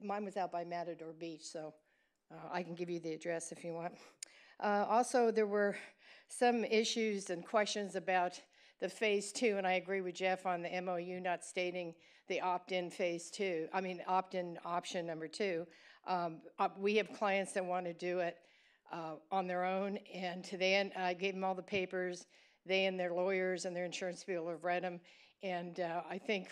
Mine was out by Matador Beach, so I can give you the address if you want. Also, there were some issues and questions about the phase 2, and I agree with Jeff on the MOU not stating the opt-in phase 2, opt-in option number 2. We have clients that want to do it on their own, and I gave them all the papers. They and their lawyers and their insurance people have read them, and I think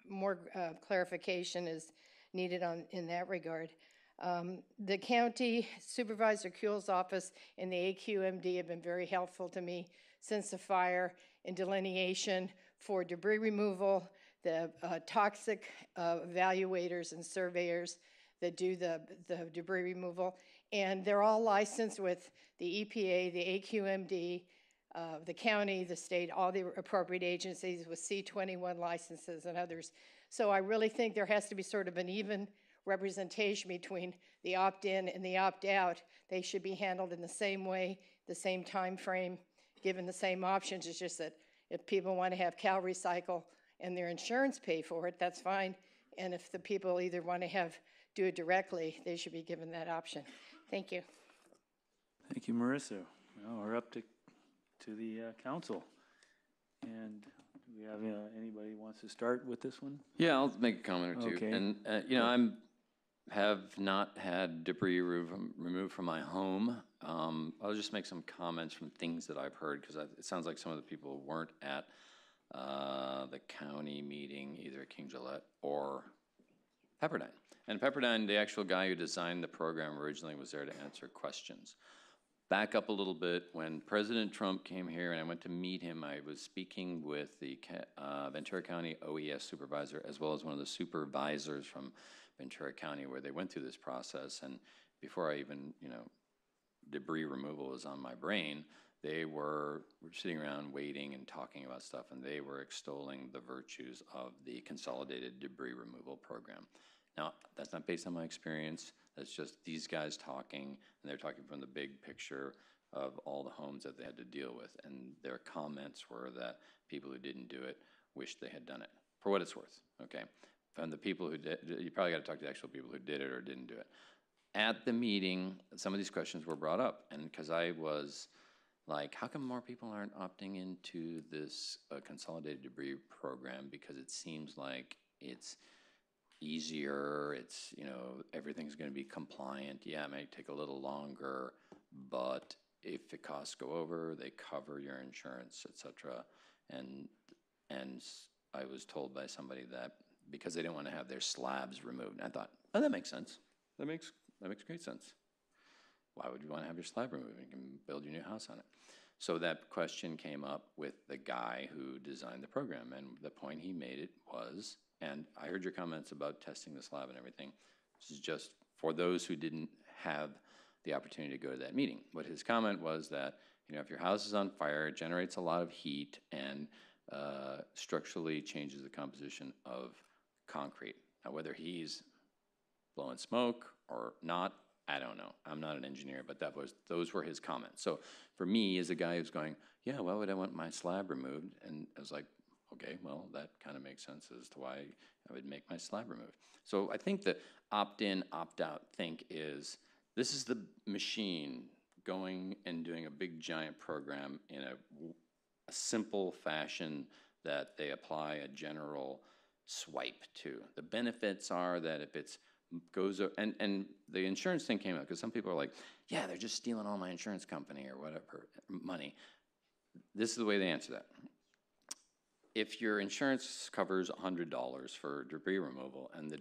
more clarification is needed in that regard. The county supervisor Kuehl's office and the AQMD have been very helpful to me since the fire in delineation for debris removal, the toxic evaluators and surveyors that do the debris removal, and they're all licensed with the EPA, the AQMD, the county, the state, all the appropriate agencies with C21 licenses and others. So I really think there has to be sort of an even representation between the opt-in and the opt-out. They should be handled in the same way, the same time frame, given the same options. It's just that if people want to have Cal Recycle and their insurance pay for it, that's fine. And if the people either want to do it directly, they should be given that option. Thank you. Thank you, Marissa. Well, we're up to the council. And do we have anybody who wants to start with this one? Yeah, I'll make a comment or two. Okay. And, have not had debris removed from my home. I'll just make some comments from things that I've heard, because it sounds like some of the people weren't at the county meeting, either at King Gillette or Pepperdine. And Pepperdine, the actual guy who designed the program originally was there to answer questions. Back up a little bit, when President Trump came here and I went to meet him, I was speaking with the Ventura County OES supervisor, as well as one of the supervisors from Ventura County, where they went through this process. And before I even, debris removal was on my brain, they were sitting around waiting and talking about stuff, and they were extolling the virtues of the consolidated debris removal program. Now, that's not based on my experience. That's just these guys talking, and they're talking from the big picture of all the homes that they had to deal with. And their comments were that people who didn't do it wished they had done it, for what it's worth, okay? From the people who did, you probably got to talk to the actual people who did it or didn't do it. At the meeting, some of these questions were brought up, and because I was like, how come more people aren't opting into this consolidated debris program? Because it seems like it's easier, it's, everything's going to be compliant. Yeah, it may take a little longer, but if the costs go over, they cover your insurance, etc. And I was told by somebody that because they didn't want to have their slabs removed, and I thought, oh, that makes sense. That makes great sense. Why would you want to have your slab removed? You can build your new house on it. So that question came up with the guy who designed the program, and the point he made it was, and I heard your comments about testing the slab and everything. This is just for those who didn't have the opportunity to go to that meeting. But his comment was that, if your house is on fire, it generates a lot of heat and structurally changes the composition of concrete. Now, whether he's blowing smoke or not, I don't know. I'm not an engineer, but those were his comments. So for me, as a guy who's going, yeah, why would I want my slab removed? And I was like, okay, well, that kind of makes sense as to why I would make my slab removed. So I think the opt-in, opt-out think is, this is the machine going and doing a big giant program in a simple fashion that they apply a general swipe to. The benefits are that if it's goes, and the insurance thing came up, because some people are like, yeah, they're just stealing all my insurance company or whatever, money. This is the way they answer that. If your insurance covers $100 for debris removal and the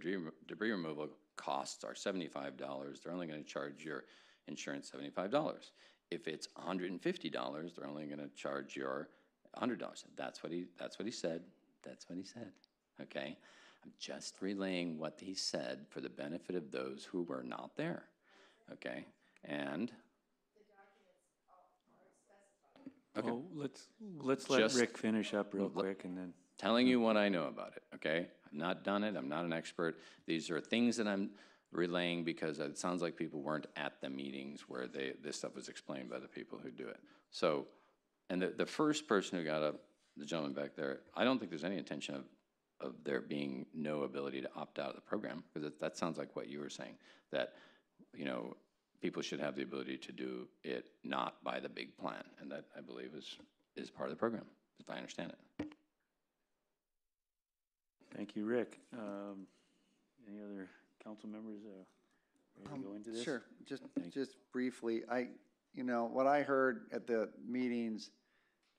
debris removal costs are $75, they're only going to charge your insurance $75. If it's $150, they're only going to charge your $100. That's what he said. That's what he said. Okay? I'm just relaying what he said for the benefit of those who were not there. Okay? And okay. Well, let's let Rick finish up real quick, and then telling you what I know about it, okay? I've not done it. I'm not an expert. These are things that I'm relaying because it sounds like people weren't at the meetings where this stuff was explained by the people who do it. So, and the first person who got up, the gentleman back there, I don't think there's any intention of there being no ability to opt out of the program, because that sounds like what you were saying, that, people should have the ability to do it not by the big plan, and that, I believe, is part of the program, if I understand it. Thank you, Rick. Any other council members? Ready to go into this? Sure, just briefly, what I heard at the meetings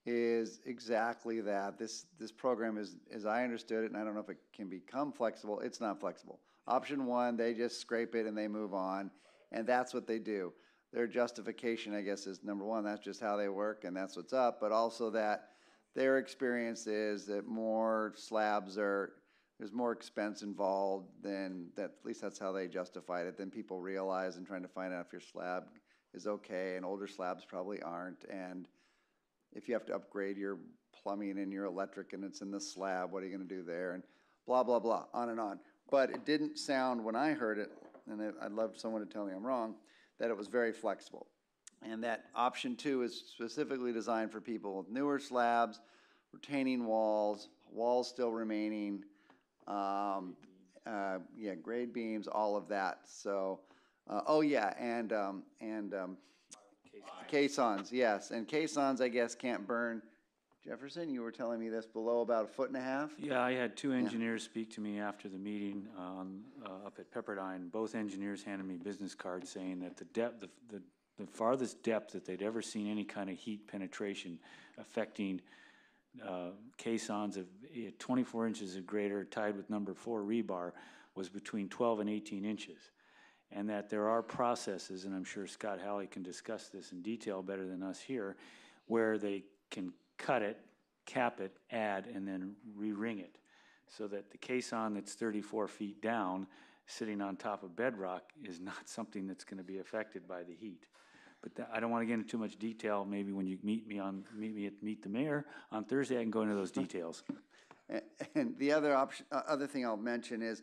is exactly that. This program is, as I understood it, and I don't know if it can become flexible, it's not flexible. Option one, they just scrape it and they move on, and that's what they do. Their justification, I guess, is number one, that's just how they work and that's what's up, but also that their experience is that more slabs there's more expense involved than that, at least that's how they justified it, than people realize and trying to find out if your slab is okay, and older slabs probably aren't, and if you have to upgrade your plumbing and your electric and it's in the slab, what are you going to do there, and blah, blah, blah, on and on. But it didn't sound, when I heard it, and I'd love someone to tell me I'm wrong, that it was very flexible. And that option two is specifically designed for people with newer slabs, retaining walls, walls still remaining, grade beams, all of that. So, caissons, yes. And caissons, I guess, can't burn. Jefferson, you were telling me this, below about 1.5 feet? Yeah, I had two engineers speak to me after the meeting up at Pepperdine. Both engineers handed me business cards saying that the farthest depth that they'd ever seen any kind of heat penetration affecting caissons of 24 inches or greater tied with number 4 rebar was between 12 and 18 inches. And that there are processes, and I'm sure Scott Halley can discuss this in detail better than us here, where they can cut it, cap it, add, and then re-ring it. So that the caisson that's 34 feet down, sitting on top of bedrock, is not something that's going to be affected by the heat. But I don't want to get into too much detail. Maybe when you meet me at Meet the Mayor on Thursday, I can go into those details. And the other thing I'll mention is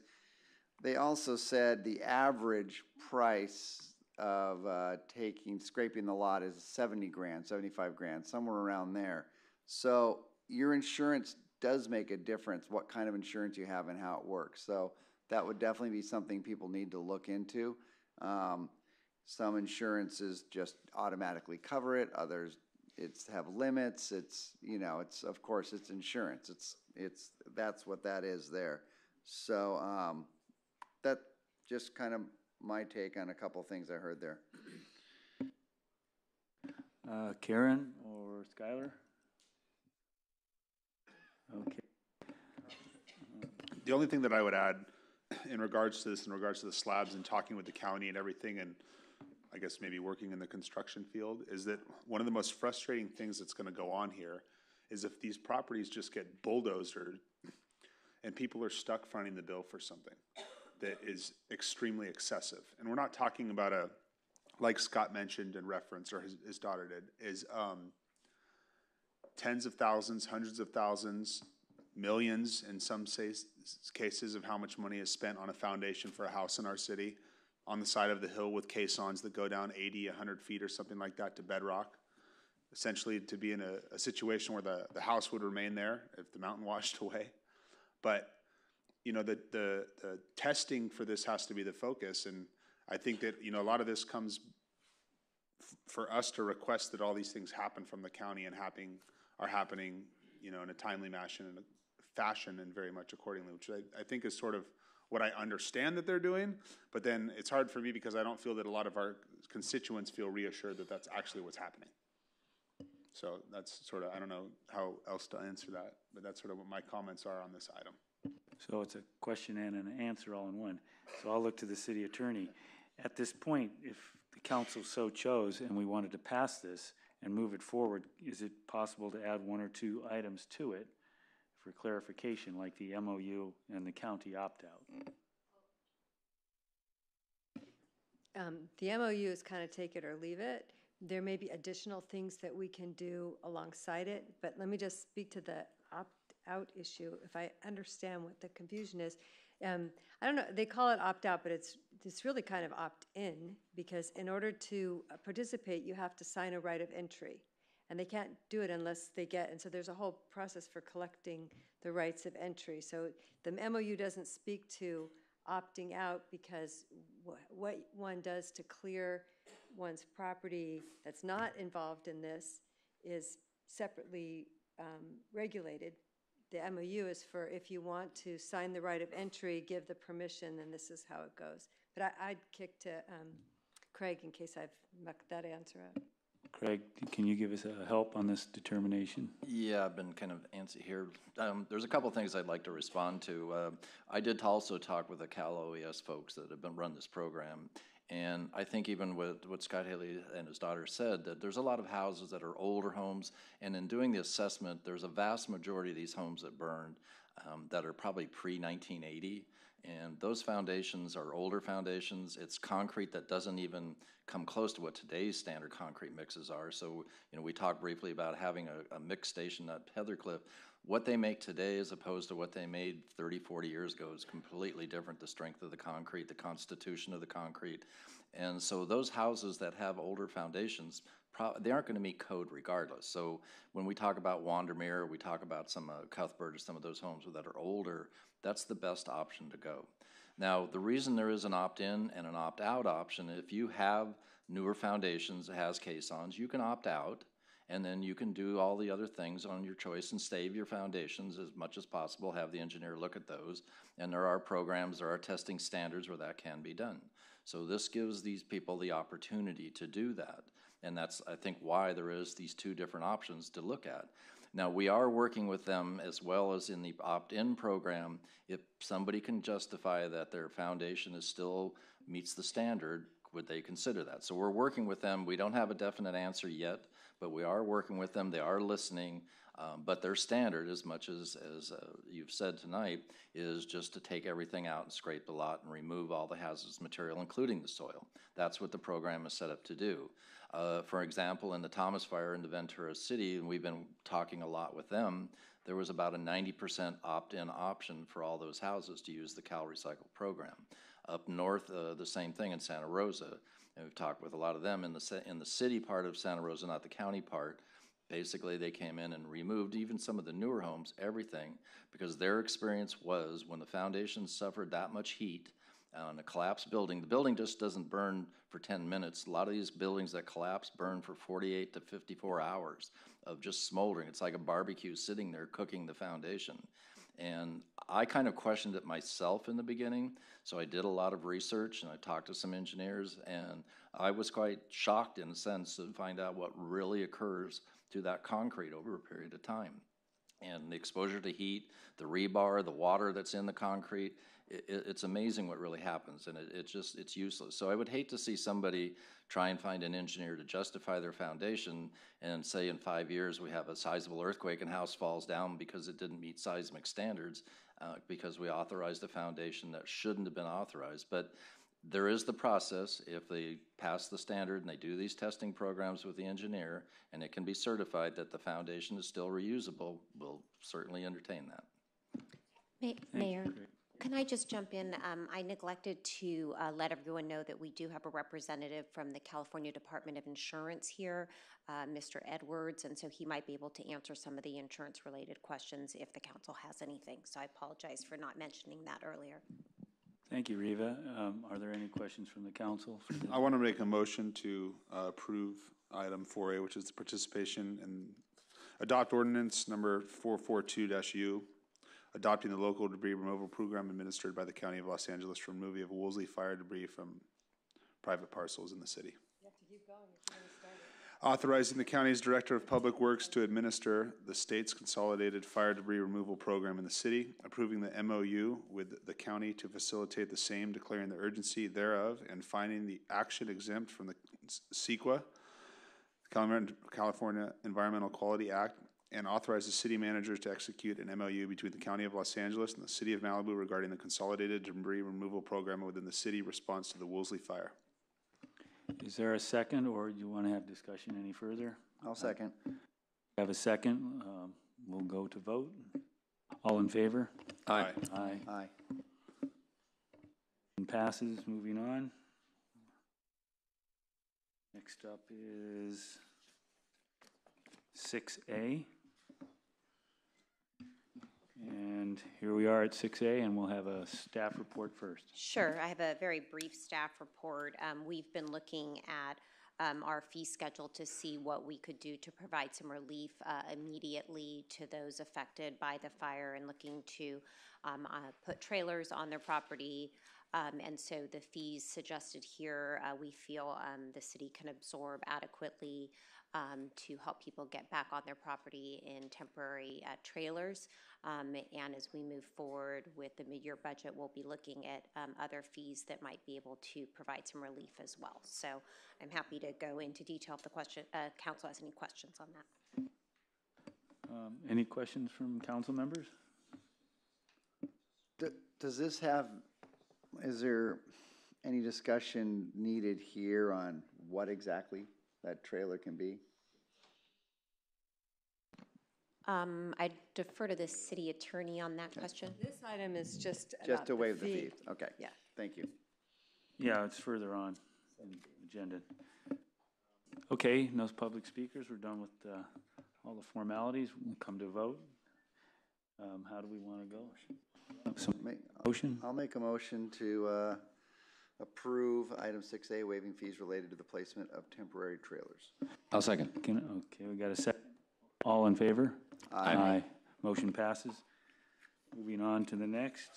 they also said the average price of scraping the lot is 70 grand, 75 grand, somewhere around there. So your insurance does make a difference, what kind of insurance you have and how it works. So that would definitely be something people need to look into. Some insurances just automatically cover it. Others have limits. It's of course it's insurance. That's what that is there. So that just kind of my take on a couple of things I heard there. Karen or Skylar? Okay. The only thing that I would add in regards to the slabs and talking with the county and everything, and I guess maybe working in the construction field, is that one of the most frustrating things that's going to go on here is if these properties just get bulldozed and people are stuck fronting the bill for something that is extremely excessive. And we're not talking about like Scott mentioned and referenced, or his daughter did, is tens of thousands, hundreds of thousands, millions in some cases of how much money is spent on a foundation for a house in our city on the side of the hill with caissons that go down 80, 100 feet or something like that to bedrock, essentially to be in a situation where the house would remain there if the mountain washed away. But the testing for this has to be the focus, and I think that a lot of this comes for us to request that all these things happen from the county and are happening in a timely fashion and very much accordingly, which I think is sort of what I understand that they're doing, but then it's hard for me because I don't feel that a lot of our constituents feel reassured that that's actually what's happening. So that's sort of, I don't know how else to answer that, but that's sort of what my comments are on this item. So it's a question and an answer all in one. So I'll look to the city attorney. At this point, if the council so chose and we wanted to pass this and move it forward, is it possible to add 1 or 2 items to it for clarification, like the MOU and the county opt-out? The MOU is kind of take it or leave it. There may be additional things that we can do alongside it, but let me just speak to the opt-out issue, if I understand what the confusion is. I don't know, they call it opt-out, but it's really kind of opt-in, because in order to participate, you have to sign a right of entry. And they can't do it unless they get, and so there's a whole process for collecting the rights of entry. So the MOU doesn't speak to opting out, because what one does to clear one's property that's not involved in this is separately regulated the MOU is for if you want to sign the right of entry, give the permission, then this is how it goes. But I'd kick to Craig in case I've mucked that answer up. Craig, can you give us a help on this determination? Yeah, I've been kind of antsy here. There's a couple things I'd like to respond to. I did also talk with the Cal OES folks that have been run this program, and I think even with what Scott Haley and his daughter said, that there's a lot of houses that are older homes, and in doing the assessment, there's a vast majority of these homes that burned that are probably pre-1980. And those foundations are older foundations. It's concrete that doesn't even come close to what today's standard concrete mixes are. So, we talked briefly about having a mix station at Heathercliff. What they make today as opposed to what they made 30, 40 years ago is completely different. The strength of the concrete, the constitution of the concrete. And so those houses that have older foundations, they aren't going to meet code regardless. So when we talk about Wandermere, we talk about some Cuthbert or some of those homes that are older, that's the best option to go. Now, the reason there is an opt-in and an opt-out option, if you have newer foundations that has caissons, you can opt out, and then you can do all the other things on your choice and save your foundations as much as possible, have the engineer look at those, and there are programs, there are testing standards where that can be done. So this gives these people the opportunity to do that, and that's, I think, why there is these two different options to look at. Now, we are working with them as well as in the opt-in program. If somebody can justify that their foundation is still meets the standard, would they consider that? So we're working with them. We don't have a definite answer yet, but we are working with them. They are listening, but their standard, as much as you've said tonight, is just to take everything out and scrape the lot and remove all the hazardous material, including the soil. That's what the program is set up to do. For example, in the Thomas Fire in the Ventura City, and we've been talking a lot with them, there was about a 90% opt-in option for all those houses to use the Cal Recycle program. Up north, the same thing in Santa Rosa, and we've talked with a lot of them. In the city part of Santa Rosa, not the county part, basically they came in and removed even some of the newer homes, everything, because their experience was when the foundation suffered that much heat on a collapsed building, the building just doesn't burn for 10 minutes. A lot of these buildings that collapse burn for 48 to 54 hours of just smoldering. It's like a barbecue sitting there cooking the foundation. And I kind of questioned it myself in the beginning, so I did a lot of research and I talked to some engineers, and I was quite shocked in a sense to find out what really occurs to that concrete over a period of time. And the exposure to heat, the rebar, the water that's in the concrete, it's amazing what really happens, and it's useless. So I would hate to see somebody try and find an engineer to justify their foundation and say in 5 years we have a sizable earthquake and house falls down because it didn't meet seismic standards because we authorized a foundation that shouldn't have been authorized. But there is the process. If they pass the standard and they do these testing programs with the engineer and it can be certified that the foundation is still reusable, we'll certainly entertain that. Mayor, can I just jump in? I neglected to let everyone know that we do have a representative from the California Department of Insurance here, Mr. Edwards, and so he might be able to answer some of the insurance-related questions if the council has anything. So I apologize for not mentioning that earlier. Thank you, Riva. Are there any questions from the council? I want to make a motion to approve item 4A, which is the participation in adopt ordinance number 442-U, adopting the local debris removal program administered by the County of Los Angeles for removal of Woolsey fire debris from private parcels in the city. You have to keep going if you're going to start it. Authorizing the county's Director of Public Works to administer the state's consolidated fire debris removal program in the city, approving the MOU with the county to facilitate the same, declaring the urgency thereof, and finding the action exempt from the CEQA, California Environmental Quality Act, and authorize the city managers to execute an MOU between the County of Los Angeles and the City of Malibu regarding the consolidated debris removal program within the city response to the Woolsey fire. Is there a second, or do you want to have discussion any further? I'll second. Have a second. We'll go to vote. All in favor? Aye. Aye. Aye. And passes. Moving on. Next up is 6A. And here we are at 6A, and we'll have a staff report first. Sure, I have a very brief staff report. We've been looking at our fee schedule to see what we could do to provide some relief immediately to those affected by the fire and looking to put trailers on their property. And so the fees suggested here, we feel the city can absorb adequately to help people get back on their property in temporary trailers. And as we move forward with the mid-year budget, we'll be looking at other fees that might be able to provide some relief as well. So I'm happy to go into detail if the council has any questions on that. Any questions from council members? Does this have, is there any discussion needed here on what exactly that trailer can be? I defer to the city attorney on that question. This item is just Just to about waive the fee. fees, okay. Yeah. Thank you. Yeah, it's further on in the agenda. Okay, no public speakers. We're done with all the formalities. We'll come to a vote. How do we want to go? Motion? I'll make a motion to approve item 6A, waiving fees related to the placement of temporary trailers. I'll second. Okay, we got a second. All in favor? Aye. Motion passes. Moving on to the next.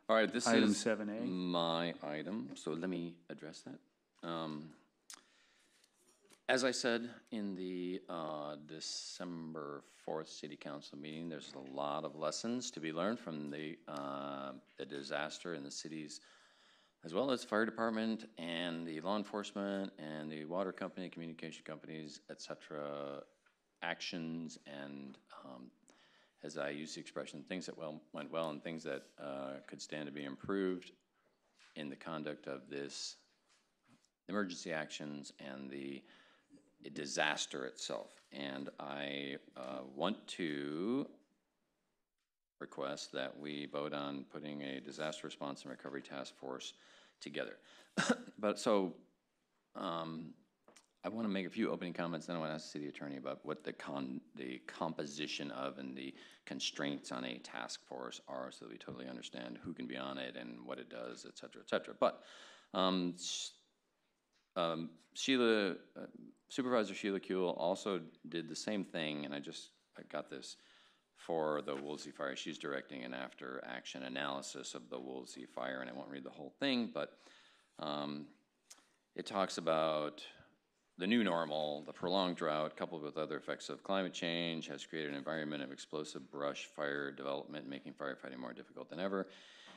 All right, this Item is 7A. my item, so let me address that. As I said in the December 4th City Council meeting, there's a lot of lessons to be learned from the disaster in the cities, as well as fire department and the law enforcement and the water company, communication companies, et cetera, actions and, as I use the expression, things that went well and things that could stand to be improved in the conduct of this emergency actions and the disaster itself. And I want to request that we vote on putting a disaster response and recovery task force together. But so I want to make a few opening comments, then I want to ask the city attorney about what the composition of and the constraints on a task force are, so that we totally understand who can be on it and what it does, et cetera, et cetera. But Supervisor Sheila Kuehl also did the same thing, and I got this for the Woolsey fire. She's directing an after-action analysis of the Woolsey fire, and I won't read the whole thing, but it talks about the new normal, the prolonged drought, coupled with other effects of climate change, has created an environment of explosive brush fire development, making firefighting more difficult than ever.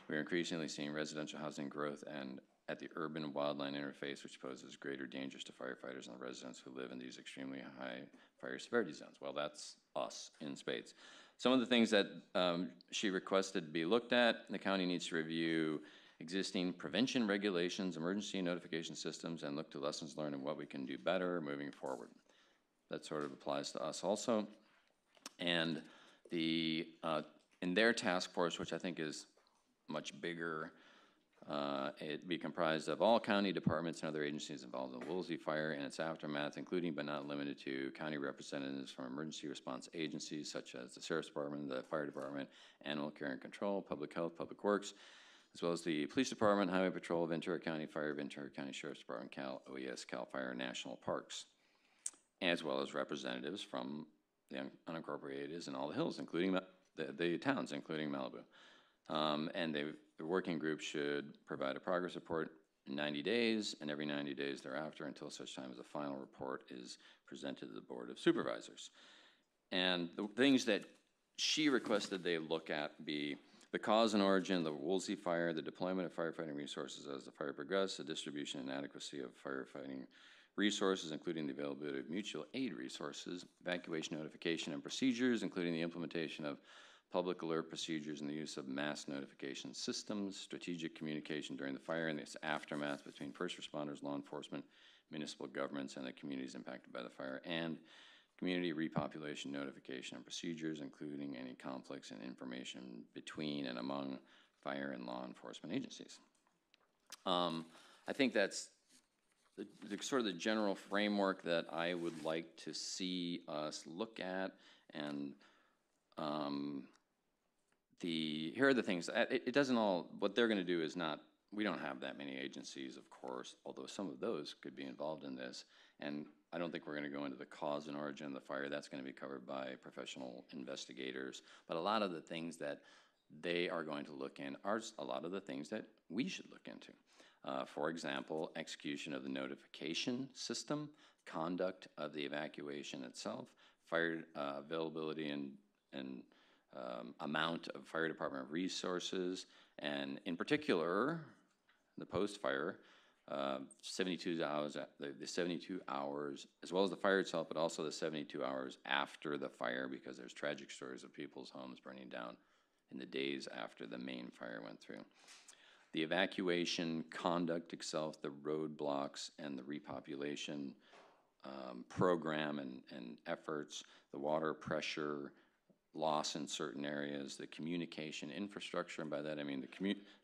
We are increasingly seeing residential housing growth and at the urban wildland interface, which poses greater dangers to firefighters and the residents who live in these extremely high fire severity zones. Well, that's us in spades. Some of the things that she requested be looked at, the county needs to review existing prevention regulations, emergency notification systems, and look to lessons learned and what we can do better moving forward. That sort of applies to us also. And in their task force, which I think is much bigger, it'd be comprised of all county departments and other agencies involved in the Woolsey fire and its aftermath, including but not limited to county representatives from emergency response agencies such as the Sheriff's Department, the Fire Department, Animal Care and Control, Public Health, Public Works, as well as the Police Department, Highway Patrol, Ventura County Fire, Ventura County Sheriff's Department, Cal OES, Cal Fire, National Parks, as well as representatives from the unincorporated and all the hills, including the towns, including Malibu. And the working group should provide a progress report in 90 days, and every 90 days thereafter until such time as a final report is presented to the Board of Supervisors. And the things that she requested they look at be the cause and origin of the Woolsey fire, the deployment of firefighting resources as the fire progressed, the distribution and adequacy of firefighting resources, including the availability of mutual aid resources, evacuation notification and procedures, including the implementation of public alert procedures and the use of mass notification systems, strategic communication during the fire and its aftermath between first responders, law enforcement, municipal governments, and the communities impacted by the fire, and community repopulation notification and procedures, including any conflicts and information between and among fire and law enforcement agencies. I think that's sort of the general framework that I would like to see us look at, and here are the things. It doesn't all, what they're going to do is not we don't have that many agencies, of course, although some of those could be involved in this. And I don't think we're going to go into the cause and origin of the fire. That's going to be covered by professional investigators. But a lot of the things that they are going to look in are a lot of the things that we should look into. For example, execution of the notification system, conduct of the evacuation itself, fire availability and amount of fire department resources, and in particular, the post-fire, 72 hours, the 72 hours, as well as the fire itself, but also the 72 hours after the fire, because there's tragic stories of people's homes burning down in the days after the main fire went through. The evacuation conduct itself, the roadblocks and the repopulation program and efforts, the water pressure loss in certain areas, the communication infrastructure, and by that I mean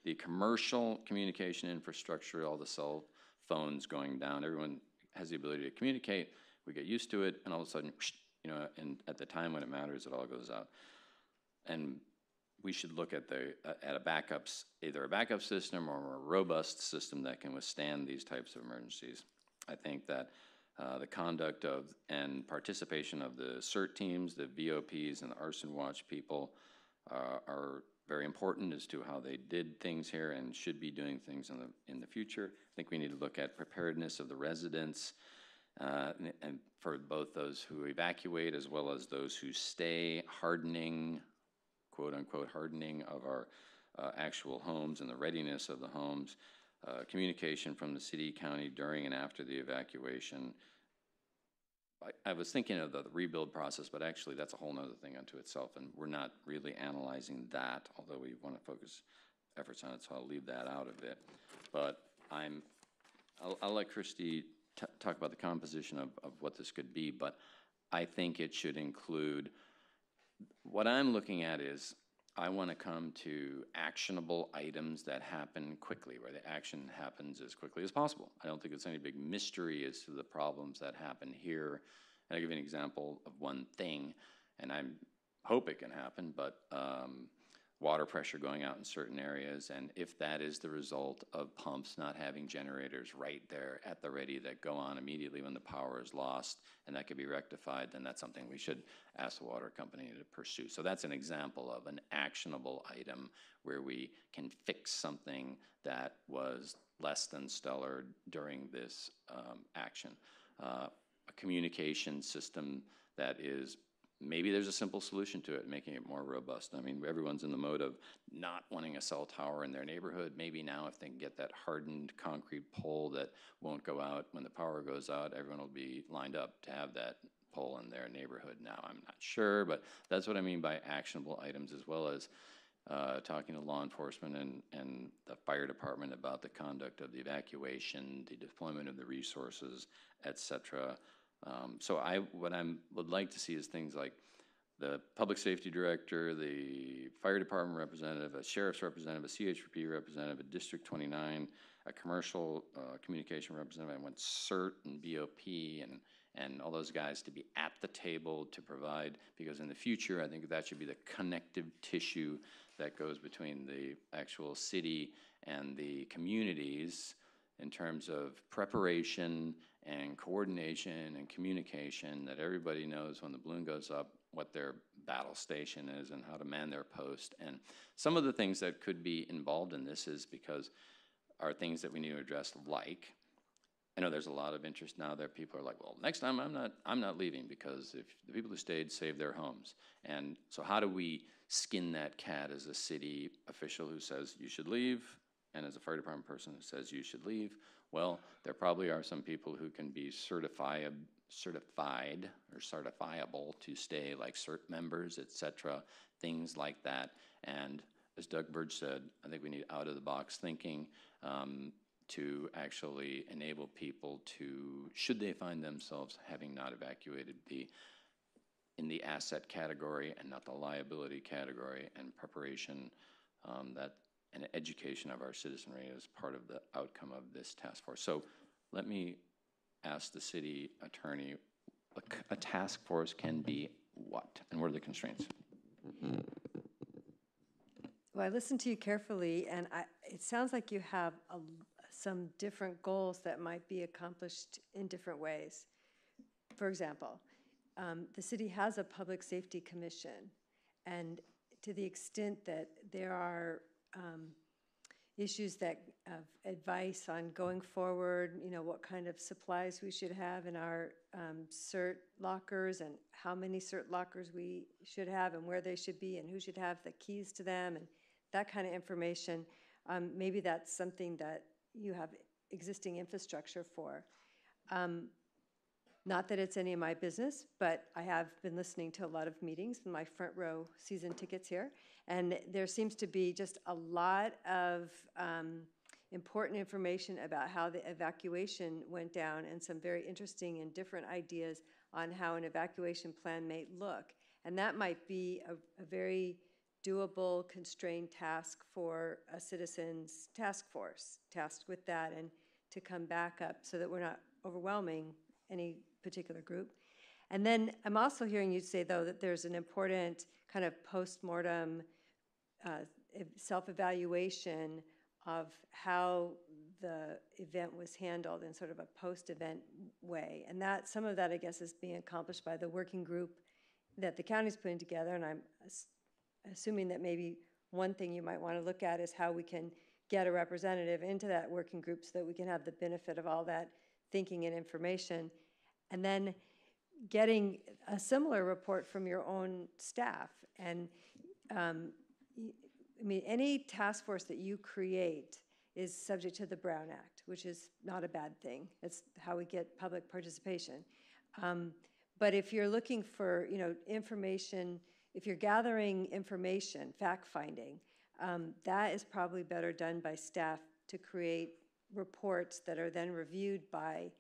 the commercial communication infrastructure, all the cell phones going down. Everyone has the ability to communicate. We get used to it, and all of a sudden, you know, and at the time when it matters, it all goes out. And we should look at a backups, either a backup system or a robust system that can withstand these types of emergencies. I think that the conduct of and participation of the CERT teams, the VOPs, and the arson watch people are very important as to how they did things here and should be doing things in the future. I think we need to look at preparedness of the residents and for both those who evacuate as well as those who stay, hardening, quote unquote, hardening of our actual homes and the readiness of the homes. Communication from the city, county during and after the evacuation. I was thinking of the rebuild process, but actually that's a whole nother thing unto itself, and we're not really analyzing that, although we want to focus efforts on it, so I'll leave that out of it. But I'll let Christy talk about the composition of what this could be, but I think it should include, what I'm looking at is, I want to come to actionable items that happen quickly, where the action happens as quickly as possible. I don't think it's any big mystery as to the problems that happen here. And I'll give you an example of one thing, and I hope it can happen, but water pressure going out in certain areas, and if that is the result of pumps not having generators right there at the ready that go on immediately when the power is lost, and that could be rectified, then that's something we should ask the water company to pursue. So that's an example of an actionable item where we can fix something that was less than stellar during this action. A communication system that is, maybe there's a simple solution to it, making it more robust. I mean, everyone's in the mode of not wanting a cell tower in their neighborhood. Maybe now if they can get that hardened concrete pole that won't go out when the power goes out, everyone will be lined up to have that pole in their neighborhood now. I'm not sure, but that's what I mean by actionable items, as well as talking to law enforcement and the fire department about the conduct of the evacuation, the deployment of the resources, et cetera. So what I would like to see is things like the public safety director, the fire department representative, a sheriff's representative, a CHP representative, a District 29, a commercial communication representative. I want CERT and BOP and all those guys to be at the table to provide, because in the future, I think that should be the connective tissue that goes between the actual city and the communities in terms of preparation and coordination and communication, that everybody knows when the balloon goes up what their battle station is and how to man their post. And some of the things that could be involved in this is because are things that we need to address, like, I know there's a lot of interest now that people are like, well, next time I'm not leaving, because if the people who stayed saved their homes. And so how do we skin that cat as a city official who says you should leave, and as a fire department person who says you should leave? Well, there probably are some people who can be certified or certifiable to stay, like CERT members, et cetera, things like that. And as Doug Burge said, I think we need out-of-the-box thinking to actually enable people to, should they find themselves having not evacuated, be in the asset category and not the liability category, and preparation and education of our citizenry as part of the outcome of this task force. So let me ask the city attorney, a task force can be what, and what are the constraints? Well, I listened to you carefully, and it sounds like you have some different goals that might be accomplished in different ways. For example, the city has a public safety commission, and to the extent that there are issues of advice on going forward, what kind of supplies we should have in our CERT lockers and how many CERT lockers we should have and where they should be and who should have the keys to them and that kind of information. Maybe that's something that you have existing infrastructure for. Not that it's any of my business, but I have been listening to a lot of meetings in my front row season tickets here, and there seems to be just a lot of important information about how the evacuation went down and some very interesting and different ideas on how an evacuation plan may look. And that might be a very doable, constrained task for a citizens task force tasked with that, and to come back up so that we're not overwhelming any particular group. And then I'm also hearing you say, though, that there's an important kind of post-mortem self-evaluation of how the event was handled in sort of a post-event way. And that some of that, I guess, is being accomplished by the working group that the county's putting together. And I'm assuming that maybe one thing you might want to look at is how we can get a representative into that working group so that we can have the benefit of all that thinking and information. And then getting a similar report from your own staff. And I mean, any task force that you create is subject to the Brown Act, which is not a bad thing. It's how we get public participation. But if you're looking for, information, if you're gathering information, fact-finding, that is probably better done by staff to create reports that are then reviewed by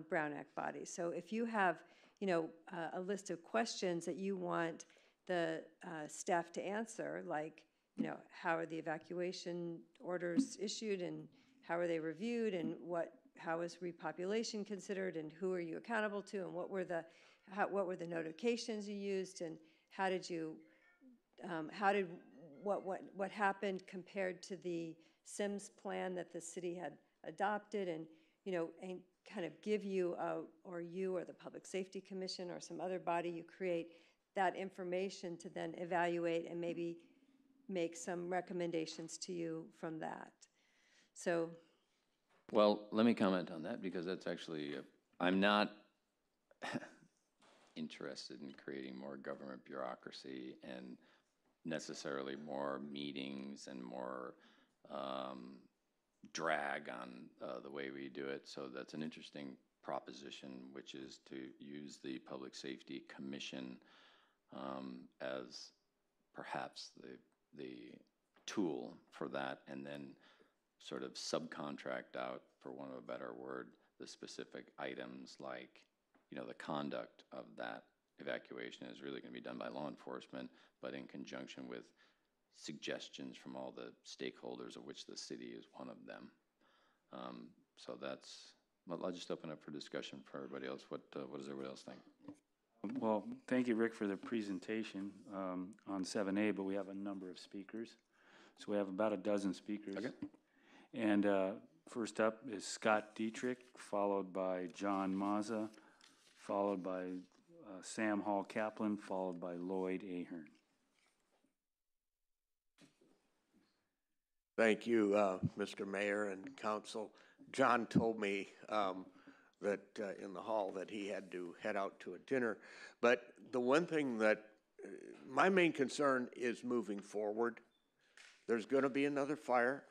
Brown Act bodies. So if you have, a list of questions that you want the staff to answer, like, how are the evacuation orders issued and how are they reviewed and how is repopulation considered and who are you accountable to and what were the notifications you used and what happened compared to the SIMS plan that the city had adopted, and and kind of give you or the Public Safety Commission or some other body you create that information to then evaluate and maybe make some recommendations to you from that. So. Well, let me comment on that because that's actually, I'm not interested in creating more government bureaucracy and necessarily more meetings and more drag on the way we do it. So that's an interesting proposition, which is to use the Public Safety Commission as perhaps the tool for that, and then sort of subcontract out, for want of a better word, the specific items like, the conduct of that evacuation is really going to be done by law enforcement, but in conjunction with suggestions from all the stakeholders, of which the city is one of them. So that's, well, I'll just open up for discussion for everybody else. What does everybody else think? Well, thank you, Rick, for the presentation on 7A, but we have a number of speakers. So we have about a dozen speakers. Okay. And first up is Scott Dietrich, followed by John Mazza, followed by Sam Hall Kaplan, followed by Lloyd Ahern. Thank you, Mr. Mayor and Council. John told me that in the hall that he had to head out to a dinner. But the one thing that my main concern is moving forward. There's going to be another fire.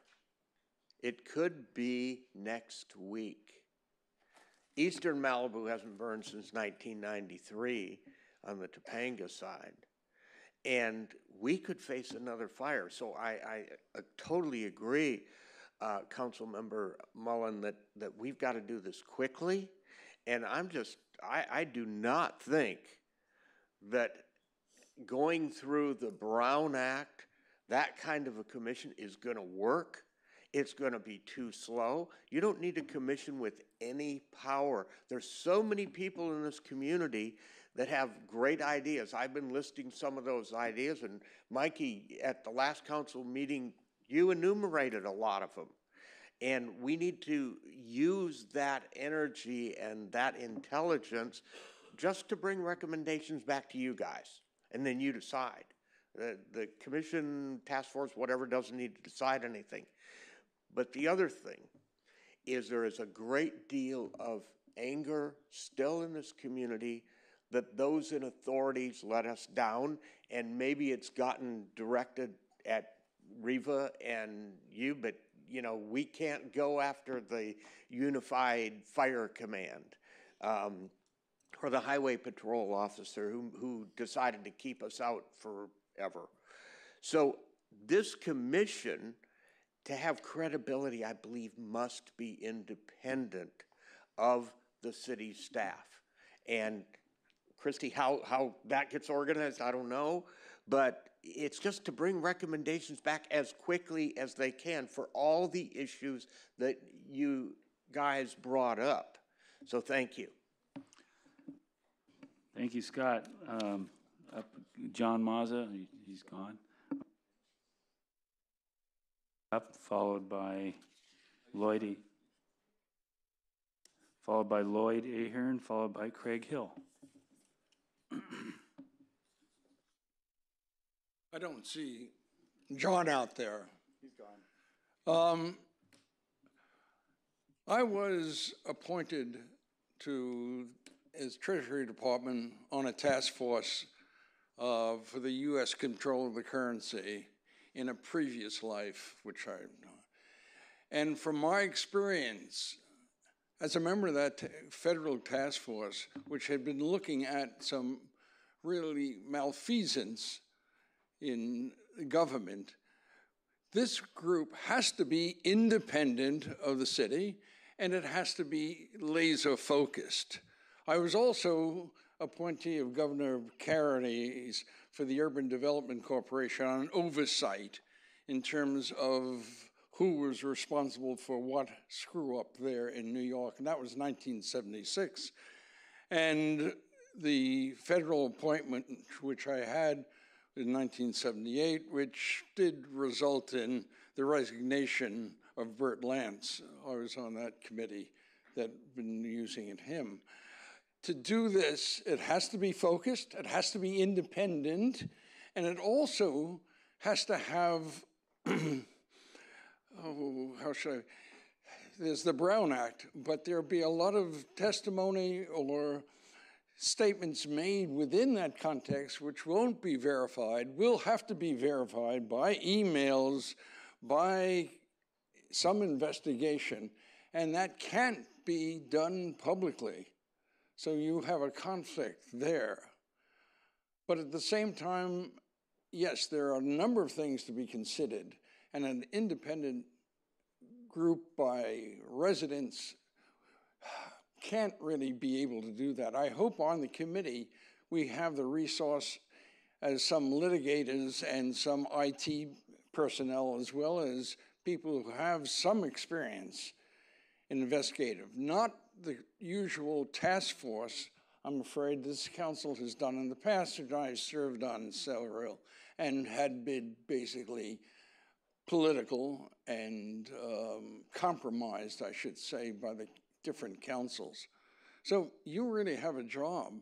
It could be next week. Eastern Malibu hasn't burned since 1993 on the Topanga side. And we could face another fire. So I totally agree, Councilmember Mullen, that we've got to do this quickly. And I do not think that going through the Brown Act, that kind of a commission is going to work. It's going to be too slow. You don't need a commission with any power. There's so many people in this community that have great ideas. I've been listing some of those ideas, and Mikey, at the last council meeting, you enumerated a lot of them. And we need to use that energy and that intelligence just to bring recommendations back to you guys, and then you decide. The commission, task force, whatever, doesn't need to decide anything. But the other thing is there is a great deal of anger still in this community that those in authorities let us down, and maybe it's gotten directed at Riva and you, but you know, we can't go after the Unified Fire Command or the highway patrol officer who decided to keep us out forever. So this commission, to have credibility, I believe, must be independent of the city staff. And Christy, how that gets organized, I don't know, but it's just to bring recommendations back as quickly as they can for all the issues that you guys brought up. So thank you. Thank you, Scott. John Mazza, he's gone. Up, followed by Lloyd Ahern, followed by Craig Hill. I don't see John out there. He's gone. I was appointed to as Treasury Department on a task force for the U.S. control of the currency in a previous life, which I know. And from my experience, as a member of that federal task force, which had been looking at some really malfeasance in government, this group has to be independent of the city, and it has to be laser focused. I was also appointee of Governor Carolyn's for the Urban Development Corporation on oversight in terms of who was responsible for what screw up there in New York, and that was 1976. And the federal appointment, which I had in 1978, which did result in the resignation of Bert Lance. I was on that committee that had been using him. To do this, it has to be focused, it has to be independent, and it also has to have, there's the Brown Act, but there'll be a lot of testimony or statements made within that context which won't be verified, will have to be verified by emails, by some investigation, and that can't be done publicly. So you have a conflict there. But at the same time, yes, there are a number of things to be considered, and an independent group by residents can't really be able to do that. I hope on the committee we have the resource as some litigators and some IT personnel, as well as people who have some experience in investigative, not the usual task force I'm afraid this council has done in the past, and I served on several, and had been basically political and compromised, I should say, by the different councils. So you really have a job.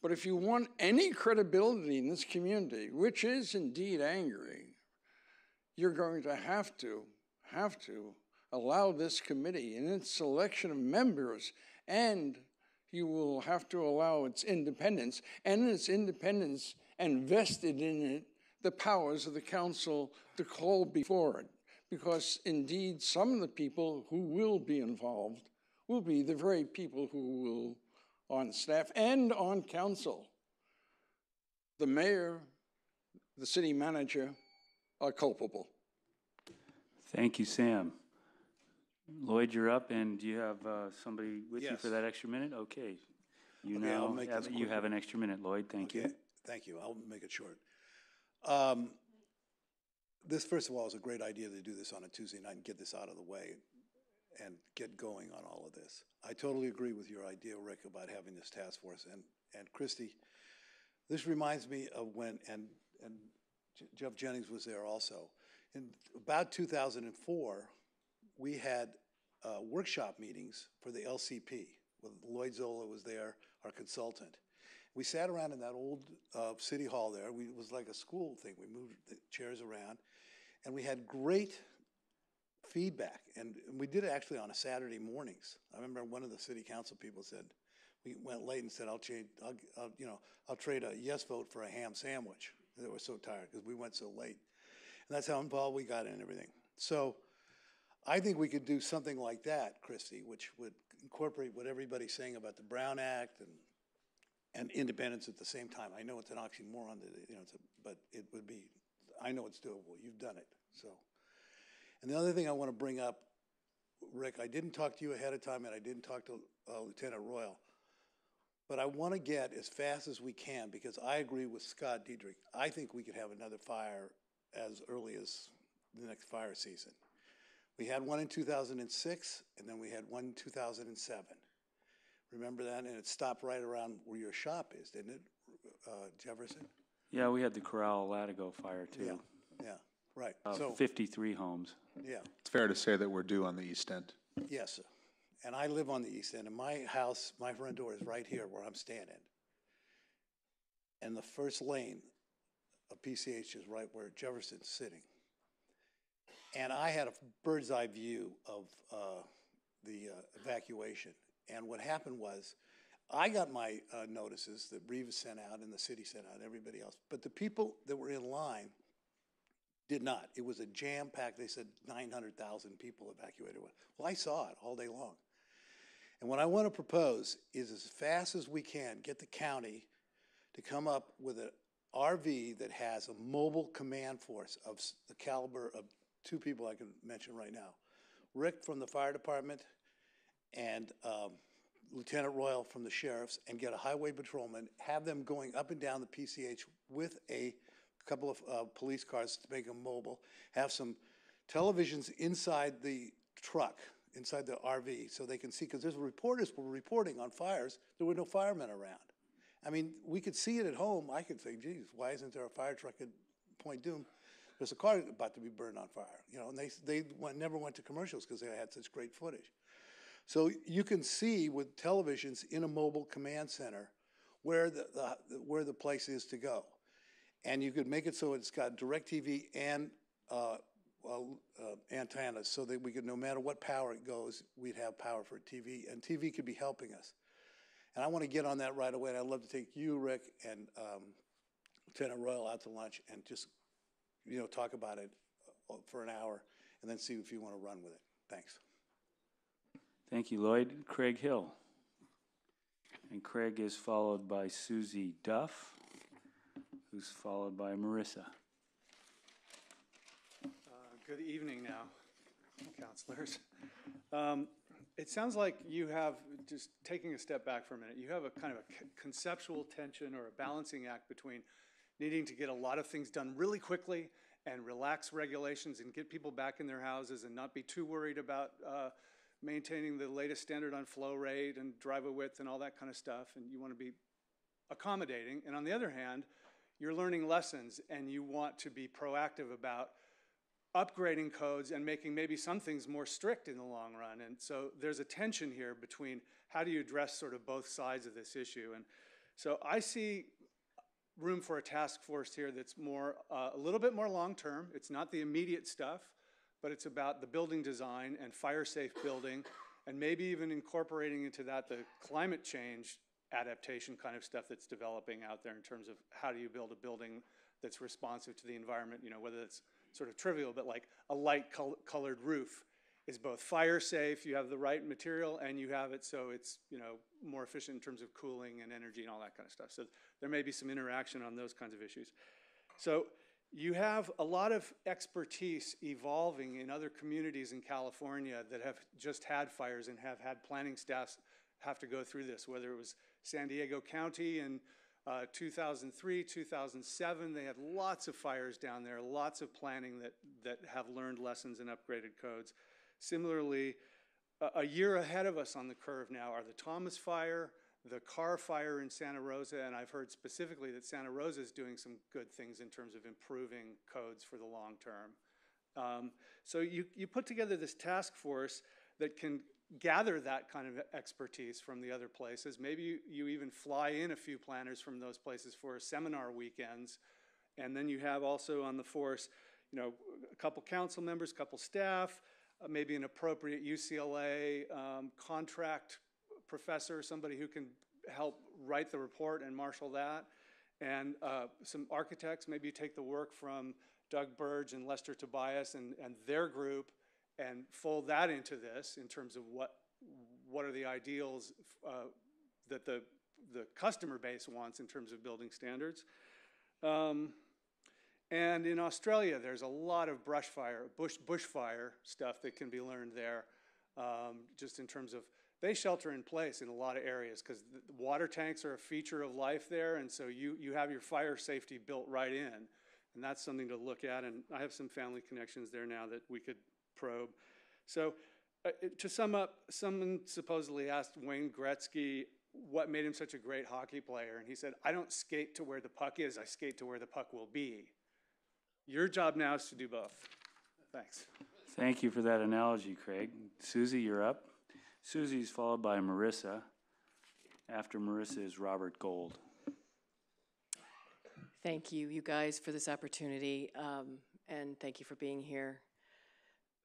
But if you want any credibility in this community, which is indeed angry, you're going to have to allow this committee in its selection of members, and you will have to allow its independence, and vested in it the powers of the council to call before it. Because indeed, some of the people who will be involved will be the very people who will, on staff and on council. The mayor, the city manager are culpable. Thank you, Sam. Lloyd, you're up, and do you have somebody with you for that extra minute? Okay. You have an extra minute, Lloyd. Thank you. Thank you. I'll make it short. This, first of all, is a great idea to do this on a Tuesday night and get this out of the way and get going on all of this. I totally agree with your idea, Rick, about having this task force, And Christy, this reminds me of when, and Jeff Jennings was there also. In about 2004, we had workshop meetings for the LCP. Lloyd Zola was there, our consultant. We sat around in that old city hall there. It was like a school thing. We moved the chairs around, and we had great feedback. And we did it actually on a Saturday mornings. I remember one of the city council people said, we went late and said, I'll trade a yes vote for a ham sandwich. They were so tired because we went so late. And that's how involved we got in everything. So I think we could do something like that, Christy, which would incorporate what everybody's saying about the Brown Act and independence at the same time. I know it's an oxymoron, but it would be, I know it's doable. You've done it. So, and the other thing I want to bring up, Rick, I didn't talk to you ahead of time, and I didn't talk to Lieutenant Royal, but I want to get as fast as we can, because I agree with Scott Deirdre. I think we could have another fire as early as the next fire season. We had one in 2006, and then we had one in 2007. Remember that? And it stopped right around where your shop is, didn't it, Jefferson? Yeah, we had the Corral Latigo fire too. Yeah, right. 53 homes. Yeah. It's fair to say that we're due on the east end. Yes, sir. And I live on the east end, and my house, my front door is right here where I'm standing. And the first lane of PCH is right where Jefferson's sitting. And I had a bird's eye view of the evacuation. And what happened was, I got my notices that Reeves sent out and the city sent out, everybody else. But the people that were in line did not. It was a jam-packed, they said 900,000 people evacuated. Well, I saw it all day long. And what I want to propose is, as fast as we can, get the county to come up with an RV that has a mobile command force of the caliber of two people I can mention right now. Rick from the fire department and Lieutenant Royal from the sheriffs, and get a highway patrolman, have them going up and down the PCH with a couple of police cars to make them mobile, have some televisions inside the truck, inside the RV, so they can see, because there's reporters were reporting on fires, there were no firemen around. I mean, we could see it at home. I could say, geez, why isn't there a fire truck at Point Doom? There's a car about to be burned on fire, and they never went to commercials because they had such great footage. So you can see with televisions in a mobile command center where the place is to go. And you could make it so it's got DirecTV and antennas, so that we could, no matter what power it goes, we'd have power for TV, and TV could be helping us. And I want to get on that right away, and I'd love to take you, Rick, and Lieutenant Royal out to lunch and just, talk about it for an hour, and then see if you want to run with it. Thanks. Thank you, Lloyd. Craig Hill. And Craig is followed by Susie Duff, who's followed by Marissa. Good evening now, counselors. It sounds like you have, just taking a step back for a minute, you have a kind of a conceptual tension or a balancing act between needing to get a lot of things done really quickly and relax regulations and get people back in their houses and not be too worried about maintaining the latest standard on flow rate and driveway width and all that kind of stuff, and you want to be accommodating. And on the other hand, you're learning lessons and you want to be proactive about upgrading codes and making maybe some things more strict in the long run. And so there's a tension here between how do you address sort of both sides of this issue. And so I see room for a task force here that's more, a little bit more long-term. It's not the immediate stuff, but it's about the building design and fire-safe building, and maybe even incorporating into that the climate change adaptation kind of stuff that's developing out there in terms of how do you build a building that's responsive to the environment, whether it's sort of trivial, but like a light colored roof is both fire safe, you have the right material, and you have it so it's more efficient in terms of cooling and energy and all that kind of stuff. So there may be some interaction on those kinds of issues. So you have a lot of expertise evolving in other communities in California that have just had fires and have had planning staffs have to go through this, whether it was San Diego County in 2003, 2007, they had lots of fires down there, lots of planning that have learned lessons and upgraded codes. Similarly, a year ahead of us on the curve now are the Thomas Fire, the car fire in Santa Rosa, and I've heard specifically that Santa Rosa is doing some good things in terms of improving codes for the long term. So you put together this task force that can gather that kind of expertise from the other places. Maybe you even fly in a few planners from those places for seminar weekends. And then you have also on the force, you know, a couple council members, a couple staff, maybe an appropriate UCLA contract professor, somebody who can help write the report and marshal that, and some architects. Maybe you take the work from Doug Burge and Lester Tobias and their group and fold that into this in terms of what are the ideals that the customer base wants in terms of building standards. And in Australia, there's a lot of bushfire stuff that can be learned there, just in terms of they shelter in place in a lot of areas because the water tanks are a feature of life there, and so you have your fire safety built right in, and that's something to look at. And I have some family connections there now that we could probe. So to sum up, someone supposedly asked Wayne Gretzky what made him such a great hockey player, and he said, "I don't skate to where the puck is, I skate to where the puck will be." Your job now is to do both. Thanks. Thank you for that analogy, Craig. Susie, you're up. Susie's followed by Marissa. After Marissa is Robert Gold. Thank you, you guys, for this opportunity, and thank you for being here,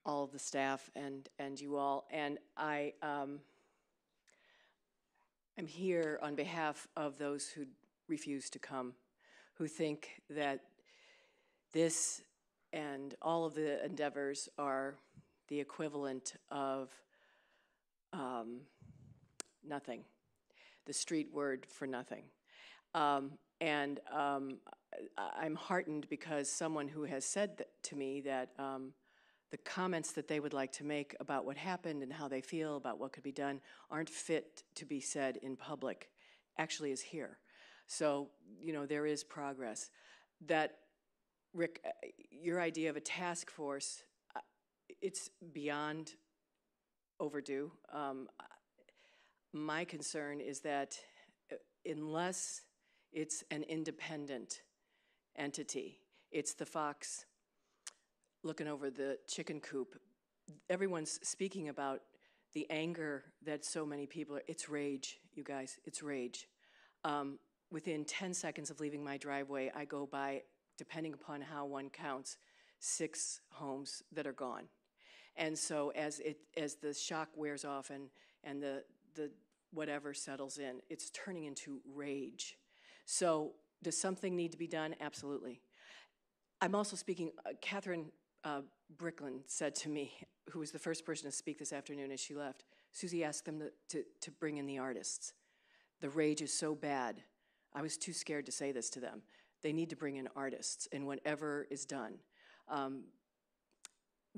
all of the staff and you all. And I'm here on behalf of those who refuse to come, who think that this and all of the endeavors are the equivalent of nothing, the street word for nothing. I'm heartened because someone who has said to me that the comments that they would like to make about what happened and how they feel about what could be done aren't fit to be said in public, actually is here. So, you know, there is progress. That, Rick, your idea of a task force, it's beyond overdue. My concern is that unless it's an independent entity, it's the fox looking over the chicken coop. Everyone's speaking about the anger that so many people, it's rage, you guys, it's rage. Within 10 seconds of leaving my driveway, I go by, depending upon how one counts, 6 homes that are gone. And so as the shock wears off and the whatever settles in, it's turning into rage. So does something need to be done? Absolutely. I'm also speaking, Catherine Bricklin said to me, who was the first person to speak this afternoon as she left, Susie asked them to bring in the artists. The rage is so bad. I was too scared to say this to them. They need to bring in artists in whatever is done.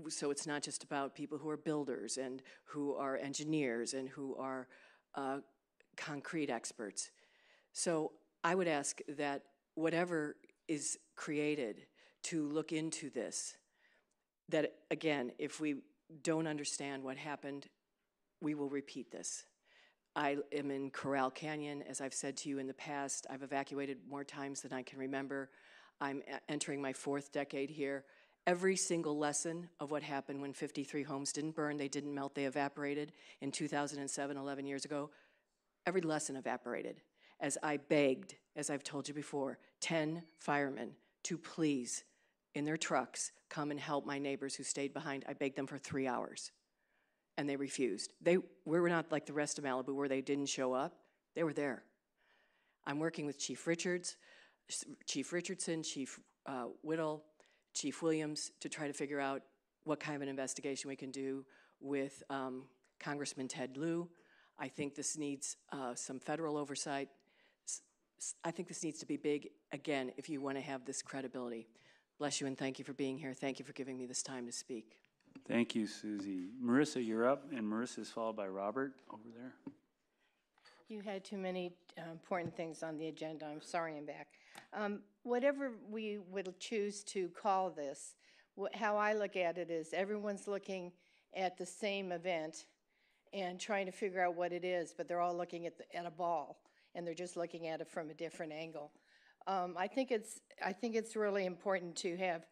So it's not just about people who are builders and who are engineers and who are concrete experts. So I would ask that whatever is created to look into this, that again, if we don't understand what happened, we will repeat this. I am in Corral Canyon, as I've said to you in the past. I've evacuated more times than I can remember. I'm entering my 4th decade here. Every single lesson of what happened when 53 homes didn't burn, they didn't melt, they evaporated in 2007, 11 years ago, every lesson evaporated as I begged, as I've told you before, 10 firemen to please, in their trucks, come and help my neighbors who stayed behind. I begged them for 3 hours, and they refused. We were not like the rest of Malibu where they didn't show up. They were there. I'm working with Chief Richardson, Chief Whittle, Chief Williams to try to figure out what kind of an investigation we can do with Congressman Ted Lieu. I think this needs some federal oversight. I think this needs to be big, again, if you want to have this credibility. Bless you and thank you for being here. Thank you for giving me this time to speak. Thank you, Susie. Marissa, you're up, and Marissa is followed by Robert over there. You had too many important things on the agenda. I'm sorry I'm back. Whatever we would choose to call this, how I look at it is everyone's looking at the same event and trying to figure out what it is, but they're all looking at a ball, and they're just looking at it from a different angle. I think it's really important to have.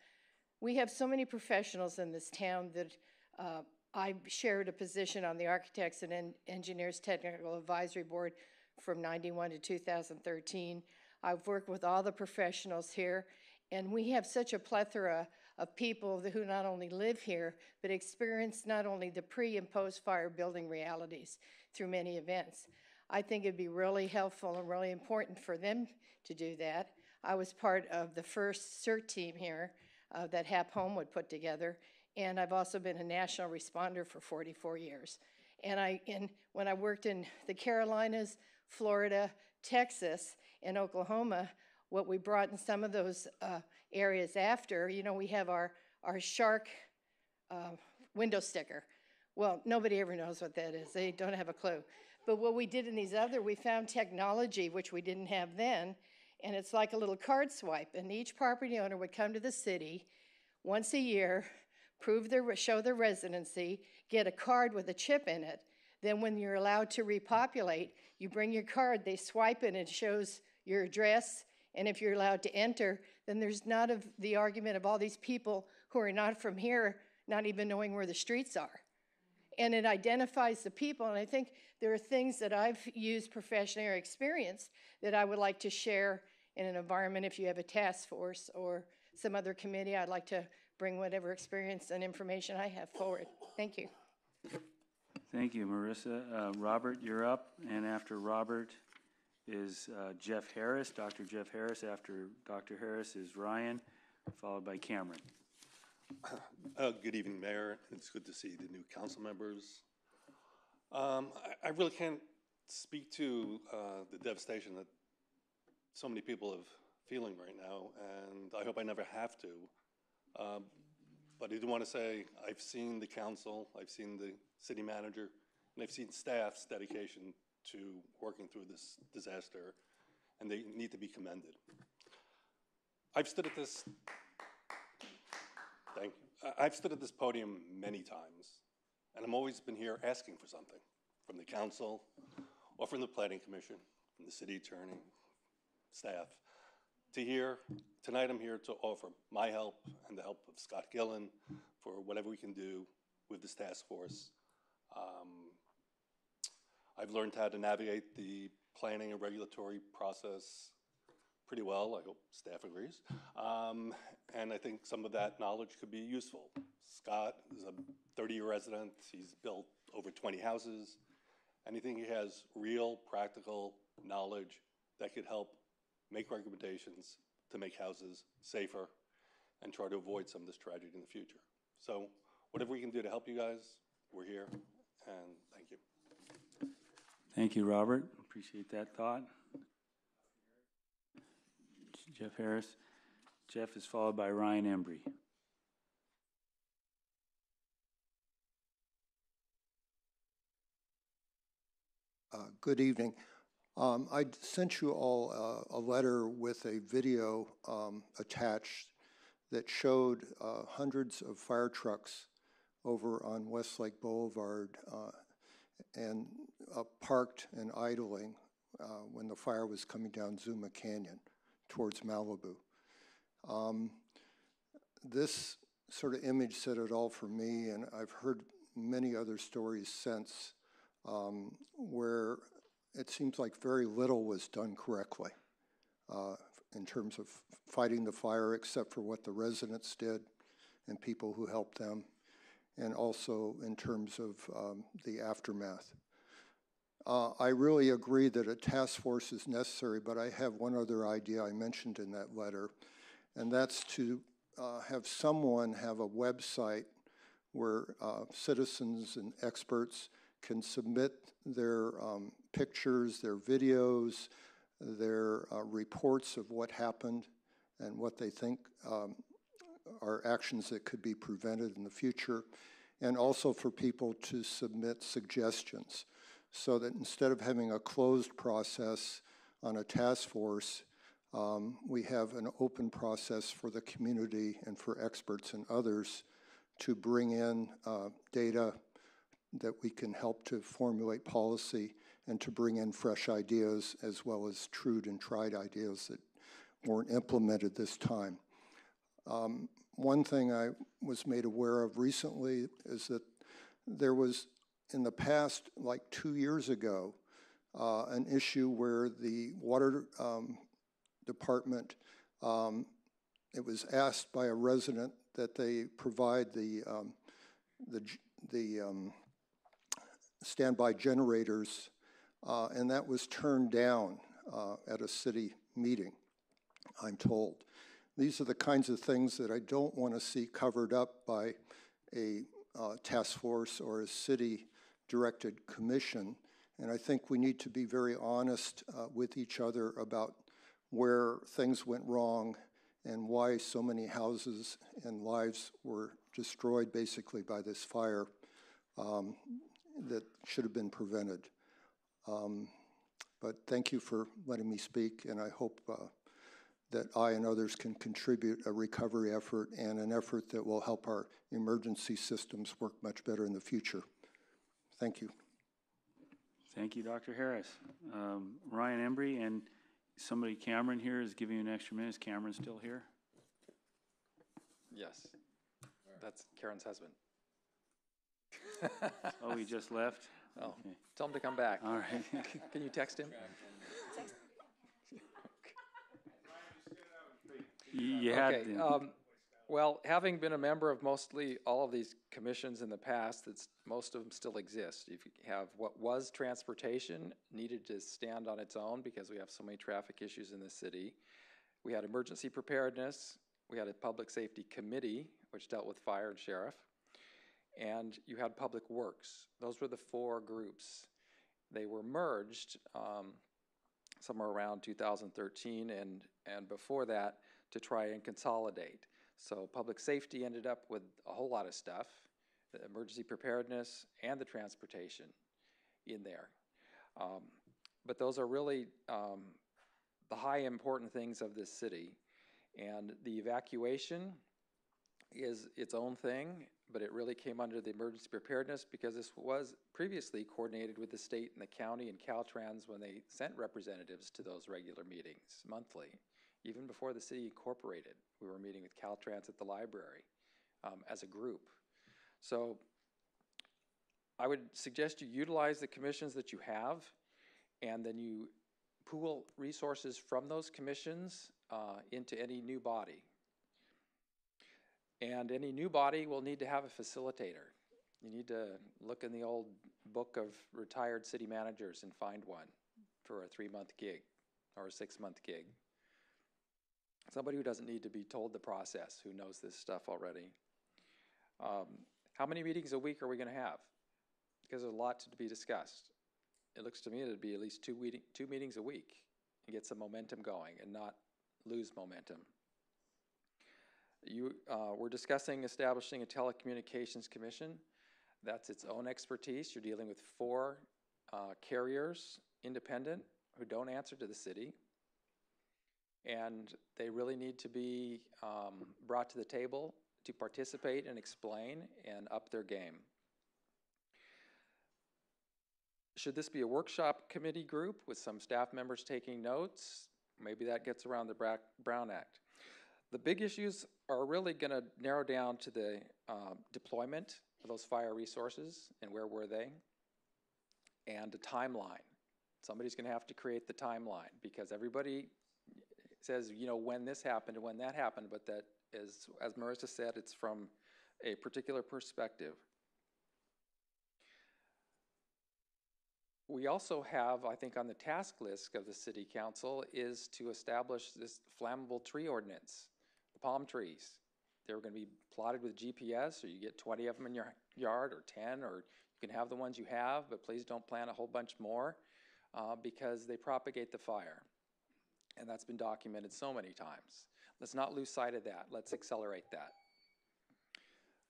We have so many professionals in this town that I shared a position on the Architects and Engineers Technical Advisory Board from 91 to 2013. I've worked with all the professionals here, and we have such a plethora of people who not only live here, but experience not only the pre and post fire building realities through many events. I think it'd be really helpful and really important for them to do that. I was part of the first CERT team here that Hap Homewood put together, and I've also been a national responder for 44 years. And when I worked in the Carolinas, Florida, Texas, and Oklahoma, what we brought in some of those areas after, you know, we have our shark window sticker. Well, nobody ever knows what that is. They don't have a clue. But what we did in these other, we found technology, which we didn't have then, and it's like a little card swipe, and each property owner would come to the city once a year, show their residency, get a card with a chip in it. Then when you're allowed to repopulate, you bring your card, they swipe it, and it shows your address, and if you're allowed to enter, then there's not the argument of all these people who are not from here not even knowing where the streets are. And it identifies the people, and I think there are things that I've used professionally or experienced that I would like to share in an environment. If you have a task force or some other committee, I'd like to bring whatever experience and information I have forward. Thank you. Thank you, Marissa. Robert, you're up, and after Robert is Jeff Harris, Dr. Jeff Harris. After Dr. Harris is Ryan, followed by Cameron. Good evening, Mayor. It's good to see the new council members. I really can't speak to the devastation that so many people are feeling right now, and I hope I never have to. But I do want to say I've seen the council, I've seen the city manager, and I've seen staff's dedication to working through this disaster, and they need to be commended. I've stood at this podium many times, and I've always been here asking for something from the council or from the planning commission, from the city attorney, staff. Tonight I'm here to offer my help and the help of Scott Gillen for whatever we can do with this task force. I've learned how to navigate the planning and regulatory process pretty well. I hope staff agrees. And I think some of that knowledge could be useful. Scott is a 30-year resident. He's built over 20 houses. And I think he has real practical knowledge that could help make recommendations to make houses safer and try to avoid some of this tragedy in the future. So whatever we can do to help you guys, we're here, and thank you. Thank you, Robert. Appreciate that thought. Jeff Harris. Jeff is followed by Ryan Embry. Good evening. I sent you all a letter with a video attached that showed hundreds of fire trucks over on Westlake Boulevard and parked and idling when the fire was coming down Zuma Canyon towards Malibu. This sort of image said it all for me, and I've heard many other stories since where it seems like very little was done correctly in terms of fighting the fire, except for what the residents did and people who helped them, and also in terms of the aftermath. I really agree that a task force is necessary, but I have one other idea I mentioned in that letter, and that's to have someone have a website where citizens and experts can submit their pictures, their videos, their reports of what happened and what they think are actions that could be prevented in the future, and also for people to submit suggestions so that instead of having a closed process on a task force, we have an open process for the community and for experts and others to bring in data that we can help to formulate policy and to bring in fresh ideas as well as true and tried ideas that weren't implemented this time. One thing I was made aware of recently is that there was, in the past, like 2 years ago, an issue where the water department, it was asked by a resident that they provide the standby generators, and that was turned down at a city meeting, I'm told. These are the kinds of things that I don't want to see covered up by a task force or a city-directed commission. And I think we need to be very honest with each other about where things went wrong and why so many houses and lives were destroyed basically by this fire that should have been prevented. But thank you for letting me speak, and I hope that I and others can contribute a recovery effort and an effort that will help our emergency systems work much better in the future. Thank you. Thank you, Dr. Harris. Ryan Embry, and somebody, Cameron here, is giving you an extra minute. Is Cameron still here? Yes. That's Karen's husband. Oh, he just left? Oh, okay. Tell him to come back. All right. Can you text him? You had okay. Well, having been a member of mostly all of these commissions in the past, most of them still exist. You have what was transportation needed to stand on its own because we have so many traffic issues in the city. We had emergency preparedness. We had a public safety committee, which dealt with fire and sheriff. And you had public works. Those were the four groups. They were merged somewhere around 2013 and before that to try and consolidate. So public safety ended up with a whole lot of stuff, the emergency preparedness and the transportation in there. But those are really the high important things of this city. And the evacuation is its own thing, but it really came under the emergency preparedness because this was previously coordinated with the state and the county and Caltrans when they sent representatives to those regular meetings monthly. Even before the city incorporated, we were meeting with Caltrans at the library as a group. So I would suggest you utilize the commissions that you have, and then you pool resources from those commissions into any new body. And any new body will need to have a facilitator. You need to look in the old book of retired city managers and find one for a 3-month gig or a 6-month gig. Somebody who doesn't need to be told the process, who knows this stuff already. How many meetings a week are we going to have? Because there's a lot to be discussed. It looks to me it'd be at least two meetings a week and get some momentum going and not lose momentum. We're discussing establishing a telecommunications commission. That's its own expertise. You're dealing with 4 carriers, independent, who don't answer to the city. And they really need to be brought to the table to participate and explain and up their game. Should this be a workshop committee group with some staff members taking notes? Maybe that gets around the Brown Act. The big issues are really going to narrow down to the deployment of those fire resources and where were they, and a timeline. Somebody's going to have to create the timeline because everybody says, you know, when this happened and when that happened, but that is, as Marissa said, it's from a particular perspective. We also have, I think, on the task list of the City Council is to establish this flammable tree ordinance, the palm trees. They're going to be plotted with GPS, or you get 20 of them in your yard, or 10, or you can have the ones you have, but please don't plant a whole bunch more because they propagate the fire. And that's been documented so many times. Let's not lose sight of that. Let's accelerate that.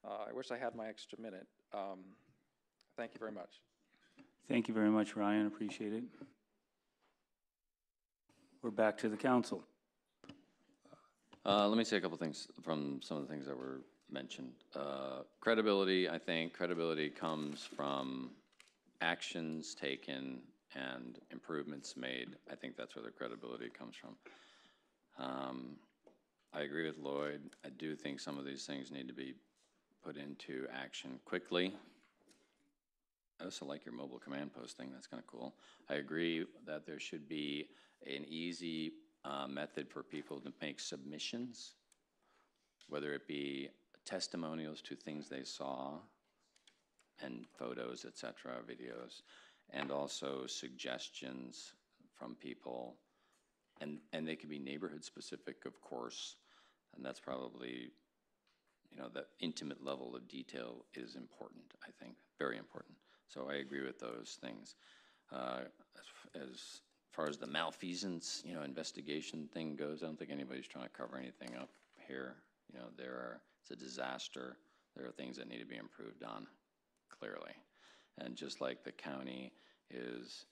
I wish I had my extra minute. Thank you very much. Thank you very much, Ryan. Appreciate it. We're back to the council. Let me say a couple things from some of the things that were mentioned. Credibility, I think, credibility comes from actions taken and improvements made. I think that's where the credibility comes from. I agree with Lloyd. I do think some of these things need to be put into action quickly. I also like your mobile command post thing. That's kind of cool. I agree that there should be an easy method for people to make submissions, whether it be testimonials to things they saw and photos, et cetera, videos, and also suggestions from people. And they can be neighborhood specific, of course, and that's probably, you know, that intimate level of detail is important, I think, very important. So I agree with those things. As far as the malfeasance, you know, investigation thing goes, I don't think anybody's trying to cover anything up here. You know, it's a disaster. There are things that need to be improved on, clearly. And just like the county is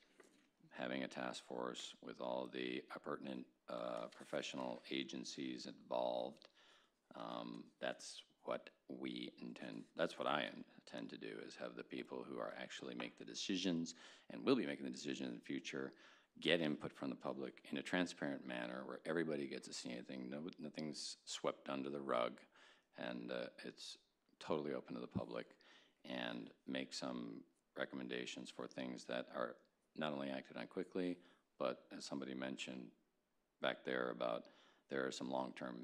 having a task force with all the pertinent professional agencies involved, that's what I intend to do, is have the people who are actually make the decisions and will be making the decision in the future get input from the public in a transparent manner where everybody gets to see anything, nothing's swept under the rug, and it's totally open to the public, and make some recommendations for things that are not only acted on quickly, but as somebody mentioned back there about there are some long-term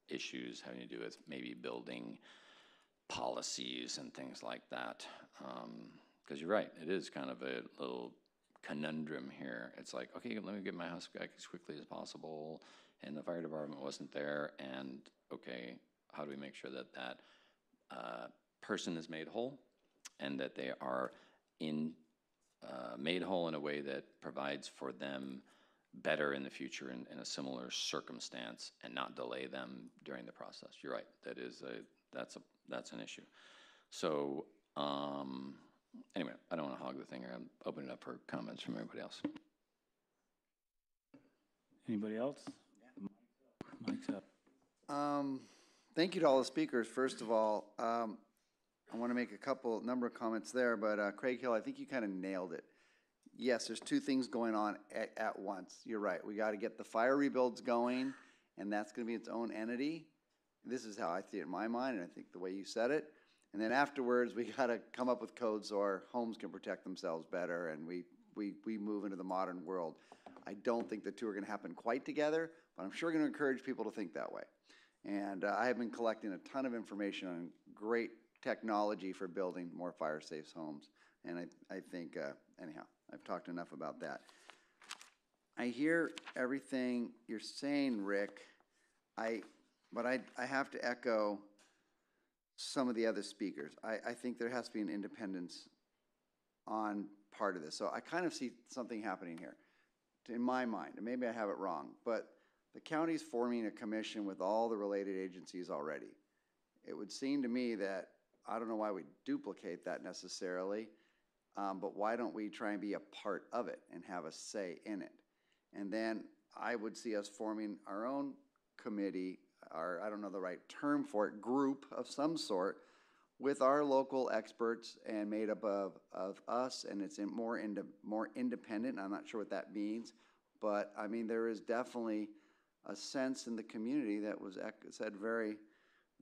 issues having to do with maybe building policies and things like that. Because you're right, it is kind of a little conundrum here. It's like, okay, let me get my house back as quickly as possible, and the fire department wasn't there, and okay, how do we make sure that that person is made whole, and that they are made whole in a way that provides for them better in the future in a similar circumstance, and not delay them during the process. You're right, that's an issue. So anyway, I don't want to hog the thing here. I'm opening up for comments from everybody else. Anybody else? Mike's up. Thank you to all the speakers. First of all, I want to make a number of comments there, but Craig Hill, I think you kind of nailed it. Yes, there's two things going on at once. You're right. We got to get the fire rebuilds going, and that's going to be its own entity. This is how I see it in my mind, and I think the way you said it. And then afterwards, we got to come up with codes so our homes can protect themselves better, and we move into the modern world. I don't think the two are going to happen quite together, but I'm sure going to encourage people to think that way. And I have been collecting a ton of information on great technology for building more fire-safe homes, and I think, anyhow, I've talked enough about that. I hear everything you're saying, Rick, but I have to echo some of the other speakers. I think there has to be an independence on part of this. So I kind of see something happening here, in my mind, and maybe I have it wrong, but the county's forming a commission with all the related agencies already. It would seem to me that, I don't know why we duplicate that necessarily, but why don't we try and be a part of it and have a say in it? And then I would see us forming our own committee, or I don't know the right term for it, group of some sort, with our local experts and made up of us, and it's more independent. I'm not sure what that means, but I mean, there is definitely a sense in the community that was said very,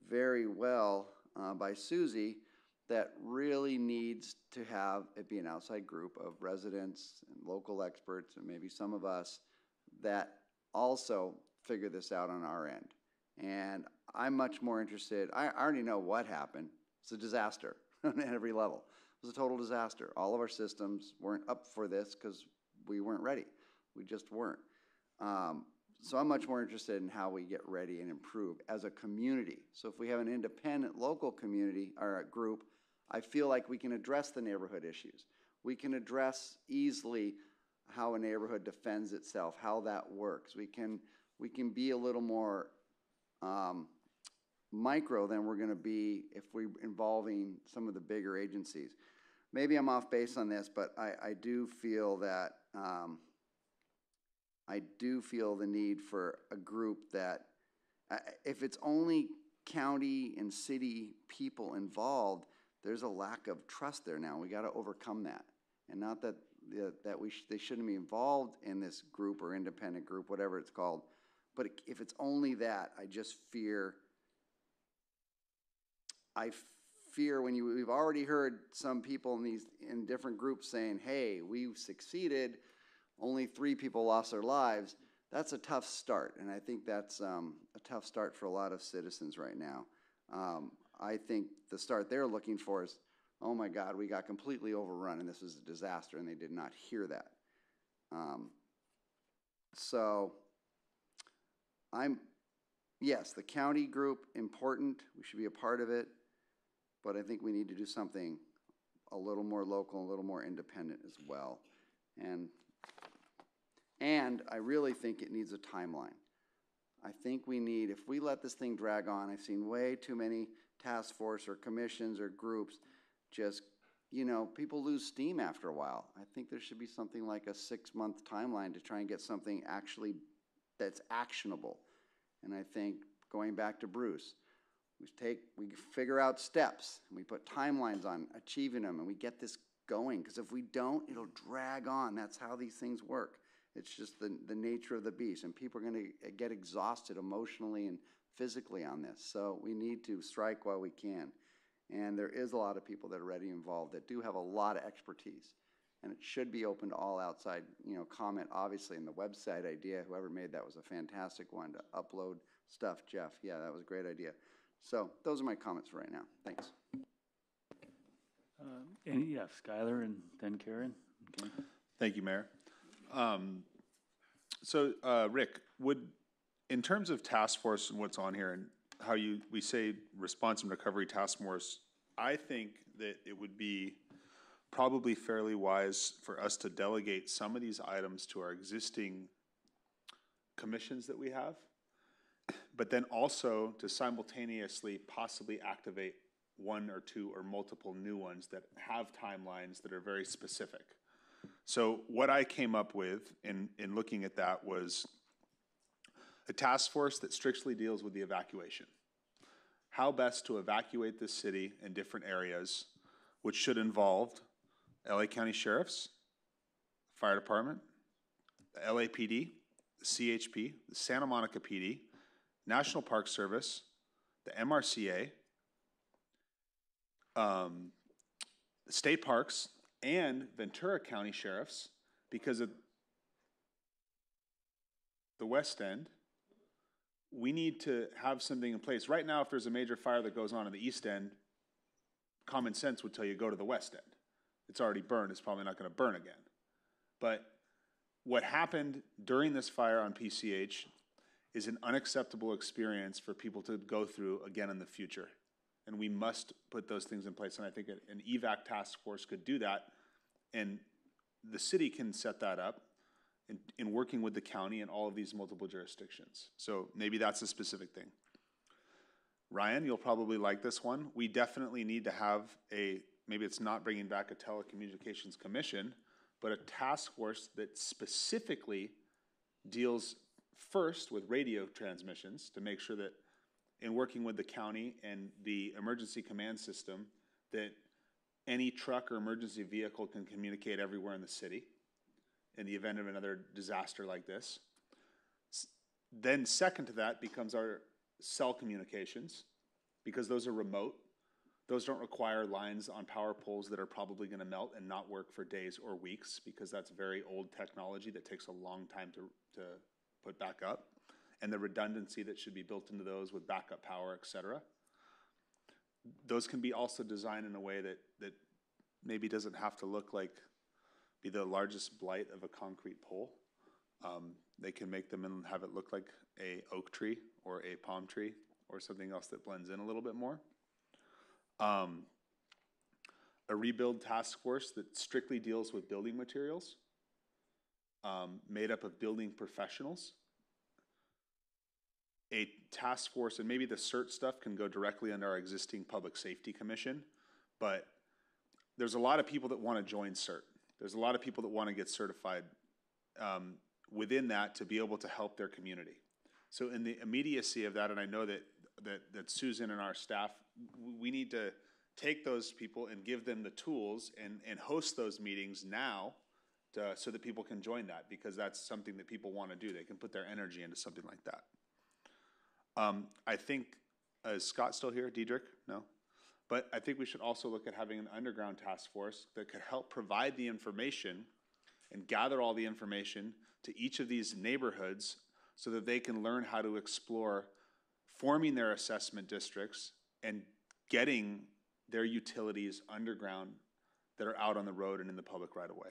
very well by Susie, that really needs to have it be an outside group of residents and local experts and maybe some of us that also figure this out on our end. And I'm much more interested. I already know what happened. It's a disaster on every level. It was a total disaster. All of our systems weren't up for this because we weren't ready. We just weren't. So I'm much more interested in how we get ready and improve as a community. So if we have an independent local community or a group, I feel like we can address the neighborhood issues. We can address easily how a neighborhood defends itself, how that works. We can be a little more micro than we're going to be if we're involving some of the bigger agencies. Maybe I'm off base on this, but I do feel that I do feel the need for a group that, if it's only county and city people involved, there's a lack of trust there now. We got to overcome that. And not that they shouldn't be involved in this group or independent group, whatever it's called. But if it's only that, I just fear. I fear when we've already heard some people in different groups saying, "Hey, we succeeded. Only 3 people lost their lives." That's a tough start, and I think that's a tough start for a lot of citizens right now. I think the start they're looking for is, oh my God, we got completely overrun and this was a disaster, and they did not hear that. Yes, the county group, important. We should be a part of it, but I think we need to do something a little more local, a little more independent as well. And I really think it needs a timeline. I think we need, if we let this thing drag on, I've seen way too many task force or commissions or groups just, people lose steam after a while. I think there should be something like a 6-month timeline to try and get something actually that's actionable. And I think, going back to Bruce, we figure out steps, and we put timelines on achieving them, and we get this going. Because if we don't, it'll drag on. That's how these things work. It's just the nature of the beast, and people are going to get exhausted emotionally and physically on this. So we need to strike while we can. And there is a lot of people that are already involved that do have a lot of expertise. And it should be open to all outside, comment, obviously, in the website idea. Whoever made that was a fantastic one to upload stuff. Jeff, yeah, that was a great idea. So those are my comments for right now. Thanks. Skylar and then Karen. Okay. Thank you, Mayor. Rick, in terms of task force and what's on here and how we say response and recovery task force, I think that it would be probably fairly wise for us to delegate some of these items to our existing commissions that we have, but then also to simultaneously possibly activate 1 or 2 or multiple new ones that have timelines that are very specific. So what I came up with in looking at that was a task force that strictly deals with the evacuation. How best to evacuate this city in different areas, which should involve LA County Sheriffs, Fire Department, the LAPD, the CHP, the Santa Monica PD, National Park Service, the MRCA, the state parks, and Ventura County Sheriffs, because of the West End. We need to have something in place. Right now, if there's a major fire that goes on in the East End, common sense would tell you go to the West End. It's already burned. It's probably not going to burn again. But what happened during this fire on PCH is an unacceptable experience for people to go through again in the future. And we must put those things in place. And I think an evac task force could do that. And the city can set that up in working with the county and all of these multiple jurisdictions. So maybe that's a specific thing. Ryan, you'll probably like this one. We definitely need to have maybe it's not bringing back a telecommunications commission, but a task force that specifically deals first with radio transmissions to make sure that in working with the county and the emergency command system that any truck or emergency vehicle can communicate everywhere in the city in the event of another disaster like this. Then second to that becomes our cell communications, because those are remote. Those don't require lines on power poles that are probably going to melt and not work for days or weeks, because that's very old technology that takes a long time to put back up, and the redundancy that should be built into those with backup power, et cetera. Those can be also designed in a way that maybe doesn't have to be the largest blight of a concrete pole. They can make them and have it look like a oak tree or a palm tree or something else that blends in a little bit more. A rebuild task force that strictly deals with building materials, made up of building professionals. A task force, and maybe the CERT stuff can go directly under our existing Public Safety Commission, but there's a lot of people that want to join CERT. There's a lot of people that want to get certified within that to be able to help their community. So in the immediacy of that, and I know that that Susan and our staff, we need to take those people and give them the tools and host those meetings now so that people can join that, because that's something that people want to do. They can put their energy into something like that. I think, is Scott still here? Deirdre? No? But I think we should also look at having an underground task force that could help provide the information and gather all the information to each of these neighborhoods so that they can learn how to explore forming their assessment districts and getting their utilities underground that are out on the road and in the public right away.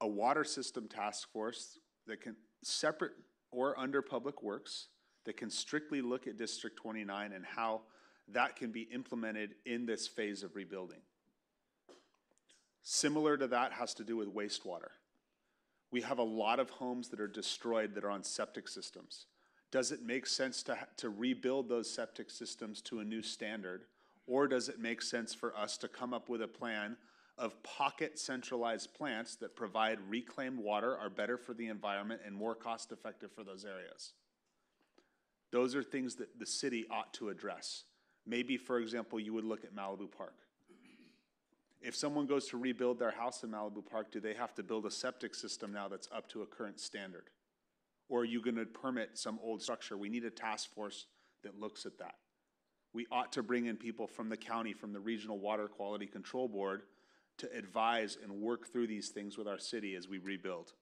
A water system task force that can, separate or under Public Works, that can strictly look at District 29 and how that can be implemented in this phase of rebuilding. Similar to that has to do with wastewater. We have a lot of homes that are destroyed that are on septic systems. Does it make sense to rebuild those septic systems to a new standard, or does it make sense for us to come up with a plan of pocket centralized plants that provide reclaimed water, are better for the environment and more cost effective for those areas? Those are things that the city ought to address. Maybe, for example, you would look at Malibu Park. If someone goes to rebuild their house in Malibu Park, do they have to build a septic system now that's up to a current standard? Or are you going to permit some old structure? We need a task force that looks at that. We ought to bring in people from the county, from the Regional Water Quality Control Board, to advise and work through these things with our city as we rebuild.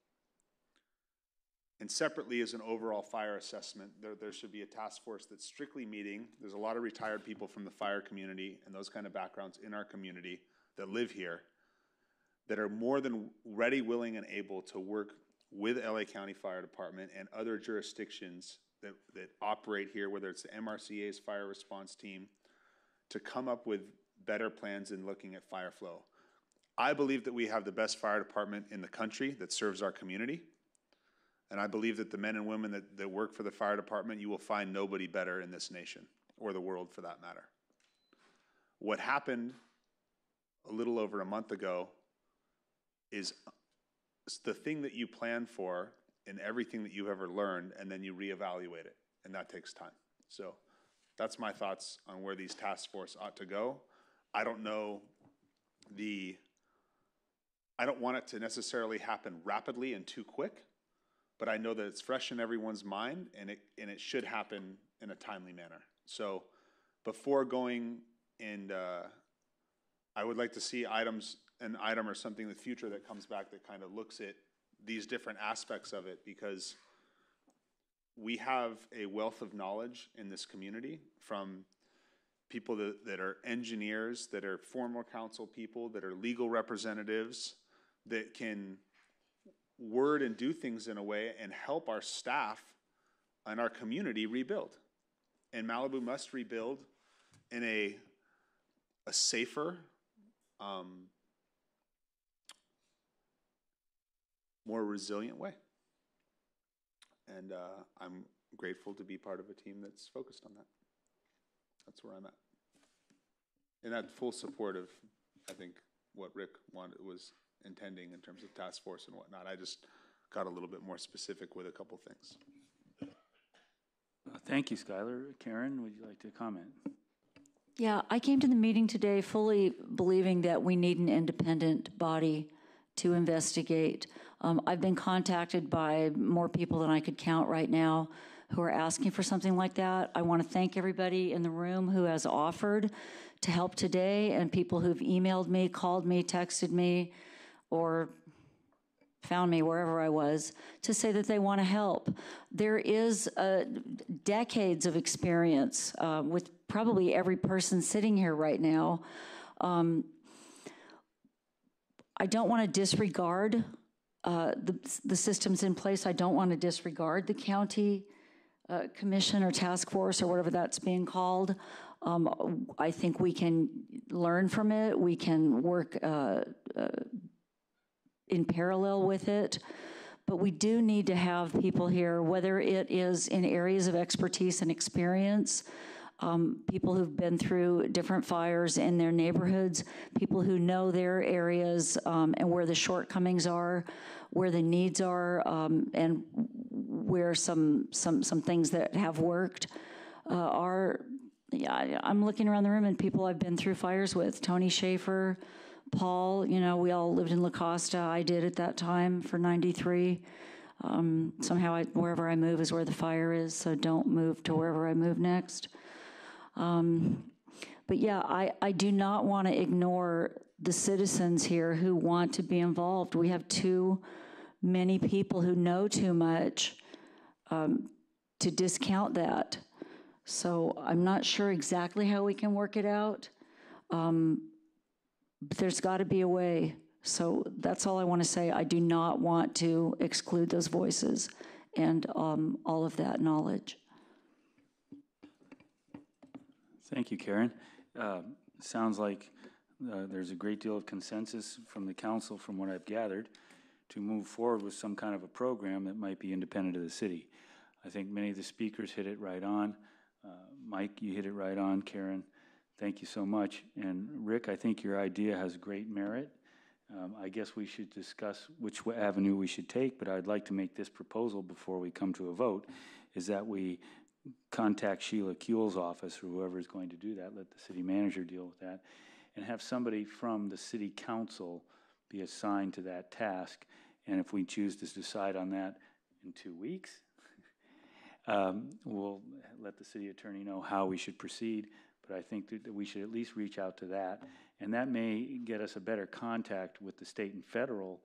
And separately, as an overall fire assessment, there should be a task force that's strictly meeting. There's a lot of retired people from the fire community and those kind of backgrounds in our community that live here that are more than ready, willing, and able to work with LA County Fire Department and other jurisdictions that operate here, whether it's the MRCA's fire response team, to come up with better plans in looking at fire flow. I believe that we have the best fire department in the country that serves our community. And I believe that the men and women that work for the fire department, you will find nobody better in this nation, or the world for that matter. What happened a little over a month ago is the thing that you plan for in everything that you've ever learned, and then you reevaluate it, and that takes time. So that's my thoughts on where these task force ought to go. I don't know I don't want it to necessarily happen rapidly and too quick, but I know that it's fresh in everyone's mind, and it should happen in a timely manner. So before going and I would like to see an item or something in the future that comes back that kind of looks at these different aspects of it, because we have a wealth of knowledge in this community from people that are engineers, that are former council people, that are legal representatives, that can word and do things in a way and help our staff and our community rebuild. And Malibu must rebuild in a safer, more resilient way. And I'm grateful to be part of a team that's focused on that. That's where I'm at. And that full support of, I think, what Rick was intending in terms of task force and whatnot. I just got a little bit more specific with a couple things. Thank you, Skylar. Karen, would you like to comment? Yeah, I came to the meeting today fully believing that we need an independent body to investigate. I've been contacted by more people than I could count right now who are asking for something like that. I want to thank everybody in the room who has offered to help today, and people who've emailed me, called me, texted me, or found me wherever I was to say that they want to help. There is decades of experience with probably every person sitting here right now. I don't want to disregard the systems in place. I don't want to disregard the county commission or task force or whatever that's being called. I think we can learn from it. We can work in parallel with it. But we do need to have people here, whether it is in areas of expertise and experience people who've been through different fires in their neighborhoods, people who know their areas and where the shortcomings are, where the needs are, and where some things that have worked are. Yeah, I'm looking around the room and people I've been through fires with, Tony Schaefer, Paul, you know, we all lived in La Costa. I did at that time for 93. Somehow wherever I move is where the fire is, so don't move to wherever I move next. But yeah, I do not want to ignore the citizens here who want to be involved. We have too many people who know too much to discount that. So I'm not sure exactly how we can work it out, but there's got to be a way. So that's all I want to say. I do not want to exclude those voices and all of that knowledge. Thank you, Karen. Sounds like there's a great deal of consensus from the council, from what I've gathered, to move forward with some kind of a program that might be independent of the city. I think many of the speakers hit it right on. Mike, you hit it right on. Karen, thank you so much. And Rick, I think your idea has great merit. I guess we should discuss which avenue we should take, but I'd like to make this proposal before we come to a vote, is that we contact Sheila Kuehl's office, or whoever is going to do that, let the city manager deal with that, and have somebody from the city council be assigned to that task. And if we choose to decide on that in 2 weeks, we'll let the city attorney know how we should proceed. But I think that we should at least reach out to that. And that may get us a better contact with the state and federal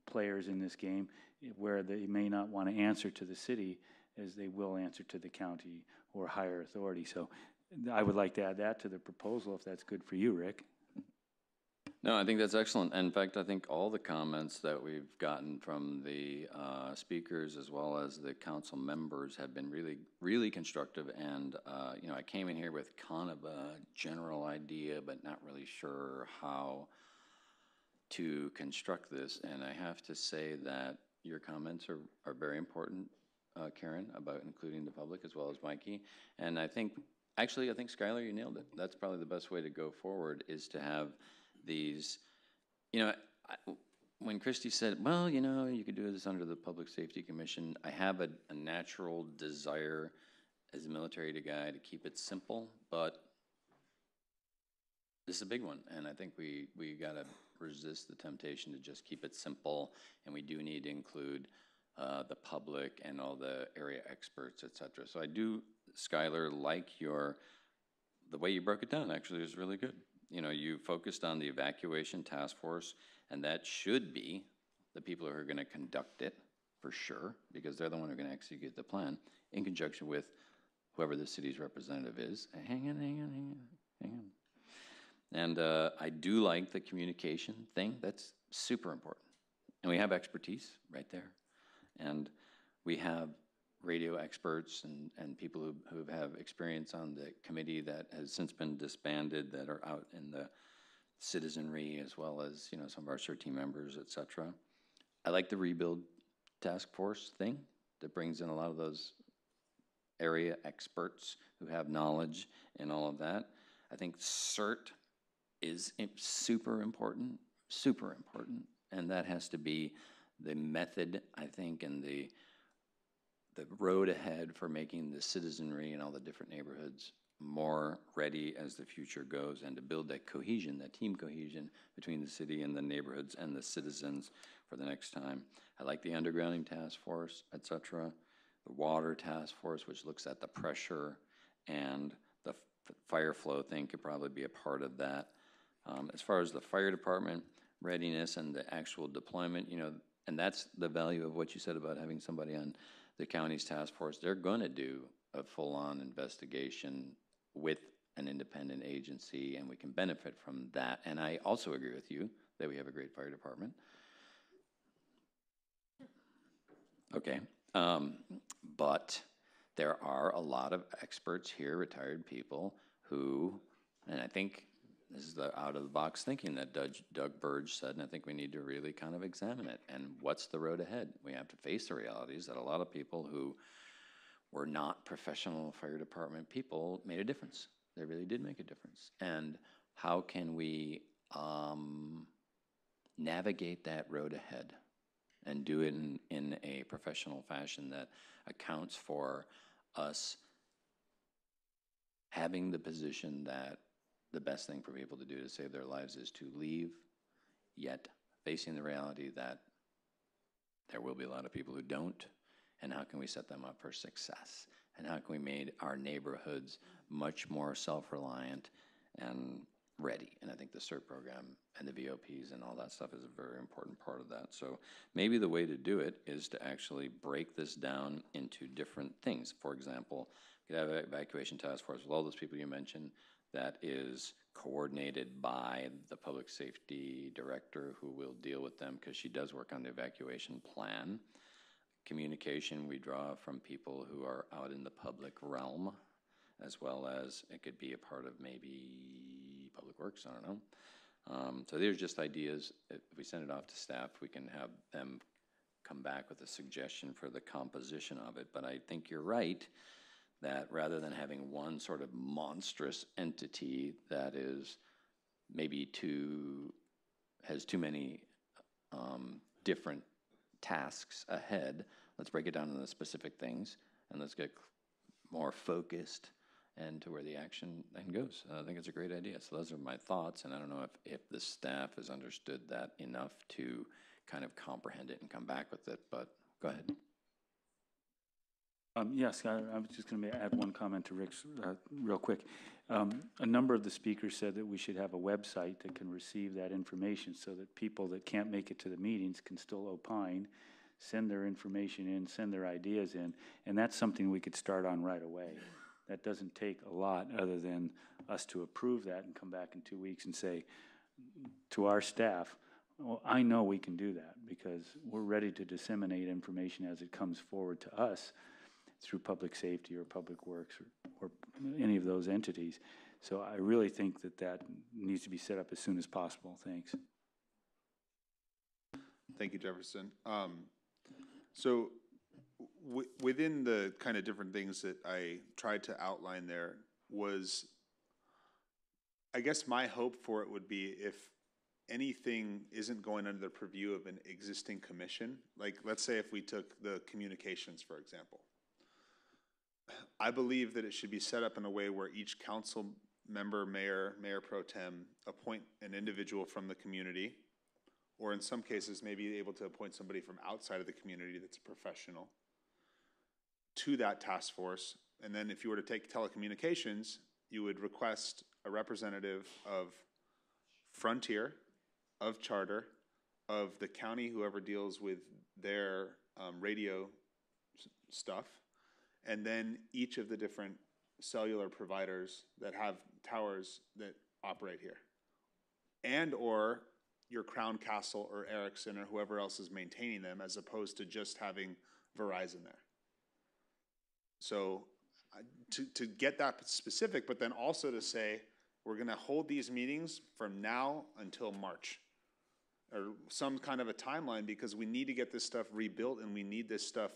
players in this game, where they may not want to answer to the city as they will answer to the county or higher authority. So I would like to add that to the proposal, if that's good for you, Rick. No, I think that's excellent. In fact, I think all the comments that we've gotten from the speakers as well as the council members have been really, really constructive. And, you know, I came in here with kind of a general idea, but not really sure how to construct this. And I have to say that your comments are very important, Karen, about including the public as well as Mikey. And I think, actually, I think, Skylar, you nailed it. That's probably the best way to go forward, is to have these, you know, when Christy said, well, you know, you could do this under the Public Safety Commission, I have a natural desire as a military guy to keep it simple, but this is a big one, and I think we got to resist the temptation to just keep it simple, and we do need to include the public and all the area experts, et cetera. So I do, Skylar, like the way you broke it down actually is really good. You know, you focused on the evacuation task force, and that should be the people who are going to conduct it for sure, because they're the one who are going to execute the plan in conjunction with whoever the city's representative is. Hang on. And I do like the communication thing. That's super important. And we have expertise right there. And we have radio experts and people who have experience on the committee that has since been disbanded, that are out in the citizenry, as well as, you know, some of our CERT team members, et cetera. I like the rebuild task force thing that brings in a lot of those area experts who have knowledge in all of that. I think CERT is super important, and that has to be the method, I think, and the road ahead for making the citizenry and all the different neighborhoods more ready as the future goes, and to build that cohesion, that team cohesion between the city and the neighborhoods and the citizens for the next time. I like the undergrounding task force, et cetera. The water task force, which looks at the pressure, and the fire flow thing could probably be a part of that. As far as the fire department readiness and the actual deployment, you know, and that's the value of what you said about having somebody on the county's task force. They're going to do a full-on investigation with an independent agency, and we can benefit from that. And I also agree with you that we have a great fire department. Okay, but there are a lot of experts here, retired people who, and I think this is the out-of-the-box thinking that Doug Burge said, and I think we need to really kind of examine it. And what's the road ahead? We have to face the realities that a lot of people who were not professional fire department people made a difference. They really did make a difference. And how can we navigate that road ahead and do it in a professional fashion that accounts for us having the position that the best thing for people to do to save their lives is to leave, yet facing the reality that there will be a lot of people who don't, and how can we set them up for success? And how can we make our neighborhoods much more self-reliant and ready? And I think the CERT program and the VOPs and all that stuff is a very important part of that. So maybe the way to do it is to actually break this down into different things. For example, you could have an evacuation task force with all those people you mentioned that is coordinated by the public safety director who will deal with them because she does work on the evacuation plan. Communication we draw from people who are out in the public realm, as well as it could be a part of maybe Public Works, I don't know. So there's just ideas. If we send it off to staff, we can have them come back with a suggestion for the composition of it. But I think you're right that rather than having one sort of monstrous entity that is maybe has too many different tasks ahead, let's break it down into the specific things and let's get more focused and to where the action then goes. I think it's a great idea. So those are my thoughts, and I don't know if the staff has understood that enough to kind of comprehend it and come back with it, but go ahead. Yes, I was just going to add one comment to Rick's real quick. A number of the speakers said that we should have a website that can receive that information so that people that can't make it to the meetings can still opine, send their information in, send their ideas in, and that's something we could start on right away. That doesn't take a lot other than us to approve that and come back in 2 weeks and say to our staff, well, I know we can do that because we're ready to disseminate information as it comes forward to us through public safety or public works or any of those entities. So I really think that needs to be set up as soon as possible. Thanks. Thank you, Jefferson. So within the kind of different things that I tried to outline there was, I guess my hope for it would be if anything isn't going under the purview of an existing commission, like let's say if we took the communications, for example. I believe that it should be set up in a way where each council member, mayor pro tem, appoint an individual from the community, or in some cases, maybe able to appoint somebody from outside of the community that's a professional to that task force. And then if you were to take telecommunications, you would request a representative of Frontier, of Charter, of the county, whoever deals with their radio stuff, and then each of the different cellular providers that have towers that operate here, and or your Crown Castle or Ericsson or whoever else is maintaining them, as opposed to just having Verizon there. So to get that specific, but then also to say, we're gonna hold these meetings from now until March, or some kind of a timeline, because we need to get this stuff rebuilt and we need this stuff.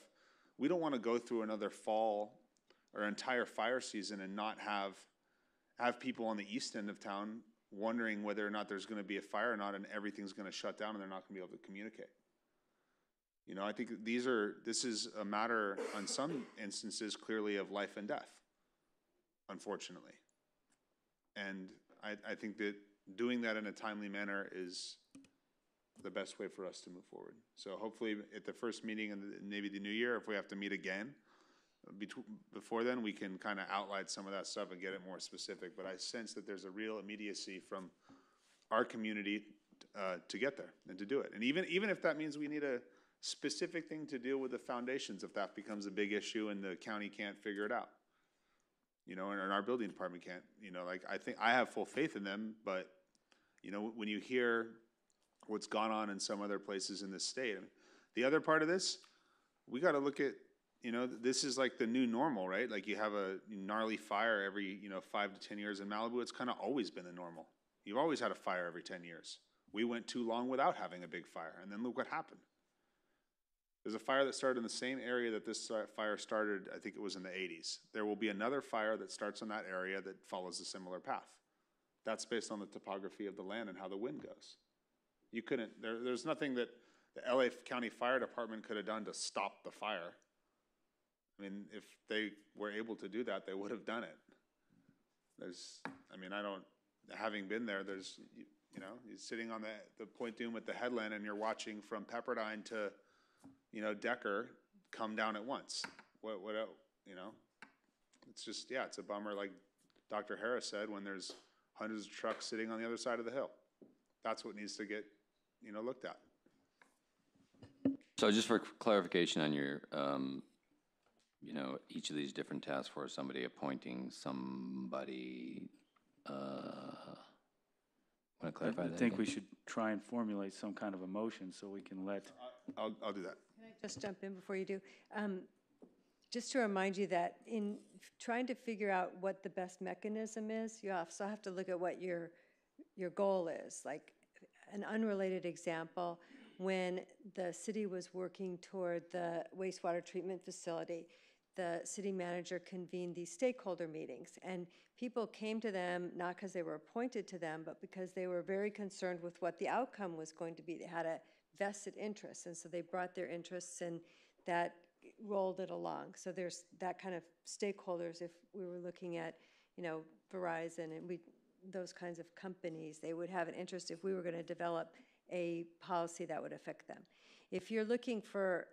We don't want to go through another fall or entire fire season and not have people on the east end of town wondering whether or not there's going to be a fire or not, and everything's going to shut down and they're not going to be able to communicate. You know, I think this is a matter, on some instances, clearly of life and death, unfortunately. And I think that doing that in a timely manner is the best way for us to move forward. So hopefully at the first meeting in maybe the new year, if we have to meet again, before then, we can kind of outline some of that stuff and get it more specific. But I sense that there's a real immediacy from our community to get there and to do it. And even if that means we need a specific thing to deal with the foundations, if that becomes a big issue and the county can't figure it out, you know, and our building department can't, you know, like I think I have full faith in them, but you know, when you hear what's gone on in some other places in this state. I mean, the other part of this, we got to look at, you know, this is like the new normal, right? Like you have a gnarly fire every, 5 to 10 years in Malibu. It's kind of always been the normal. You've always had a fire every 10 years. We went too long without having a big fire, and then look what happened. There's a fire that started in the same area that this fire started, I think it was in the 80s. There will be another fire that starts in that area that follows a similar path. That's based on the topography of the land and how the wind goes. You couldn't, there's nothing that the LA County Fire Department could have done to stop the fire. I mean, if they were able to do that, they would have done it. Having been there, you're sitting on the Point Dume with the headland and you're watching from Pepperdine to, Decker come down at once. It's just, it's a bummer, like Dr. Harris said, when there's hundreds of trucks sitting on the other side of the hill. That's what needs to get, looked at. So just for clarification on your, each of these different task force, somebody appointing somebody, want to clarify that? I think we should try and formulate some kind of a motion so we can let. I'll do that. Can I just jump in before you do? Just to remind you that in trying to figure out what the best mechanism is, you also have to look at what your goal is. Like an unrelated example, when the city was working toward the wastewater treatment facility, the city manager convened these stakeholder meetings, and people came to them not because they were appointed to them, but because they were very concerned with what the outcome was going to be. They had a vested interest, and so they brought their interests, and that rolled it along. So there's that kind of stakeholders. If we were looking at, Verizon and those kinds of companies, they would have an interest if we were going to develop a policy that would affect them. If you're looking for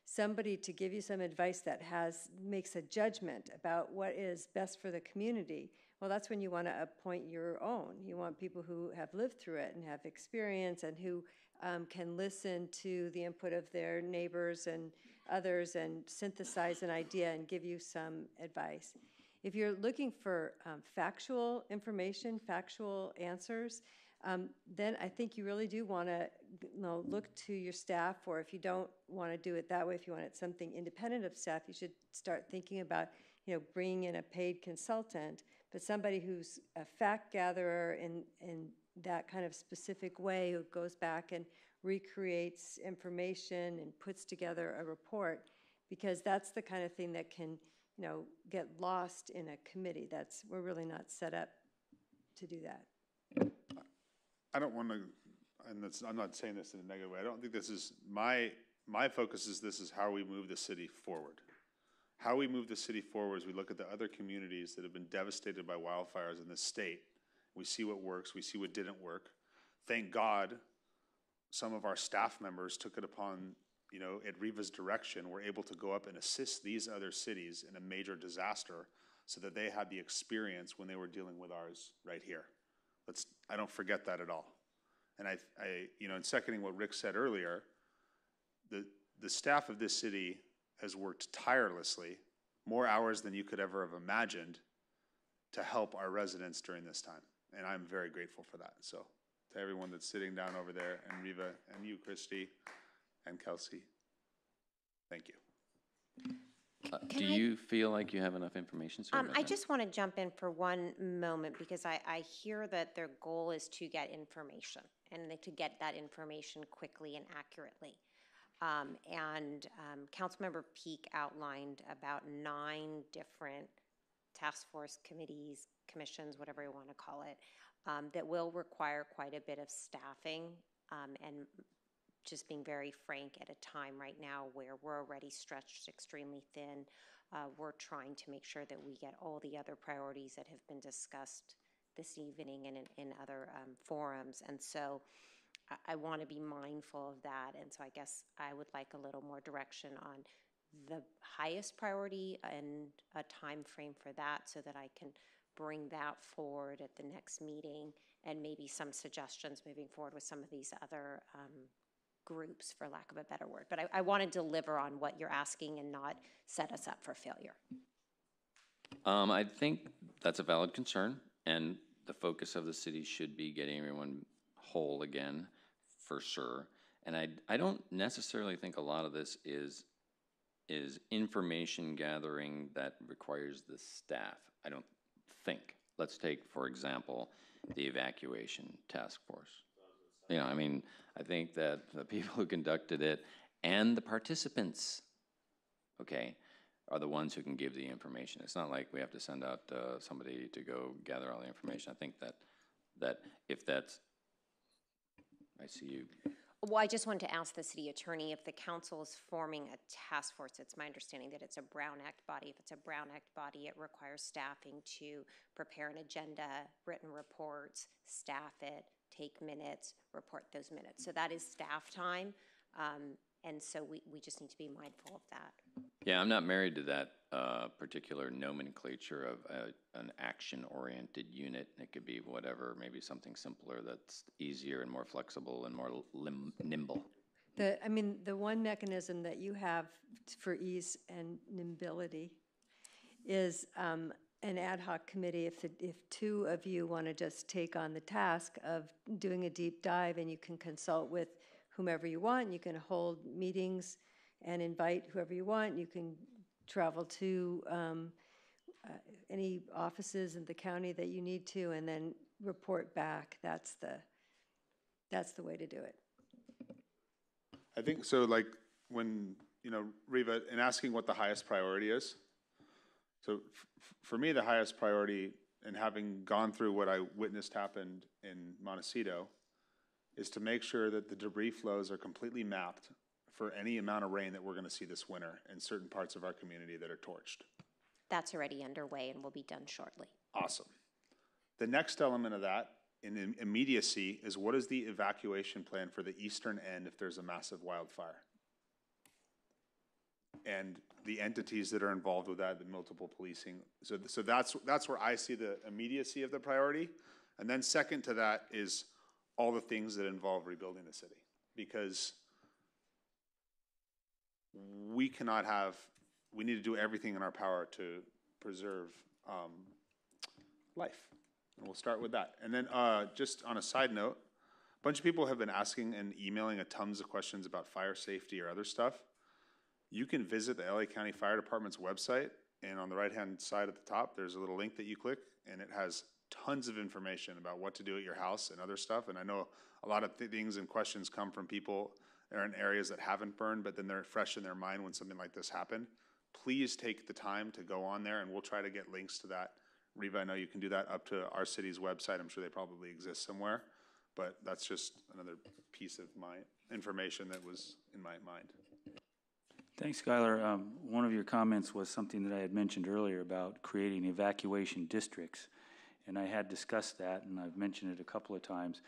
somebody to give you some advice that makes a judgment about what is best for the community, well, that's when you want to appoint your own. You want people who have lived through it and have experience and who can listen to the input of their neighbors and others and synthesize an idea and give you some advice. If you're looking for factual information, factual answers, then I think you really do want to look to your staff, or if you don't want to do it that way, if you want it something independent of staff, you should start thinking about bringing in a paid consultant, but somebody who's a fact gatherer in that kind of specific way, who goes back and recreates information and puts together a report, because that's the kind of thing that can get lost in a committee. We're really not set up to do that. I don't want to, and I'm not saying this in a negative way, I don't think this is, my focus is this is how we move the city forward. How we move the city forward is we look at the other communities that have been devastated by wildfires in this state. We see what works, we see what didn't work. Thank God some of our staff members took it upon, at Riva's direction, were able to go up and assist these other cities in a major disaster so that they had the experience when they were dealing with ours right here. I don't forget that at all. And I in seconding what Rick said earlier, the staff of this city has worked tirelessly, more hours than you could ever have imagined, to help our residents during this time. And I'm very grateful for that. So to everyone that's sitting down over there, and Riva, and you, Christy, and Kelsey, thank you. Do you feel like you have enough information? I just want to jump in for one moment, because I hear that their goal is to get information and to get that information quickly and accurately. Councilmember Peak outlined about 9 different task force committees, commissions, whatever you want to call it, that will require quite a bit of staffing, and just being very frank, at a time right now where we're already stretched extremely thin, we're trying to make sure that we get all the other priorities that have been discussed this evening and in other forums. And so I want to be mindful of that. And so I guess I would like a little more direction on the highest priority and a time frame for that, so that I can bring that forward at the next meeting, and maybe some suggestions moving forward with some of these other groups, for lack of a better word. But I want to deliver on what you're asking and not set us up for failure. I think that's a valid concern, and the focus of the city should be getting everyone whole again, for sure. And I don't necessarily think a lot of this is information gathering that requires the staff. I don't think. Let's take, for example, the evacuation task force. I think that the people who conducted it and the participants, okay, are the ones who can give the information. It's not like we have to send out somebody to go gather all the information. I think that if that's, I see you. Well, I just wanted to ask the city attorney if the council is forming a task force. It's my understanding that it's a Brown Act body. If it's a Brown Act body, it requires staffing to prepare an agenda, written reports, staff it, take minutes, report those minutes. So that is staff time. And so we just need to be mindful of that. Yeah, I'm not married to that particular nomenclature of an action-oriented unit. It could be whatever, maybe something simpler that's easier and more flexible and more nimble. The one mechanism that you have for ease and nimbility is an ad hoc committee. If two of you want to just take on the task of doing a deep dive, and you can consult with whomever you want, you can hold meetings and invite whoever you want. You can travel to any offices in the county that you need to, and then report back. That's the way to do it. I think so, like, when, Reva, in asking what the highest priority is, so for me, the highest priority, and having gone through what I witnessed happened in Montecito, is to make sure that the debris flows are completely mapped for any amount of rain that we're going to see this winter in certain parts of our community that are torched. That's already underway and will be done shortly. Awesome. The next element of that, in immediacy, is what is the evacuation plan for the eastern end if there's a massive wildfire? And the entities that are involved with that, the multiple policing. So that's where I see the immediacy of the priority. And then second to that is all the things that involve rebuilding the city. Because we need to do everything in our power to preserve life. And we'll start with that. And then just on a side note, a bunch of people have been asking and emailing tons of questions about fire safety or other stuff. You can visit the LA County Fire Department's website, and on the right-hand side at the top, there's a little link that you click, and it has tons of information about what to do at your house and other stuff. And I know a lot of things and questions come from people that are in areas that haven't burned, but then they're fresh in their mind when something like this happened. Please take the time to go on there, and we'll try to get links to that. Reva, I know you can do that up to our city's website. I'm sure they probably exist somewhere, but that's just another piece of my information that was in my mind. Thanks, Skylar. One of your comments was something that I had mentioned earlier about creating evacuation districts, and I had discussed that, and I've mentioned it a couple of times.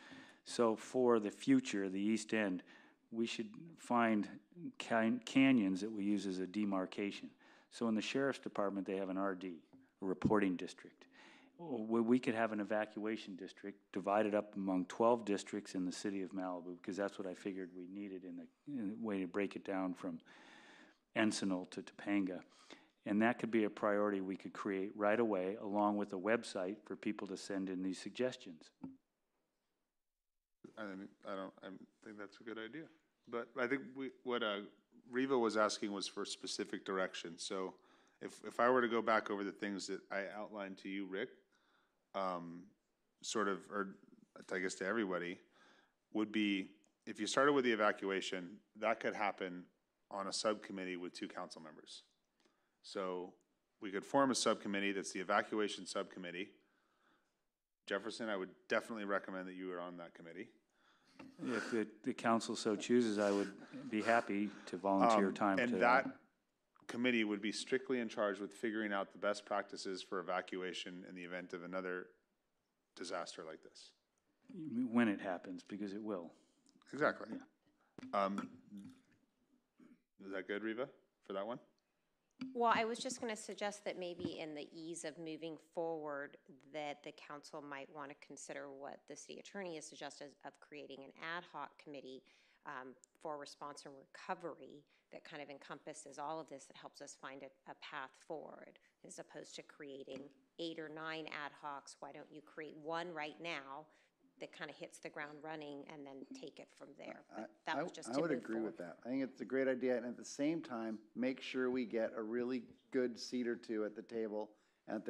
So for the future, the East End, we should find canyons that we use as a demarcation. So in the Sheriff's Department, they have an RD, a reporting district. We could have an evacuation district divided up among 12 districts in the city of Malibu, because that's what I figured we needed in a way to break it down from Encinal to Topanga. And that could be a priority we could create right away, along with a website for people to send in these suggestions. I think that's a good idea. But I think what Reva was asking was for specific direction. So if I were to go back over the things that I outlined to you, Rick, or I guess to everybody, would be, if you started with the evacuation, that could happen on a subcommittee with 2 council members. So we could form a subcommittee that's the evacuation subcommittee. Jefferson, I would definitely recommend that you are on that committee. If the council so chooses, I would be happy to volunteer time. And that committee would be strictly in charge with figuring out the best practices for evacuation in the event of another disaster like this. When it happens, because it will. Exactly. Yeah. Is that good, Reva, for that one? Well, I was just going to suggest that maybe in the ease of moving forward, that the council might want to consider what the city attorney has suggested of creating an ad hoc committee for response and recovery that kind of encompasses all of this, that helps us find a path forward, as opposed to creating 8 or 9 ad hocs. Why don't you create one right now that kind of hits the ground running and then take it from there? But that was just to I would move agree forward. with that. I think it's a great idea, and at the same time, make sure we get a really good seat or two at the table at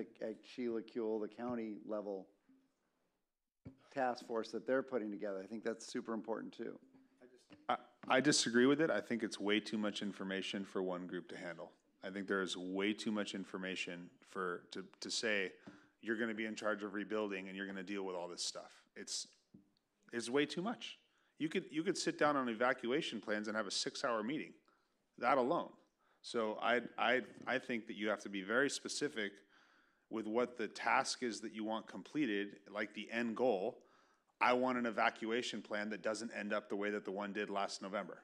Sheila Kuehl, the county level task force that they're putting together. I think that's super important too. I disagree with it. I think it's way too much information for one group to handle. I think there is way too much information to say you're going to be in charge of rebuilding and you're going to deal with all this stuff. It's way too much. You could sit down on evacuation plans and have a 6-hour meeting, that alone. So I think that you have to be very specific with what the task is that you want completed, like the end goal. I want an evacuation plan that doesn't end up the way that the one did last November.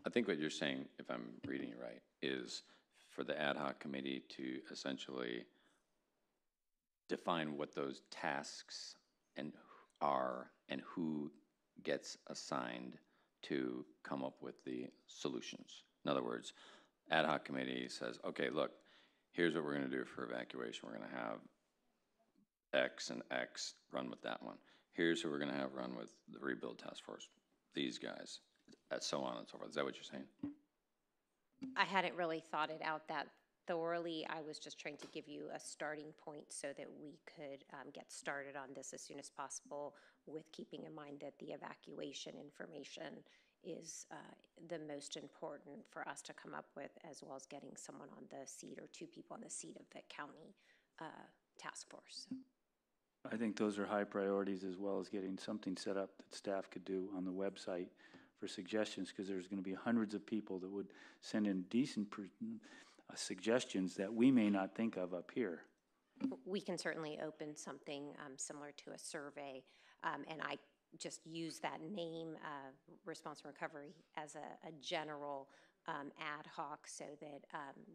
I think what you're saying, if I'm reading it right, is for the ad hoc committee to essentially define what those tasks are and who gets assigned to come up with the solutions. In other words, ad hoc committee says, okay, look, here's what we're going to do for evacuation. We're going to have X and X run with that one. Here's who we're going to have run with the rebuild task force. These guys, so on and so forth. Is that what you're saying? I hadn't really thought it out that thoroughly. I was just trying to give you a starting point so that we could get started on this as soon as possible, with keeping in mind that the evacuation information is the most important for us to come up with, as well as getting someone on the seat or 2 people on the seat of the county task force. I think those are high priorities, as well as getting something set up that staff could do on the website for suggestions, because there's going to be hundreds of people that would send in decent suggestions that we may not think of up here. We can certainly open something similar to a survey, and I just use that name, Response and Recovery, as a general ad hoc, so that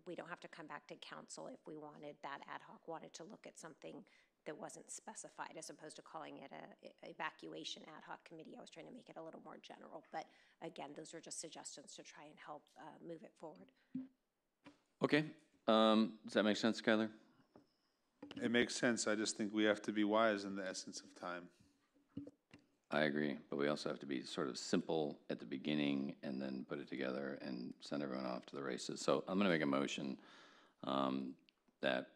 we don't have to come back to council if we wanted, that ad hoc wanted to look at something that wasn't specified, as opposed to calling it a evacuation ad hoc committee. I was trying to make it a little more general, but again, those are just suggestions to try and help move it forward. Okay. Does that make sense, Skylar? It makes sense. I just think we have to be wise in the essence of time. I agree, but we also have to be sort of simple at the beginning and then put it together and send everyone off to the races. So I'm going to make a motion that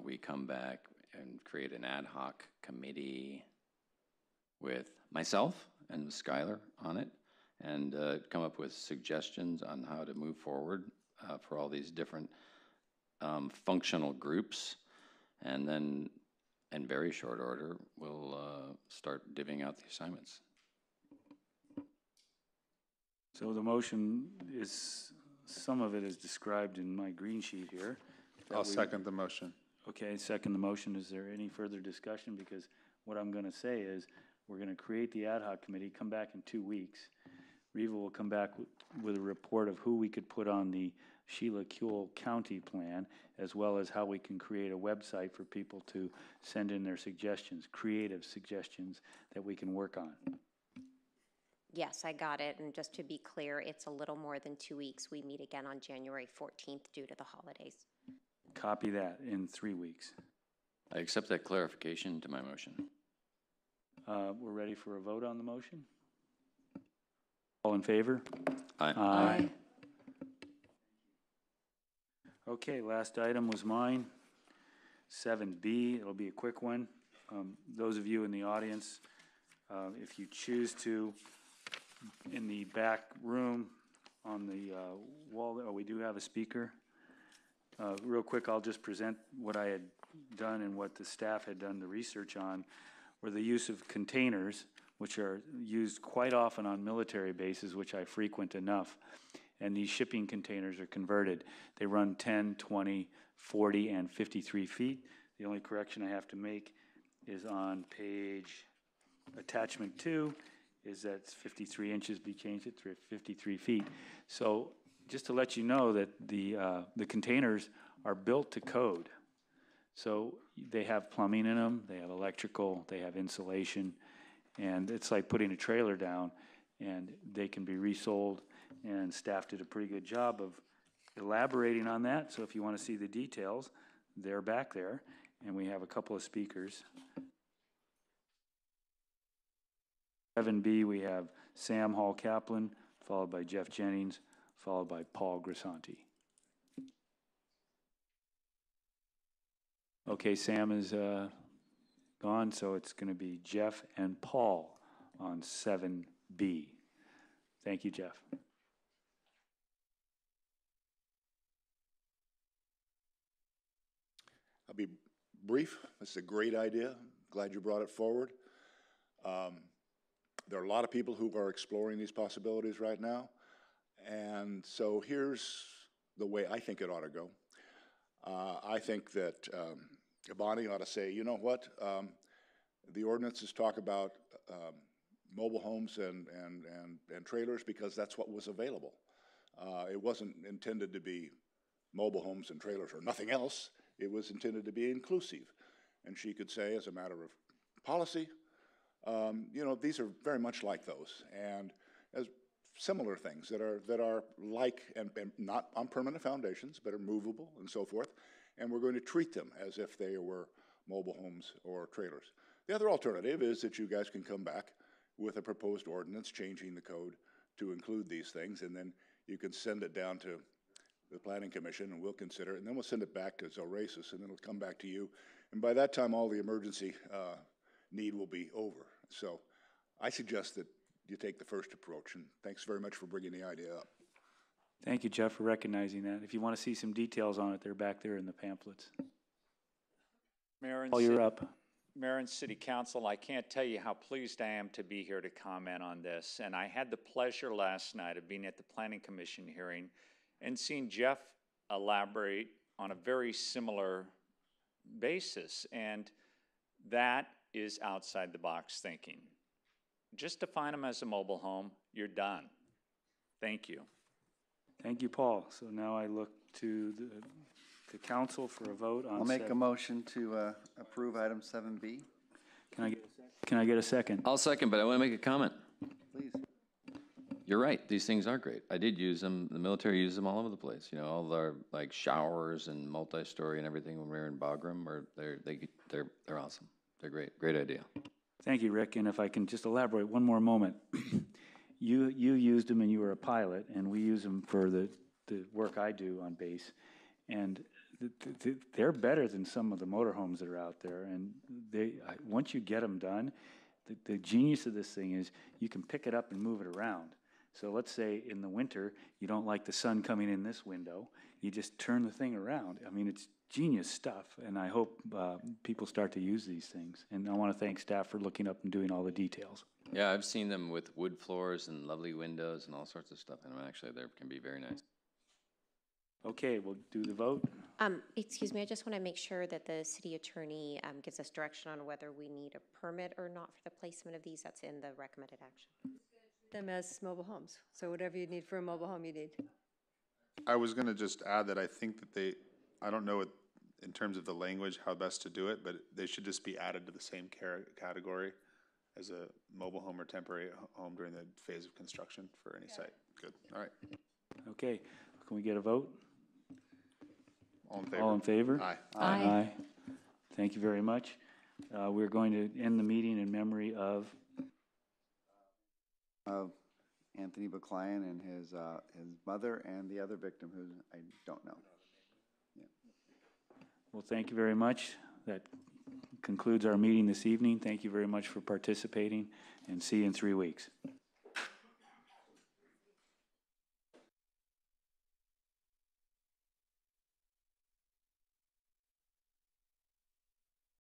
we come back and create an ad hoc committee with myself and Skylar on it, and come up with suggestions on how to move forward for all these different functional groups. And then in very short order, we'll start divvying out the assignments. So the motion is, some of it is described in my green sheet here. I'll second the motion. Okay, second the motion. Is there any further discussion? Because what I'm going to say is, we're going to create the ad hoc committee, come back in 2 weeks. Reva will come back with a report of who we could put on the Sheila Kuehl County plan, as well as how we can create a website for people to send in their suggestions, creative suggestions that we can work on. Yes, I got it. And just to be clear, it's a little more than 2 weeks. We meet again on January 14th due to the holidays. Copy that in 3 weeks. I accept that clarification to my motion. We're ready for a vote on the motion? All in favor? Aye. Aye. Okay, last item was mine. 7B, it'll be a quick one. Those of you in the audience, if you choose to, in the back room on the wall, we do have a speaker. Real quick, I'll just present what I had done and what the staff had done the research on, were the use of containers, which are used quite often on military bases, which I frequent enough. And these shipping containers are converted. They run 10, 20, 40, and 53 feet. The only correction I have to make is on page attachment 2, is that 53 inches be changed to 53 feet. So just to let you know that the containers are built to code. So they have plumbing in them, they have electrical, they have insulation, and it's like putting a trailer down, and they can be resold, and staff did a pretty good job of elaborating on that. So if you want to see the details, they're back there, and we have a couple of speakers. 7B, we have Sam Hall Kaplan, followed by Jeff Jennings, followed by Paul Grisanti. Okay, Sam is gone, so it's going to be Jeff and Paul on 7B. Thank you, Jeff. I'll be brief. This is a great idea. Glad you brought it forward. There are a lot of people who are exploring these possibilities right now. And so here's the way I think it ought to go. I think that Bonnie ought to say, you know what? The ordinances talk about mobile homes and trailers because that's what was available. It wasn't intended to be mobile homes and trailers or nothing else. It was intended to be inclusive. And she could say, as a matter of policy, you know, these are very much like those, and as similar things that are like and not on permanent foundations, but are movable and so forth. And we're going to treat them as if they were mobile homes or trailers. The other alternative is that you guys can come back with a proposed ordinance changing the code to include these things, and then you can send it down to the Planning Commission, and we'll consider it, and then we'll send it back to Zoracis, and then it'll come back to you. And by that time, all the emergency need will be over. So I suggest that you take the first approach, and thanks very much for bringing the idea up. Thank you, Jeff, for recognizing that. If you want to see some details on it, they're back there in the pamphlets. Mayor and Oh, you're up. Mayor and City Council, I can't tell you how pleased I am to be here to comment on this. And I had the pleasure last night of being at the Planning Commission hearing and seeing Jeff elaborate on a very similar basis. And that is outside the box thinking. Just define them as a mobile home, you're done. Thank you. Thank you, Paul. So now I look to the council for a vote on. I'll make a motion to approve item 7B. Can I get a second? I'll second, but I want to make a comment. Please. You're right. These things are great. I did use them. The military uses them all over the place. You know, all our like showers and multi-story and everything when we were in Bagram. They're awesome. They're great. Great idea. Thank you, Rick. And if I can just elaborate one more moment. You used them and you were a pilot, and we use them for the work I do on base. And they're better than some of the motorhomes that are out there. And once you get them done, the genius of this thing is you can pick it up and move it around. So let's say in the winter, you don't like the sun coming in this window. You just turn the thing around. I mean, it's genius stuff, and I hope people start to use these things. And I want to thank staff for looking up and doing all the details. Yeah, I've seen them with wood floors and lovely windows and all sorts of stuff, and actually they can be very nice. Okay, we'll do the vote. Excuse me, I just want to make sure that the city attorney gives us direction on whether we need a permit or not for the placement of these. That's in the recommended action. Them as mobile homes. So whatever you need for a mobile home, you need. I was going to just add that I think that I don't know in terms of the language how best to do it, but they should just be added to the same category as a mobile home or temporary home during the phase of construction for any site. Good. All right. Okay. Can we get a vote? All in favor? All in favor? Aye. Aye. Aye. Thank you very much. We're going to end the meeting in memory of Anthony Baclayan and his mother and the other victim who I don't know. Yeah. Well, thank you very much. That concludes our meeting this evening. Thank you very much for participating, and see you in 3 weeks.